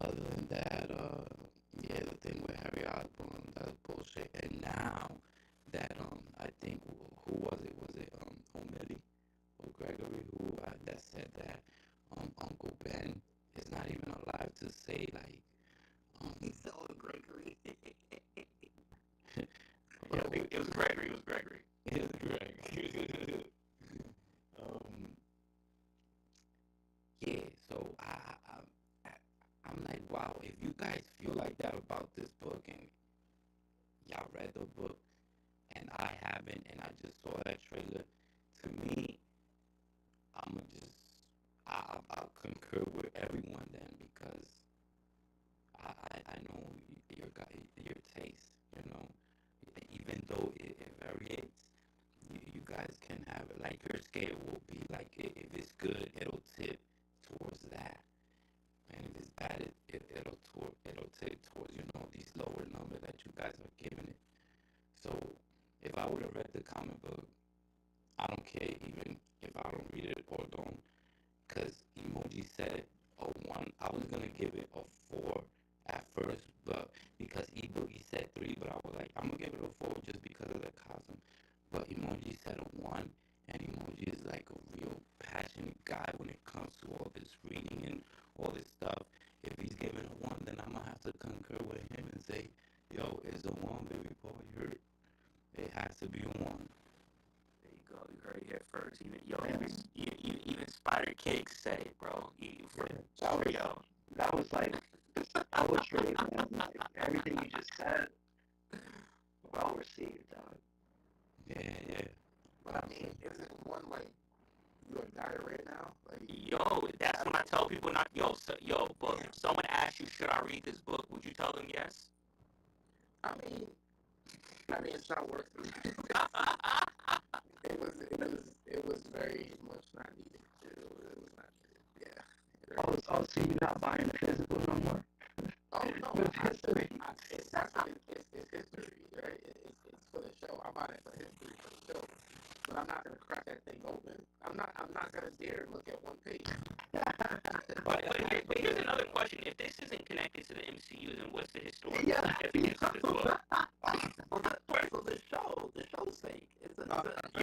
Other than that, yeah, the thing with Harry Osborn, that's bullshit. And now that I think who was it? Was it O'Malley or Gregory that said that Uncle Ben is not even alive to say like He's so Gregory. well, It was Gregory. It was Gregory. it was Greg. um, yeah, so I'm like, wow, if you guys feel like that about this book and y'all read the book and I haven't and I just saw that trailer, to me, I'ma just I'll concur with everyone then because I know your taste, even though it varies, you guys can have it like your scale will be like if it's good, it'll tip towards that. And if it's bad, it'll take towards these lower numbers that you guys are giving it. So if I would have read the comic book, I don't care even if I don't read it or don't, because Emoji said a 1. I was gonna give it a 4 at first, but because because E Boogie said 3, but I was like, I'm gonna give it a 4 just because of the costume. But Emoji said a 1, and Emoji is like a real passionate guy when it comes to all this reading and all this stuff. If he's giving a 1, then I'm gonna have to concur with him and say, yo, it's a 1, baby boy. You heard? It has to be a 1. There you go. You heard it here first. Even Spider Kidix said it, bro. That was like poetry, man. Like everything you just said, well received, dog. Yeah. But I mean, is it one like you a guy right now? Like, Yo, that's when I tell people not. But if someone asks you, should I read this book? Would you tell them yes? I mean, it's not worth it. It was very much not needed. It was not needed. Yeah. Oh, so you're not buying the physical no more? Oh no, With history. it's history, right? It's for the show. I'm buying it for history for the show, but I'm not gonna crack that thing open. I'm not gonna dare look at one page. But here's another question: if this isn't connected to the MCU, then what's the historical Yeah. significance of this book? So the show's sake. You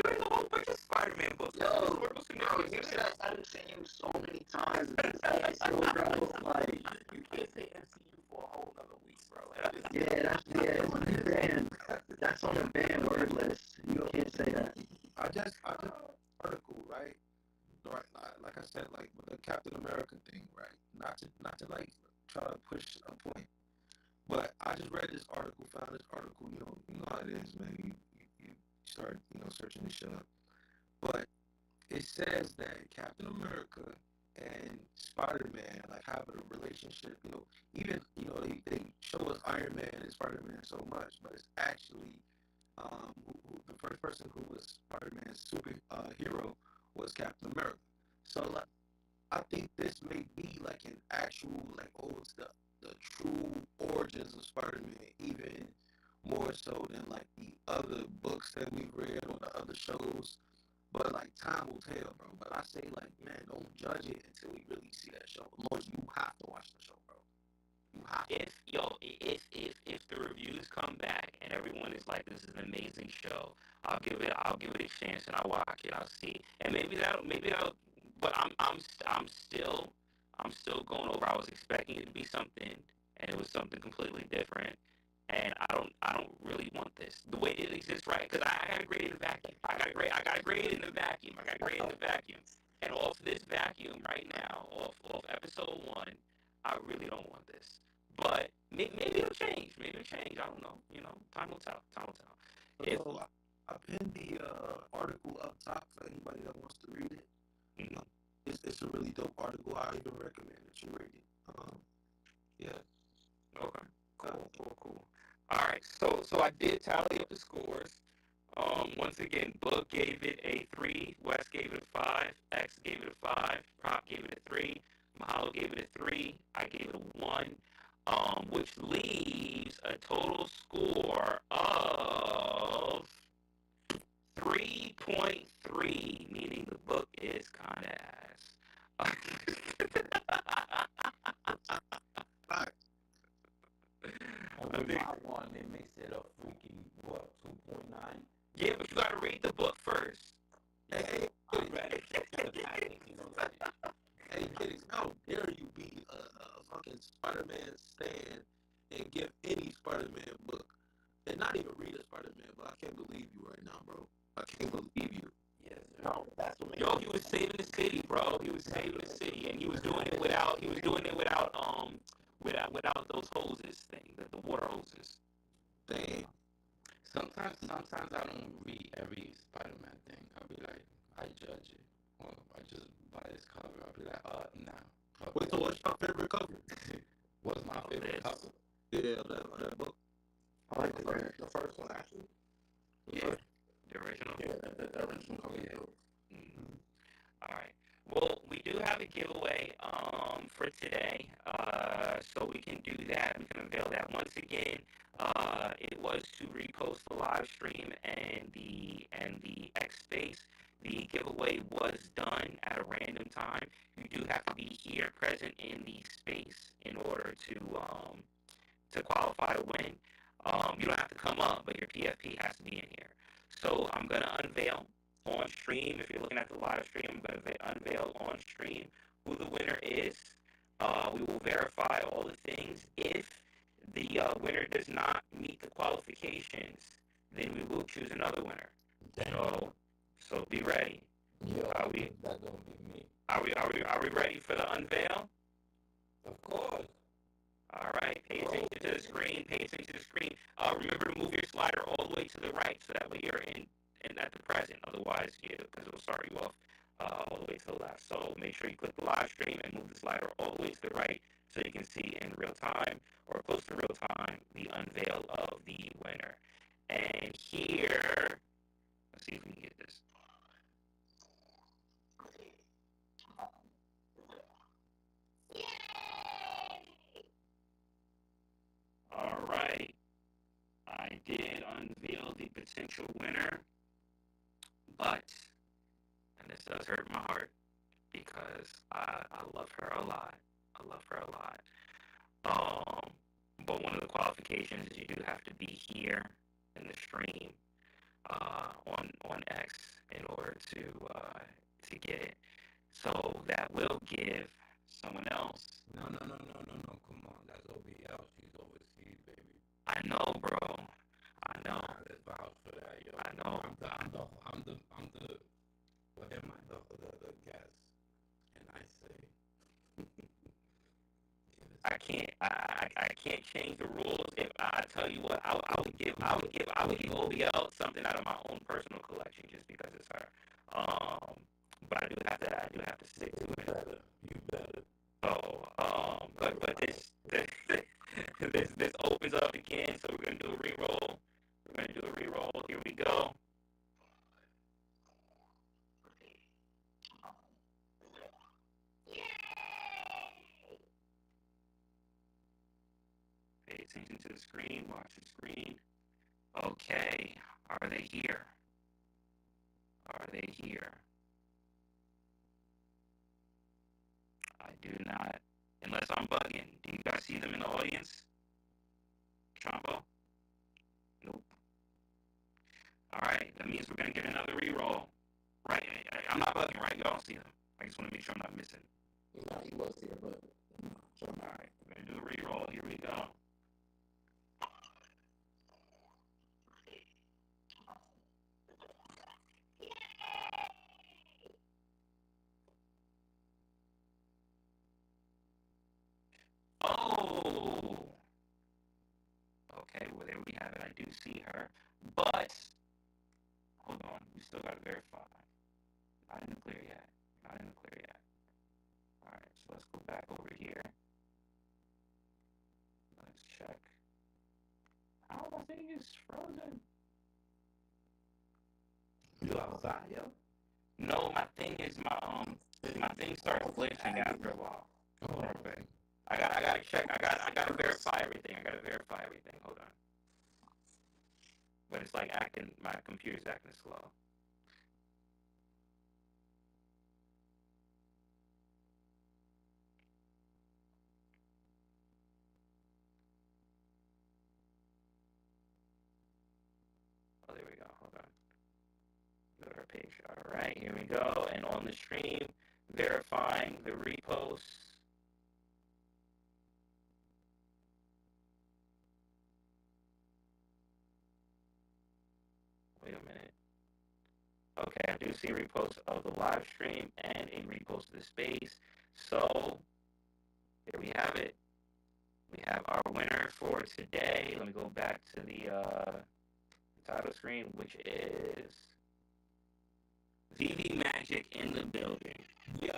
read the whole bunch of Spider-Man books. What's the historical significance You of said this? MCU so many times in this episode, bro. Like, You can't say MCU for a whole nother week, bro. Like, it's on the banned. That's on the banned word list. You can't say that. I just article, right? Like I said, like with the Captain America thing, right? Not to like try to push a point, but I just read this article, found this article. You know how it is, man. You start searching this shit up, but it says that Captain America and Spider-Man like have a relationship. Even they show us Iron Man and Spider-Man so much, but it's actually the first person who was Spider-Man's super hero was Captain America. So like, I think this may be like an actual like, it's the true origins of Spider-Man, even more so than like the other books that we've read or the other shows. But like, time will tell, bro. But I say, like, man, don't judge it until you really see that show. Most you have to watch the show, bro. You have to. If the reviews come back and everyone is like, this is an amazing show, I'll give it a chance and I'll watch it. I'll see, and maybe that'll. But I'm still going over. I was expecting it to be something, and it was something completely different. And I don't really want this the way it exists, right? Because I got to grade it in a vacuum. I got to grade it in a vacuum. And off this vacuum right now, off episode 1, I really don't want this. But maybe it'll change. I don't know. Time will tell. If So I pinned the article up top for anybody that wants to read it. It's a really dope article. I even recommend that you read it. Yeah. Okay. Cool. All right. So I did tally up the scores. Once again, Book gave it a 3, Wes gave it a 5, X gave it a 5, Prop gave it a 3, Mahalo gave it a 3, I gave it a 1, which leaves a total score of 3.3, meaning the book is kind of ass. I mean, my one, they makes it a freaking, what, 2.9? Yeah, but you gotta read the book first. Hey, I read it systematic, already. hey, Kidix, how dare you be a fucking Spider-Man stan and give any Spider-Man book and not even read a Spider-Man book? I can't believe you right now, bro. I can't believe you. Yes, sir. No, that's what makes Yo, he was saving the city, bro. He was saving the city, and he was doing it without without those hoses thing, the water hoses. Damn. Sometimes I don't read every Spider-Man thing. I'll be like, I judge it. Or I just buy this cover. I'll be like, nah. Wait, so what's your favorite cover? What's my favorite cover? Yeah, that book. I like The first one, actually. Yeah, the original. Yeah, the original cover. Yeah. All right. Well, we do have a giveaway for today, so we can do that. We can unveil that once again. It was to repost the live stream and the X space. The giveaway was done at a random time. You do have to be here, present in the space, in order to to qualify to win. You don't have to come up, but your PFP has to be in here. So I'm gonna unveil on stream. If you're looking at the live stream, I'm gonna unveil on stream who the winner is. We will verify all the things. If the winner does not meet the qualifications, then we will choose another winner. Damn. So be ready. Yo, Are we? that don't be me. Are we ready for the unveil? Of course. All right. Pay attention to the screen. Pay attention to the screen. Remember to move your slider all the way to the right, so that way you're in at the present. Otherwise, because it'll start you off all the way to the left. So make sure you click the live stream and move the slider all the way to the right, so you can see in real time or close to real time the unveil of the winner. And here, let's see if we can get this. All right. I did unveil the potential winner, but, and this does hurt my heart, because I love her a lot. I love her a lot. But one of the qualifications is you do have to be here in the stream on X in order to get it. So that will give someone else. No. Come on, that's OBL. She's overseas, baby. I know, bro. I know. Let's vouch for that, yo. I know. I'm the what am I? The guest. And I say, I can't change the rules. If I tell you what, I would give OBL something out of my own personal collection just because it's her. But I do have to stick to it. You better. So, but this opens up again, so we're gonna do a reroll. Here we go. Pay attention to the screen. Watch the screen. Okay. Are they here? Are they here? I do not. Unless I'm bugging. Do you guys see them in the audience? Trombo? Nope. Alright. That means we're going to get another reroll. Right. I'm not bugging, right? Y'all see them. I just want to make sure I'm not missing. No, he was here, but Alright. We're going to do a reroll. Here we go. Oh! Okay, well, there we have it. I do see her. But, hold on. We still got to verify. Not in the clear yet. Alright, so let's go back over here. Let's check. How my thing is frozen? you outside, yo. No, my thing starts glitching after a while. Oh, okay. I gotta check. I gotta verify everything. Hold on. But it's like my computer's acting slow. Oh, there we go. Hold on. Go to our page. All right, here we go. And on the stream, verifying the reposts. Wait a minute. Okay, I do see a repost of the live stream and a repost of the space. So, there we have it. We have our winner for today. Let me go back to the title screen, which is VV Magic in the building. Yo,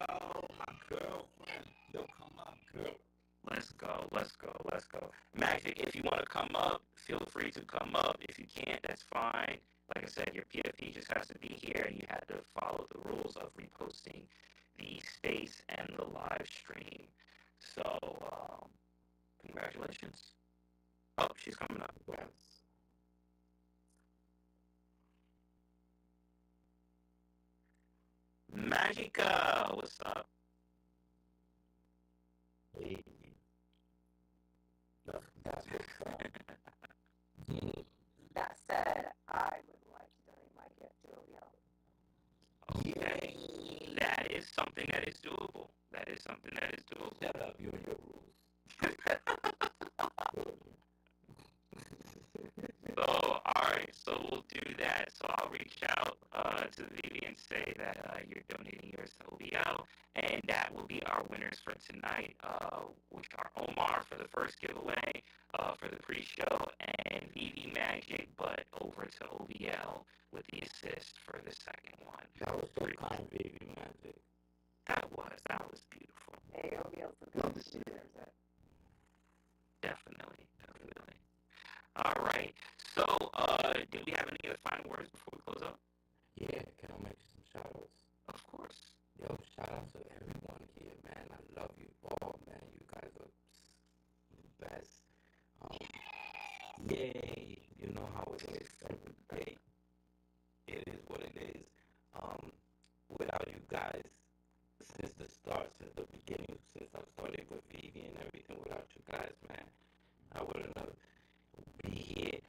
my girlfriend. Yo, come up, girl. Let's go. Magic, if you want to come up, feel free to come up. If you can't, that's fine. Like I said, your PFP just has to be here, and you have to follow the rules of reposting the space and the live stream. So, congratulations. Oh, she's coming up. Magica, what's up? Hey. That's what's something that is doable. That is something that is doable. Shut up, you and your rules. So, alright, so we'll do that. So I'll reach out to Vivi and say that you're donating yours to OBL, and that will be our winners for tonight, which are Omar for the first giveaway, for the pre-show, and Vivi Magic, but over to OBL with the assist for the second one. That was so kind, baby magic. That was beautiful. Hey, OBL's Love to see that. Definitely. All right. So, do we have any other final words before we close up? Yeah, can I make some shout outs? Of course. Yo, shout out to everyone here, man. I love you all, man. You guys are the best. Yay. You know how it is every day. It is what it is. Without you guys, since the start, since the beginning, since I started with Vivi and everything, without you guys, man, I wouldn't have be here.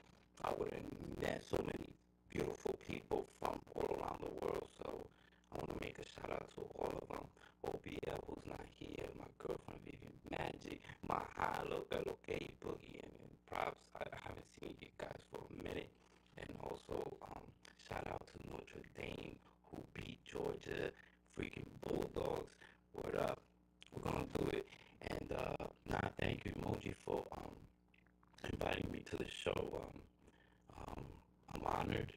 I would have met so many beautiful people from all around the world. So I want to make a shout out to all of them. OBL, who's not here, my girlfriend Vivian Magic, my high LOK Boogie, and props. I haven't seen you guys for a minute. And also, shout out to Notre Dame, who beat Georgia, freaking Bulldogs. Word up. We're going to do it. And thank you, Emoji, for inviting me to the show. I'm honored,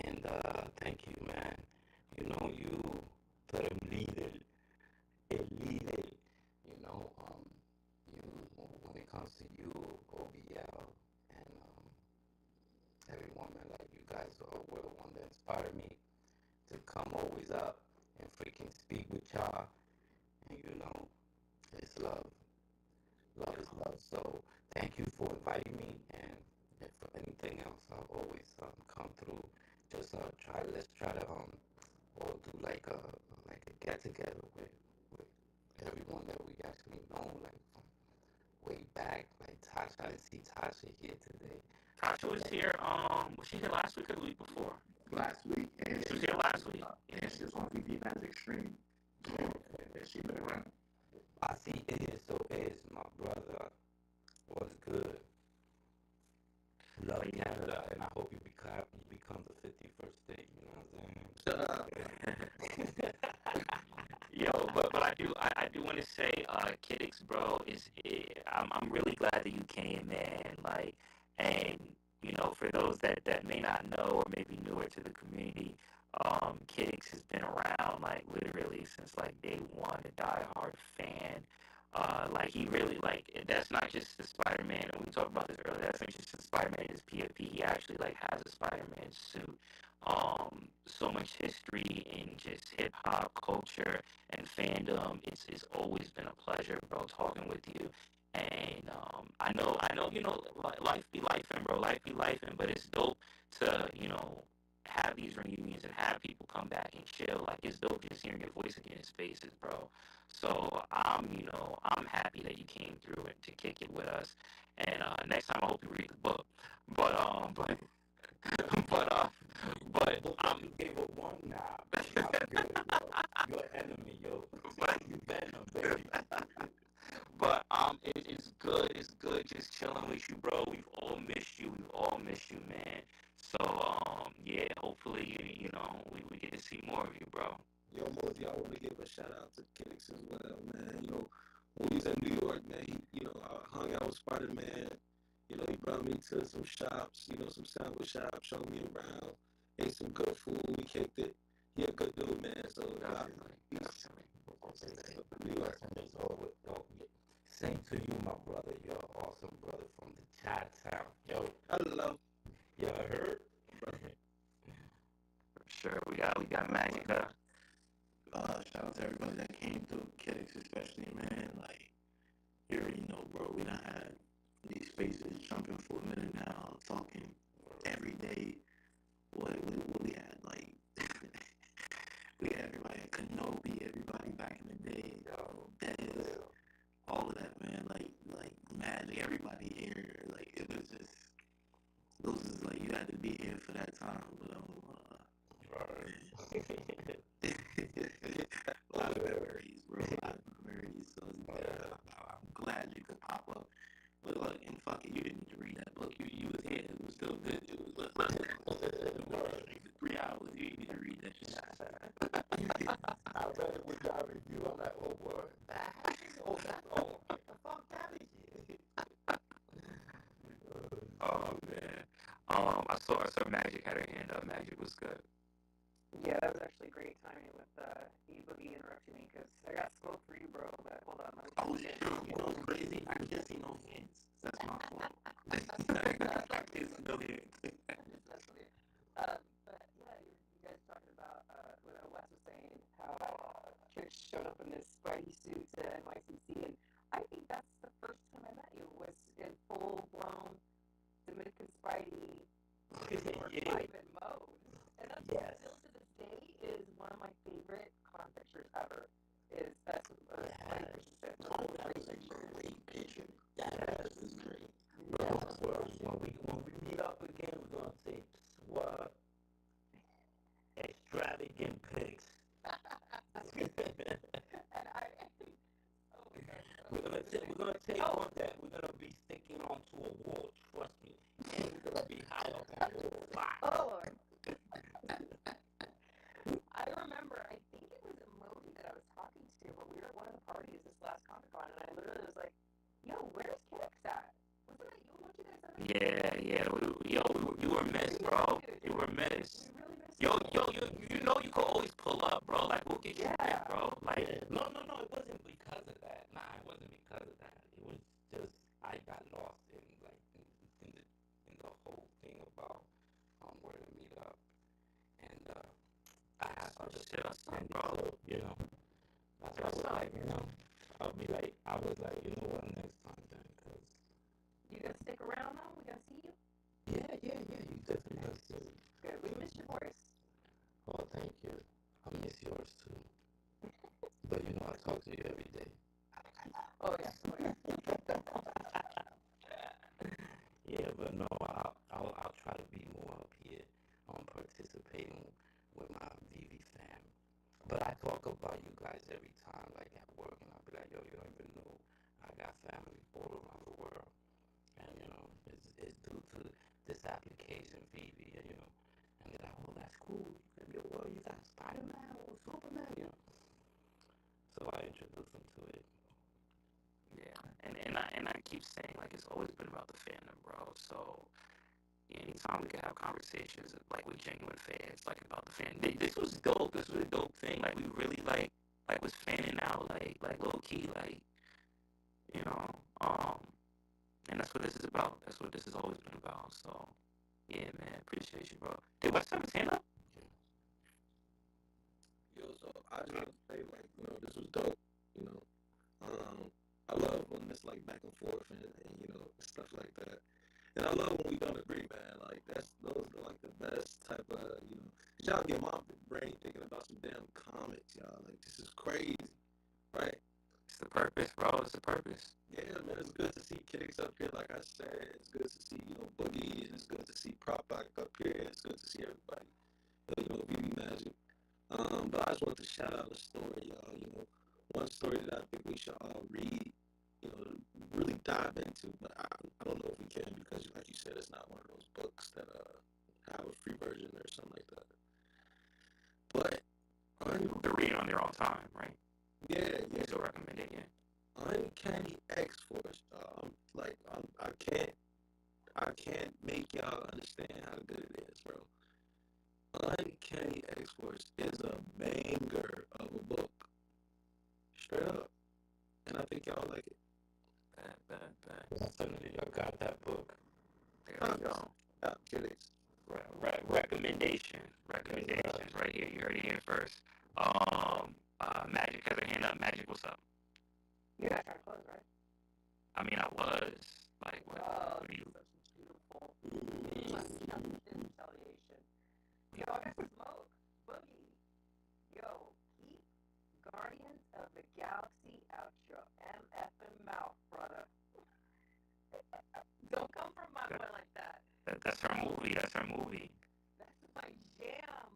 and thank you, man. You know, you let him lead it, you know, you, when it comes to you, OBL, and everyone, man, like, you guys were the one that inspired me to come always up and freaking speak with y'all, and, you know, it's love. Love is love. So thank you for inviting me, and if for anything else, I'll always come through. Just let's try to all do like a get together with everyone that we actually know, like from way back. Like Tasha, I didn't see Tasha here today. Tasha was here, was she here last week or the week before? Last week, and She was here last week. and she was on VP Magic Stream. So yeah, she been around. I see is my brother. What's good? Love Canada, and I hope you become the 51st state. You know what I'm saying? Yo, but I do want to say, Kidix, bro, I'm really glad that you came, man. Like, and you know, for those that may not know or maybe newer to the community, Kidix has been around like literally since like day one, a diehard fan. Like he really like that's not just the Spider-Man, and we talked about this earlier. That's not just the Spider-Man in his PFP. He actually like has a Spider-Man suit. So much history in just hip hop culture and fandom. It's always been a pleasure, bro, talking with you. And I know, you know, life be life, and bro, life be life, and but it's dope to have these reunions and have people come back and chill. Like it's dope just hearing your voice again in spaces, bro. So I'm happy that you came through and to kick it with us. And next time I hope you read the book. But You gave up one now. I'm good, yo. You're an enemy, yo. You venom, baby. But it's good. It's good just chilling with you, bro. We've all missed you. Man. So yeah, hopefully you know we get to see more of you, bro. Yo, Mosey, I want to give a shout out to Kidix as well, man. You know, when he was in New York, man, I hung out with Spider Man. You know, he brought me to some shops, some sandwich shops, showed me around, ate some good food, we kicked it. He a good dude, man. So, New York. Same to you, my brother. You're an awesome brother from the Chinatown. Yo, Hello. you heard? Sure, we got magic up. Shout out to everybody that came through, Kidix especially, man. Like, you already know, bro. We done had these spaces jumping for a minute now, talking every day. What we had, like, we had everybody at Kenobi, everybody back in the day, Dez, all of that, man. Like Magic, everybody here. Like, it was just, like, you had to be here for that time. But, A lot of memories, bro. A lot of memories. So yeah, I'm glad you could pop up. But look, and fuck it, you didn't need to read that book. You was here. It was still good. It was 3 hours. You didn't need to read that shit. I read it with y'all review. I'm like, oh, boy. Get the fuck out of here. Oh man. I saw Magic had her hand up. Magic was good. Yeah, that was actually great timing with E-Boogie interrupting me because I got smoke for you, bro. But hold on, let me. Oh shit, you know what's crazy? I can't see no hands. That's my fault. I can't see no hands. But yeah, you guys talking about what Wes was saying, how Kidix showed up in this Spidey suit to NYCC, and I think that's the first time I met you was in full blown Dominican Spidey private mode, and that's still to this day is one of my favorite con pictures ever. Is that's Spidey picture. Oh, that was a great picture. That is great. When we meet up again, we're gonna take swag extravagant pics. And I, oh my gosh, We're gonna take on that. We're gonna be sticking onto a wall. Trust me, and we're gonna be high up on the wall. oh Lord. I remember, I think it was Emoji that I was talking to, but we were at one of the parties this last Comic Con, and I literally was like, yo, where's Kidix at? Wasn't that you, Emoji, that said that? Yeah. You were missed, bro. You were missed. We really missed Yo, you. you know you could always pull up, bro. Like we'll get you back, bro. Like No, it wasn't because of that. Nah, it wasn't because of that. It was just I got lost in in the whole thing about where to meet up, and I had other shit I said, bro. So, that's why I was like, I was like, you know what, next time then, cause You gonna stick around though? We gonna see you? yeah, you definitely have to. Good. We missed your voice. Oh, thank you. I miss yours too. But I talk to you every day. Oh yeah. Yeah, but no, I'll try to be more up here participating with my VV fam. But I talk about you guys every time, like at work, and I'll be like, yo, you don't even know I got family all around the world. And, it's due to this application, VV, and they're like, oh, that's cool. Well, you got Spider-Man or Superman, So I introduced them to it. yeah, and I keep saying like it's always been about the fandom, bro. So anytime we can have conversations like with genuine fans, like about the fan, this was dope. This was a dope thing. Like we really like was fanning out, like low key, like and that's what this is about. That's what this has always been about. So yeah, man, appreciate you, bro. Did West have his hand up? Yo, so I just want to say, like, this was dope. I love when it's like back and forth and stuff like that. And I love when we don't agree, man. Like those are like the best type of y'all get my brain thinking about some damn comics, y'all. Like this is crazy, right? It's the purpose, bro. It's the purpose. Yeah, man. It's good to see Kidix up here, like I said. It's good to see Boogie, and it's good to see Prop back up here. It's good to see everybody. VV Magic. But I just want to shout out a story, y'all. One story that I think we should all read, really dive into. But I don't know if we can because, like you said, it's not one of those books that have a free version or something like that. But People can read it on their own time, right? yeah. So recommend it, yeah. Uncanny X-Force. I can't make y'all understand how good it is, bro. Uncanny X-Force is a banger of a book. Straight up. And I think y'all like it. Definitely, I got that book. There we go. Kidix. Recommendation right here. You heard it here first. Magic has her hand up. Magic, what's up? You're not trying to close, right? I mean, I was like, what do you? Beautiful. Retaliation. Yo, I got some smoke. Boogie. Yo, keep Guardians of the Galaxy out your MFing mouth, brother. Don't come from my boy like that. That's her movie. That's her movie. That's my jam.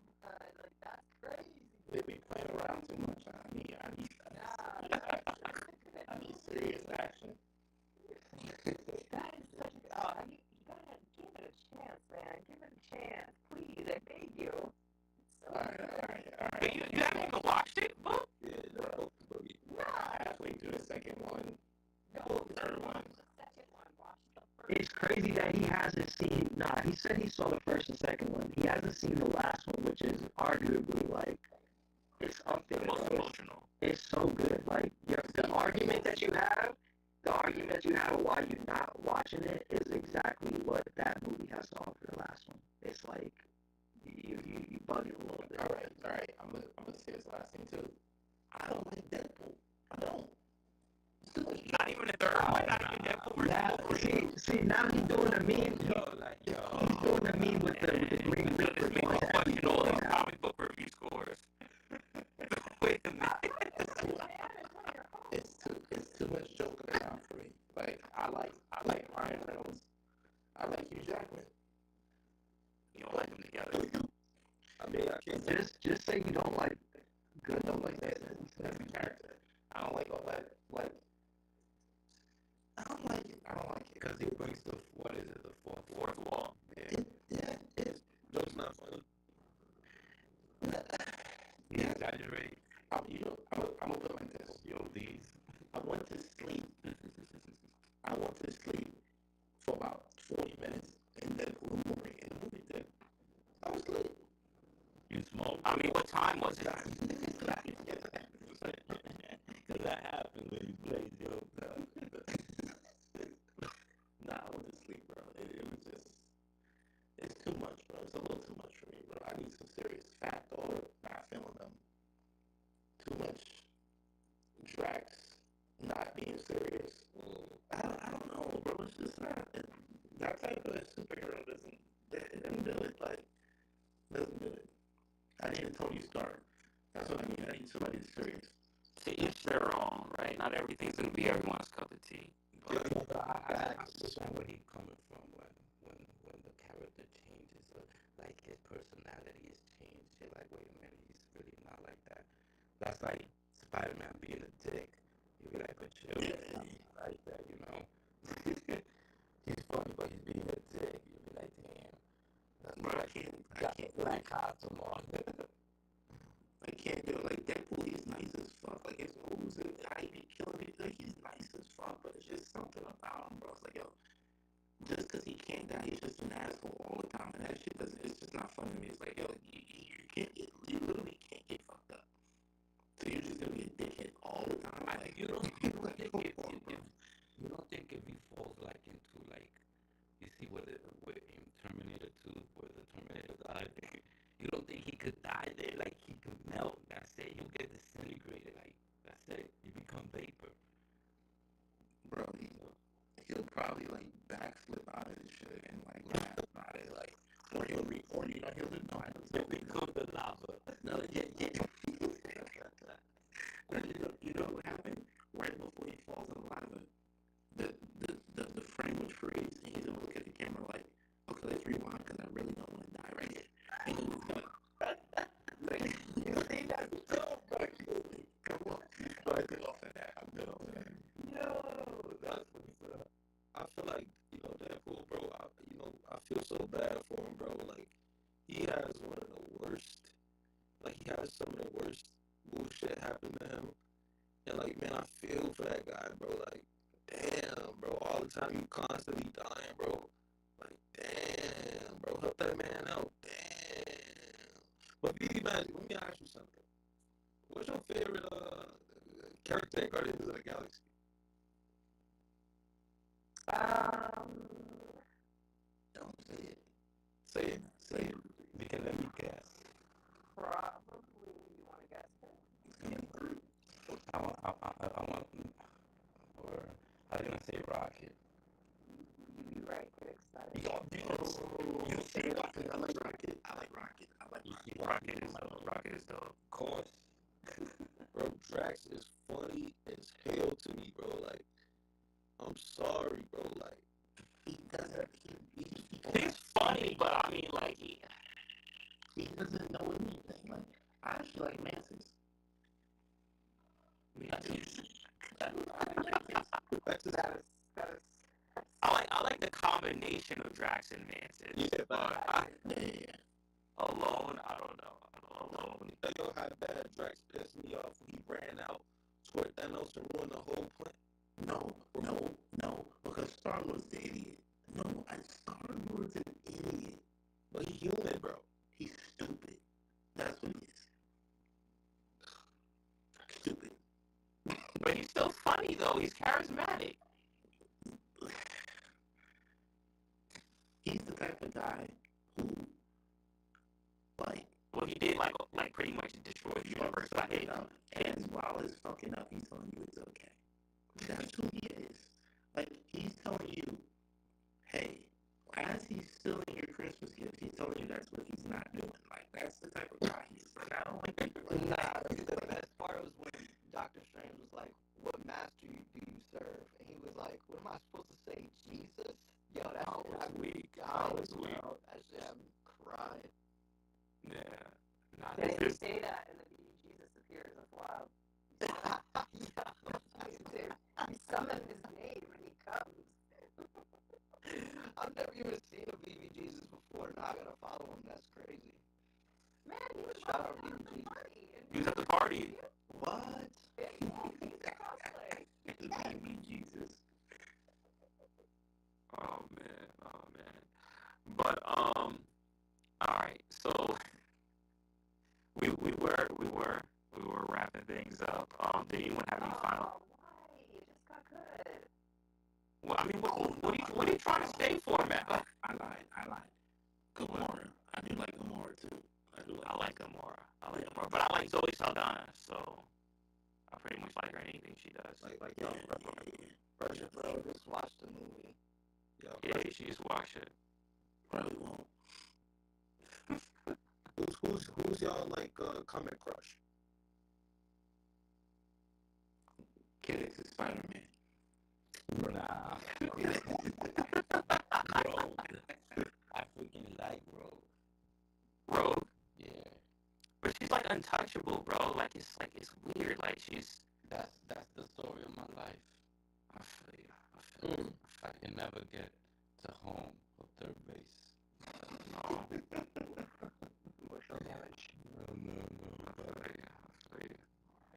crazy that he hasn't seen. Nah, he said he saw the first and second one. He hasn't seen the last one, which is arguably like it's up there. The most Bro. emotional. It's so good. Like the argument that you have, why you're not watching it is exactly what that movie has to offer. The last one. It's like you bugging a little bit. All right. I'm gonna say this last thing too. I don't like Deadpool. I don't. Not even the third one. Not even Deadpool. Now, see, now he's doing a meme. He's doing a meme with the Green Reaper going to every All door these now. comic book review scores. Wait a minute. It's too much joking around for me. Like I like Ryan Reynolds. I like Hugh Jackman. You don't like them together. I mean, I can't Just say you don't like good. I don't like that. That's a character. I don't like all that. Like I don't like it. Because he breaks the fourth wall. Yeah. Joke's not funny. He exaggerate. I'm gonna put it like this. Yo, these. I went to sleep. For about 40 minutes, and then the movie did. I was good. You smoke. I mean, what time was it? Because that happened when you played yo. Nah, I went to sleep, bro. It was just, it's too much, bro. It's a little too much for me, bro. I need some serious fact or not feeling them. Too much Drax not being serious. I don't know, bro. It's just not. That type of superhero doesn't do it. Like, doesn't do it. I need a Tony Stark. That's what I need. I need somebody serious. To each their own, right? Not everything's gonna be everyone's cup of tea. But I understand where he's coming from when the character changes, like his personality is changed. You're like, wait a minute, he's really not like that. That's like Spider-Man being a dick. You be like, but chill, he's not like that, you know. He's funny, but he's being a dick. You be like, damn. That's Bro, like, I got can't the black costume on. I can't do it. Like Deadpool, he's nice as fuck. Like his moves and how he be killing it. Like he's nice as fuck, but it's just something about him, bro. It's like yo, just because he can't die, he's just an asshole all the time, and that shit doesn't. It's just not fun to me. It's like yo, you can't get, you literally can't get fucked up. So you're just gonna be a dickhead all the time. Like You don't think if he falls like into like you see what in Terminator 2 where the Terminator died, you don't think he could die there? Like he could melt. That's it. He'll get disintegrated. Like that's it. You become vapor. bro, he'll probably like backflip out of this shit and like laugh about it, like, or he'll just know. He'll become the lava. No, yeah. You know what happened right before he falls in the lava? The frame would freeze, and he's gonna look at the camera like, okay, let's rewind because I really don't want to die right here. And then he's gonna, like, you know, ain't that come on, I'm good off of that. Yo, that's funny, bro. I feel like, Deadpool, bro, I feel so bad for him, bro. Like, he has one of the worst, like, he has some of the worst bullshit happen to him. And, like, man, I feel for that guy, bro. Like, damn, bro, all the time you constantly dying, bro. Like, damn, bro, help that man out. Damn. But, BB Magic, let me ask you something. What's your favorite character in Guardians of the Galaxy? Don't say it. Say it. Say it. You can let me guess. Probably you want to guess it. It's gonna be Groot. I want, or I was gonna say Rocket. You're right, Kidix. That is. You say Rocket. I like Rocket. Rocket is the Of course. Bro, Drax is funny as hell to me, bro. Like, I'm sorry, bro. Like, He doesn't. he's funny, but I mean, like He doesn't know anything. Like, I actually like Mantis. I like the combination of Drax and Mantis. yeah, But Yeah. alone, I don't know. Alone. yo, how bad Drax pissed me off when he ran out toward Thanos and ruined the whole plan. No. Because Star was the idiot. No, Star-Lord's an idiot. But he's human, bro. He's stupid. That's what he is. Stupid. But he's still funny though. He's charismatic. He's the type of guy who, like, Well, he did like pretty much destroy the universe. Like, it up, and while it's fucking up, he's telling you it's okay. That's who he is. Like, he's telling you, hey, as he's stealing your Christmas gifts, he's telling you that's what he's not doing. Like, that's the type of guy he is. Like, I don't like people like Nah, the best part was when Doctor Strange was like, "What master do you serve?" And he was like, "What am I supposed to say, Jesus?" Yo, that shit had me dying, bro. That shit had me crying. Yeah. Nah, They this didn't is. say that in the BB Jesus appears. That's wild. Dude, you summon his name and he comes. I've never even seen a BB Jesus before. Now I gotta follow him. That's crazy. Man, he was Shout out at BB the Jesus. party. He was at the party. What? He's a cosplay. the baby Jesus. Oh man. But all right. So we were wrapping things up. Did anyone have any final? Oh, why? It just got good. Well, I mean, what are you trying to stay for, man? I lied. Gamora. I do like Gamora too. I like Gamora, but I like Zoe Saldana, so I pretty much like her in anything she does. Like yo, bro, just watch the movie. Yo, Yeah, you should just watch it. Probably won't. Who's y'all like comic crush? Kidix is Spider-Man. Nah. Bro. I freaking like Rogue. Rogue, Yeah. But she's like untouchable, bro. Like it's weird. Like she's. that's the story of my life. I feel you. I can never get to home or third base. No. Emotional damage. No. I feel you.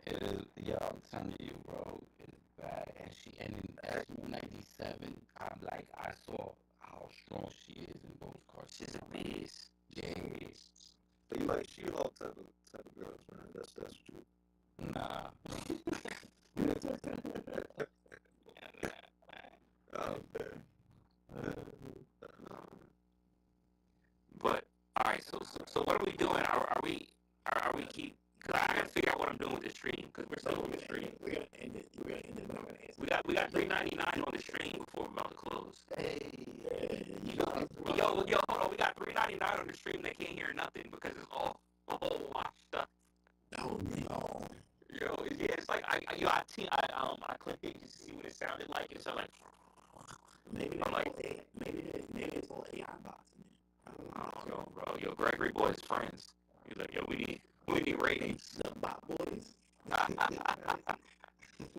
It is, yeah, I'm telling you, bro, it's bad. And in X-Men 97, I saw how strong she is in those cartoons. She's a beast. Yes. So you like She-Hulk type of girls, man. That's what you. Nah. Oh man. But all right, so what are we doing? Are we keep? Cause I gotta figure out what I'm doing with the stream because we're still on the stream. We're gonna end it. But I'm gonna answer. We got $3.99 on the stream before we're about to close. Hey, You know, Yo, hold on. We got $3.99 on the stream. They can't hear nothing because it's all washed up. no. Yo, yeah, it's like I clicked it just to see what it sounded like. It's like Maybe I'm like, maybe it's all AI bots in there. I don't know, bro. Yo, Gregory boy is friends. He's like, yo, we need ratings. The bot boys.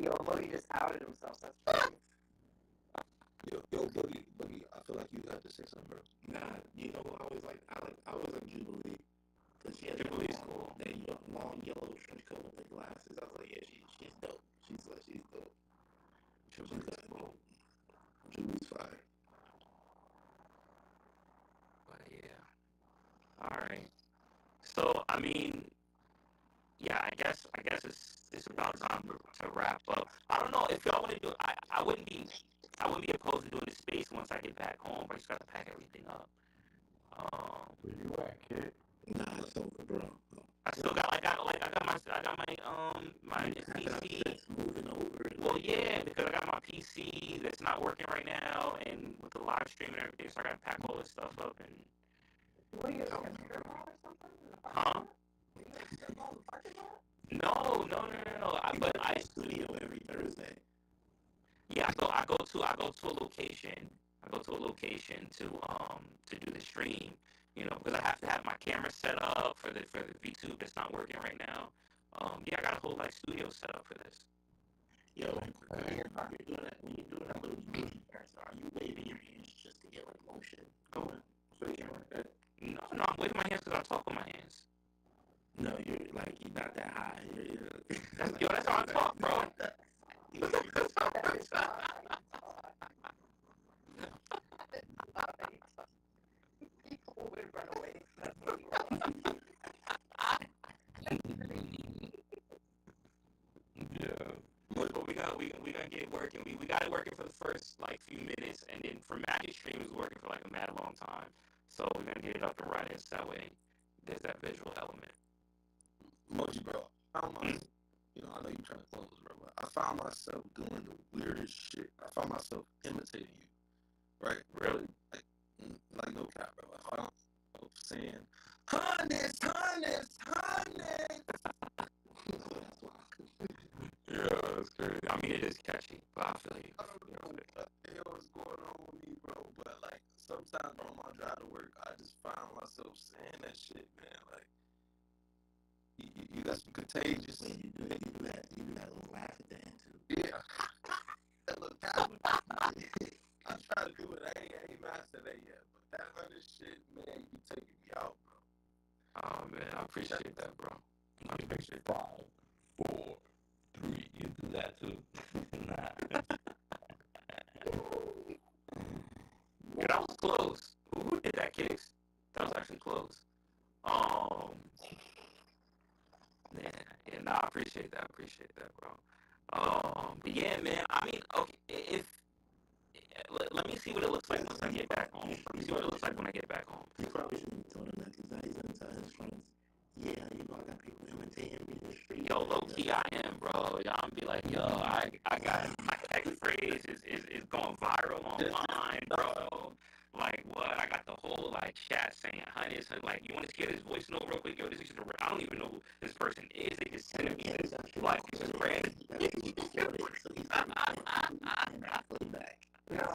Yo, Boogie just outed himself. That's funny. Yo, Boogie, I feel like you had to say something, bro. Nah, you know, I always like Jubilee. Cause she has Jubilee's cool. that long yellow trench coat with the glasses. I was like, yeah, she's dope. She's dope. Jubilee's cool. Jubilee's fire. But yeah. All right. So I mean, yeah, I guess it's about time to wrap up. I don't know if y'all want to do. I wouldn't be opposed to doing the space once I get back home. But I just got to pack everything up. Where you at, kid? Nah, it's over, bro. I still got I got my PC. Moving over. Well, yeah, because I got my PC that's not working right now, and with the live stream and everything, so I got to pack all this stuff up and. What are you, like a strip mall or something? Huh? Are you like a strip mall in the parking lot? No. But I studio every Thursday. Yeah, I go to a location. I go to a location to do the stream. You know, because I have to have my camera set up for the VTube that's not working right now. Yeah, I got a whole like studio set up for this. Yo, when you're doing that little motion, are you waving your hands just to get like motion going for the camera? No, I'm waving my hands because I talk with my hands. No, you're not that high. That's how I talk, bro. get it working. We got it working for the first like few minutes, and then for Magic Stream it was working for like a mad long time. So we're gonna get it up and running. So that way, there's that visual element. Moji, bro. I know you're trying to close, bro. But I found myself doing the weirdest shit. I found myself imitating you, right? Really? Like no cap, bro. I found myself saying, "Honest, honest, honest." Yeah, that's crazy. I mean, it is catchy, but I feel you. I don't know what the hell is going on with me, bro. But like sometimes on my drive to work, I just find myself saying that shit, man. Like you got some contagious. When you do that little laugh at the end too. Yeah. That little tap. I try to do it. I ain't mastered that yet. But that other shit, man, you be taking me out, bro. Oh man, I appreciate that, bro. I appreciate that. 5, 4, 3. You do that too. Nah. Yeah, that was close. Who did that, Kidix? That was actually close. Yeah, nah, I appreciate that, bro. But yeah, man. I mean, okay, if let me see what it looks like once I get back home. Let me see what it looks like when I get back home. You probably shouldn't have told him that because now he's gonna tell his friends. Yeah, I got people imitating me in the street. Yo, low key, I am, bro. Y'all be like, yo, I got my catchphrase is going viral online, bro. Like what? I got the whole like chat saying, "Honey, it's like you want to hear this voice note real quick? Yo, this is I don't even know who this person is. They just sent me this like this is random." So he's playback. Yeah,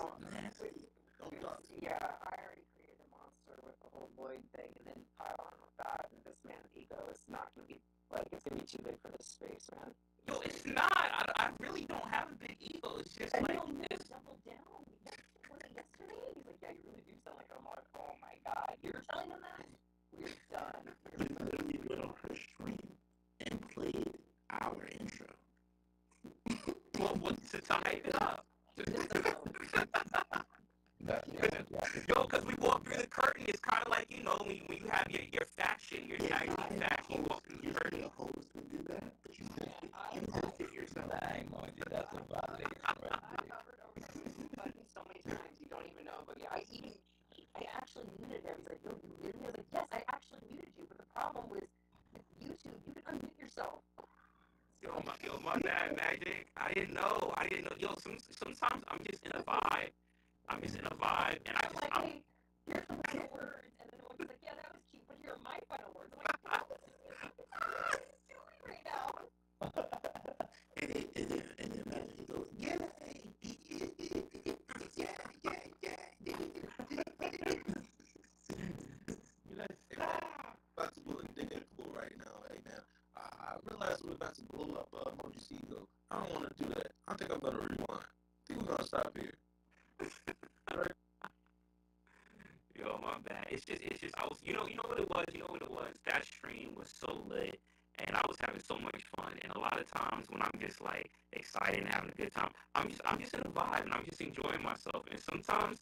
I already created a monster with the whole Lloyd thing, and then pile on with that, and this man's ego is not gonna be like it's gonna be too big for this space, man. Yo, it's not. I really don't have a big ego. It's just like it's double down. Was it yesterday? He's like, yeah, you really do sound like I'm like, oh my god, you're telling him that? We're done. We literally went on her stream and played our intro. well, to hype it up. Yo, because we walk through the curtain, it's kind of like, when you have your faction, your tag team faction, you walk through the curtain. The host would do that, but you host it yourself. Dang, Moji, that's a violation right there. I covered over buttons so many times you don't even know. But yeah, I actually muted him. He's like, yo, you muted me? I was like, yes, I actually muted you. But the problem was with YouTube, you can unmute yourself. Yo, my bad, Magic. I didn't know. Yo, sometimes I'm just in a vibe. And Hey, here's the final words. And then one was like, yeah, that was cute, but here are my final words. I'm like, what is he doing right now? and then Magic, he goes, yeah. About to blow a Deadpool right now. Hey man, I realized we're about to blow up Moji's ego. I don't want to do that. I think I'm gonna rewind. I think we're gonna stop here. Yo, my bad. It's just I was, you know what it was. That stream was so lit, and I was having so much fun. And a lot of times when I'm just like excited and having a good time, I'm just in a vibe and I'm just enjoying myself. And sometimes,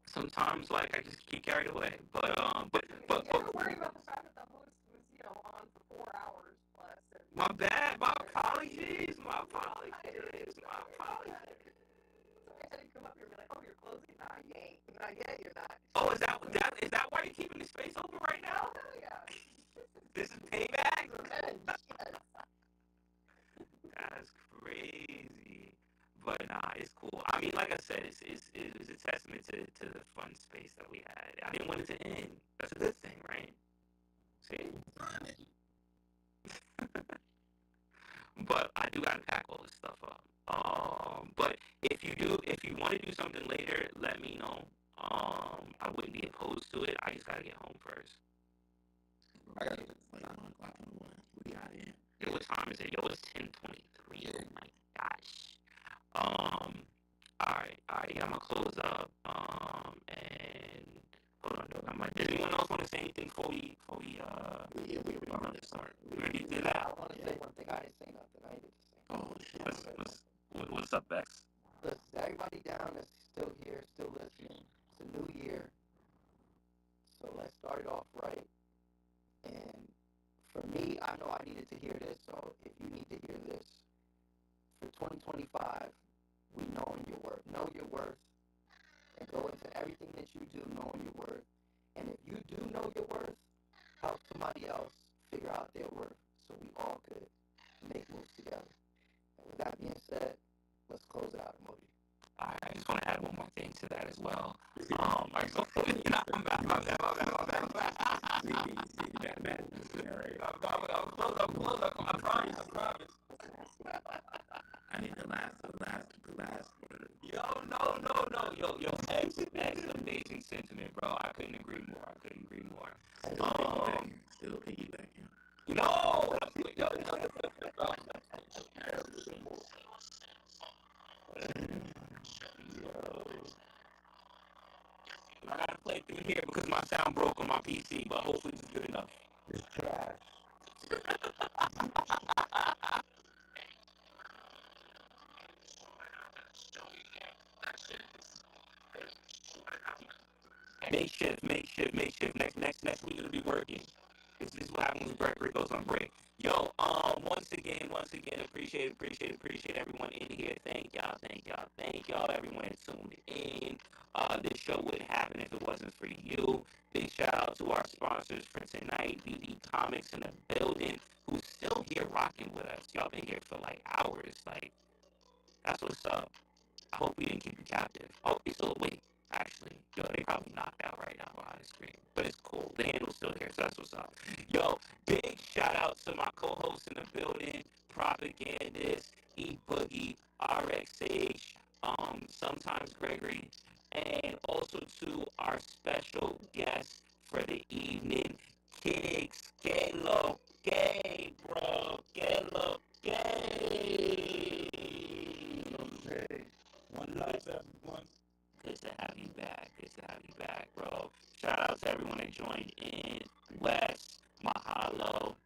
sometimes like I just get carried away. But Don't worry about the fact that the host was, on for 4 hours plus. my bad. My apologies. I had to come up here and be like, oh, you're closing? Nah, you ain't. Not yet, you're not. Oh, is that why you're keeping the space open right now? Oh, yeah. This is payback? Revenge, yes. That's crazy. But nah, it's cool. I mean, like I said, it was a testament to the fun space that we had. I didn't want it to end. That's a good thing, right? See? But I do gotta pack all this stuff up. But if you want to do something later, let me know. I wouldn't be opposed to it. I just gotta get home first. Like 1 o'clock in the morning. We got in. Yo, what time is it? Yo, it's 10:23. Oh my gosh. Alright, yeah, I'm gonna close up. And hold on, does anyone else want to say anything before we Yeah, we already start. we already did that? I want to say one thing. I didn't say nothing. I didn't say. Oh shit. What's up, Bex? Listen, everybody down that's still here, still listening. It's a new year, so let's start it off right. And for me, I know I needed to hear this. So if you need to hear this, 25, we knowing your worth. Know your worth and go into everything that you do knowing your worth. And if you do know your worth, help somebody else figure out their worth so we all could make moves together. And with that being said, let's close it out, emoji. I just want to add one more thing to that as well. I just want to, I'm back. I'm promise. I need the last word. Yo, excellent, amazing sentiment, bro. I couldn't agree more. Still piggybacking. No, I gotta play through here because my sound broke on my PC, but hopefully it's good enough. It's trash. Makeshift. Next we're gonna be working. This is what happens when Gregory goes on break. Yo, once again, appreciate everyone in here. Thank y'all, everyone tuned in. This show wouldn't happen if it wasn't for you. Big shout out to our sponsors for tonight, BD Comics in the building, who's still here rocking with us. Y'all been here for like hours. Like, that's what's up. I hope we didn't keep you captive. Oh, you still awake. Actually, yo, they probably knocked out right now behind the screen. But it's cool. The handle's still here, so that's what's up. Yo, big shout out to my co-host in the building, Propagandist, E Boogie, RXH, sometimes Gregory, and also to our special guest for the evening, Kidix. Get low, gay, bro. Get low, gay. Okay. One life, everyone. Good to have you back, bro. Shout out to everyone that joined in. Wes, Mahalo,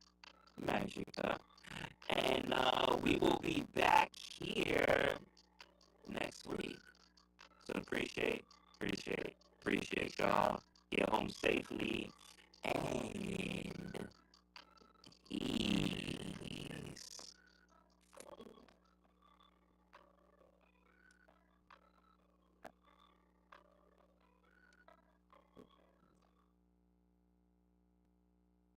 Magica. And we will be back here next week. So appreciate y'all. Get home safely. And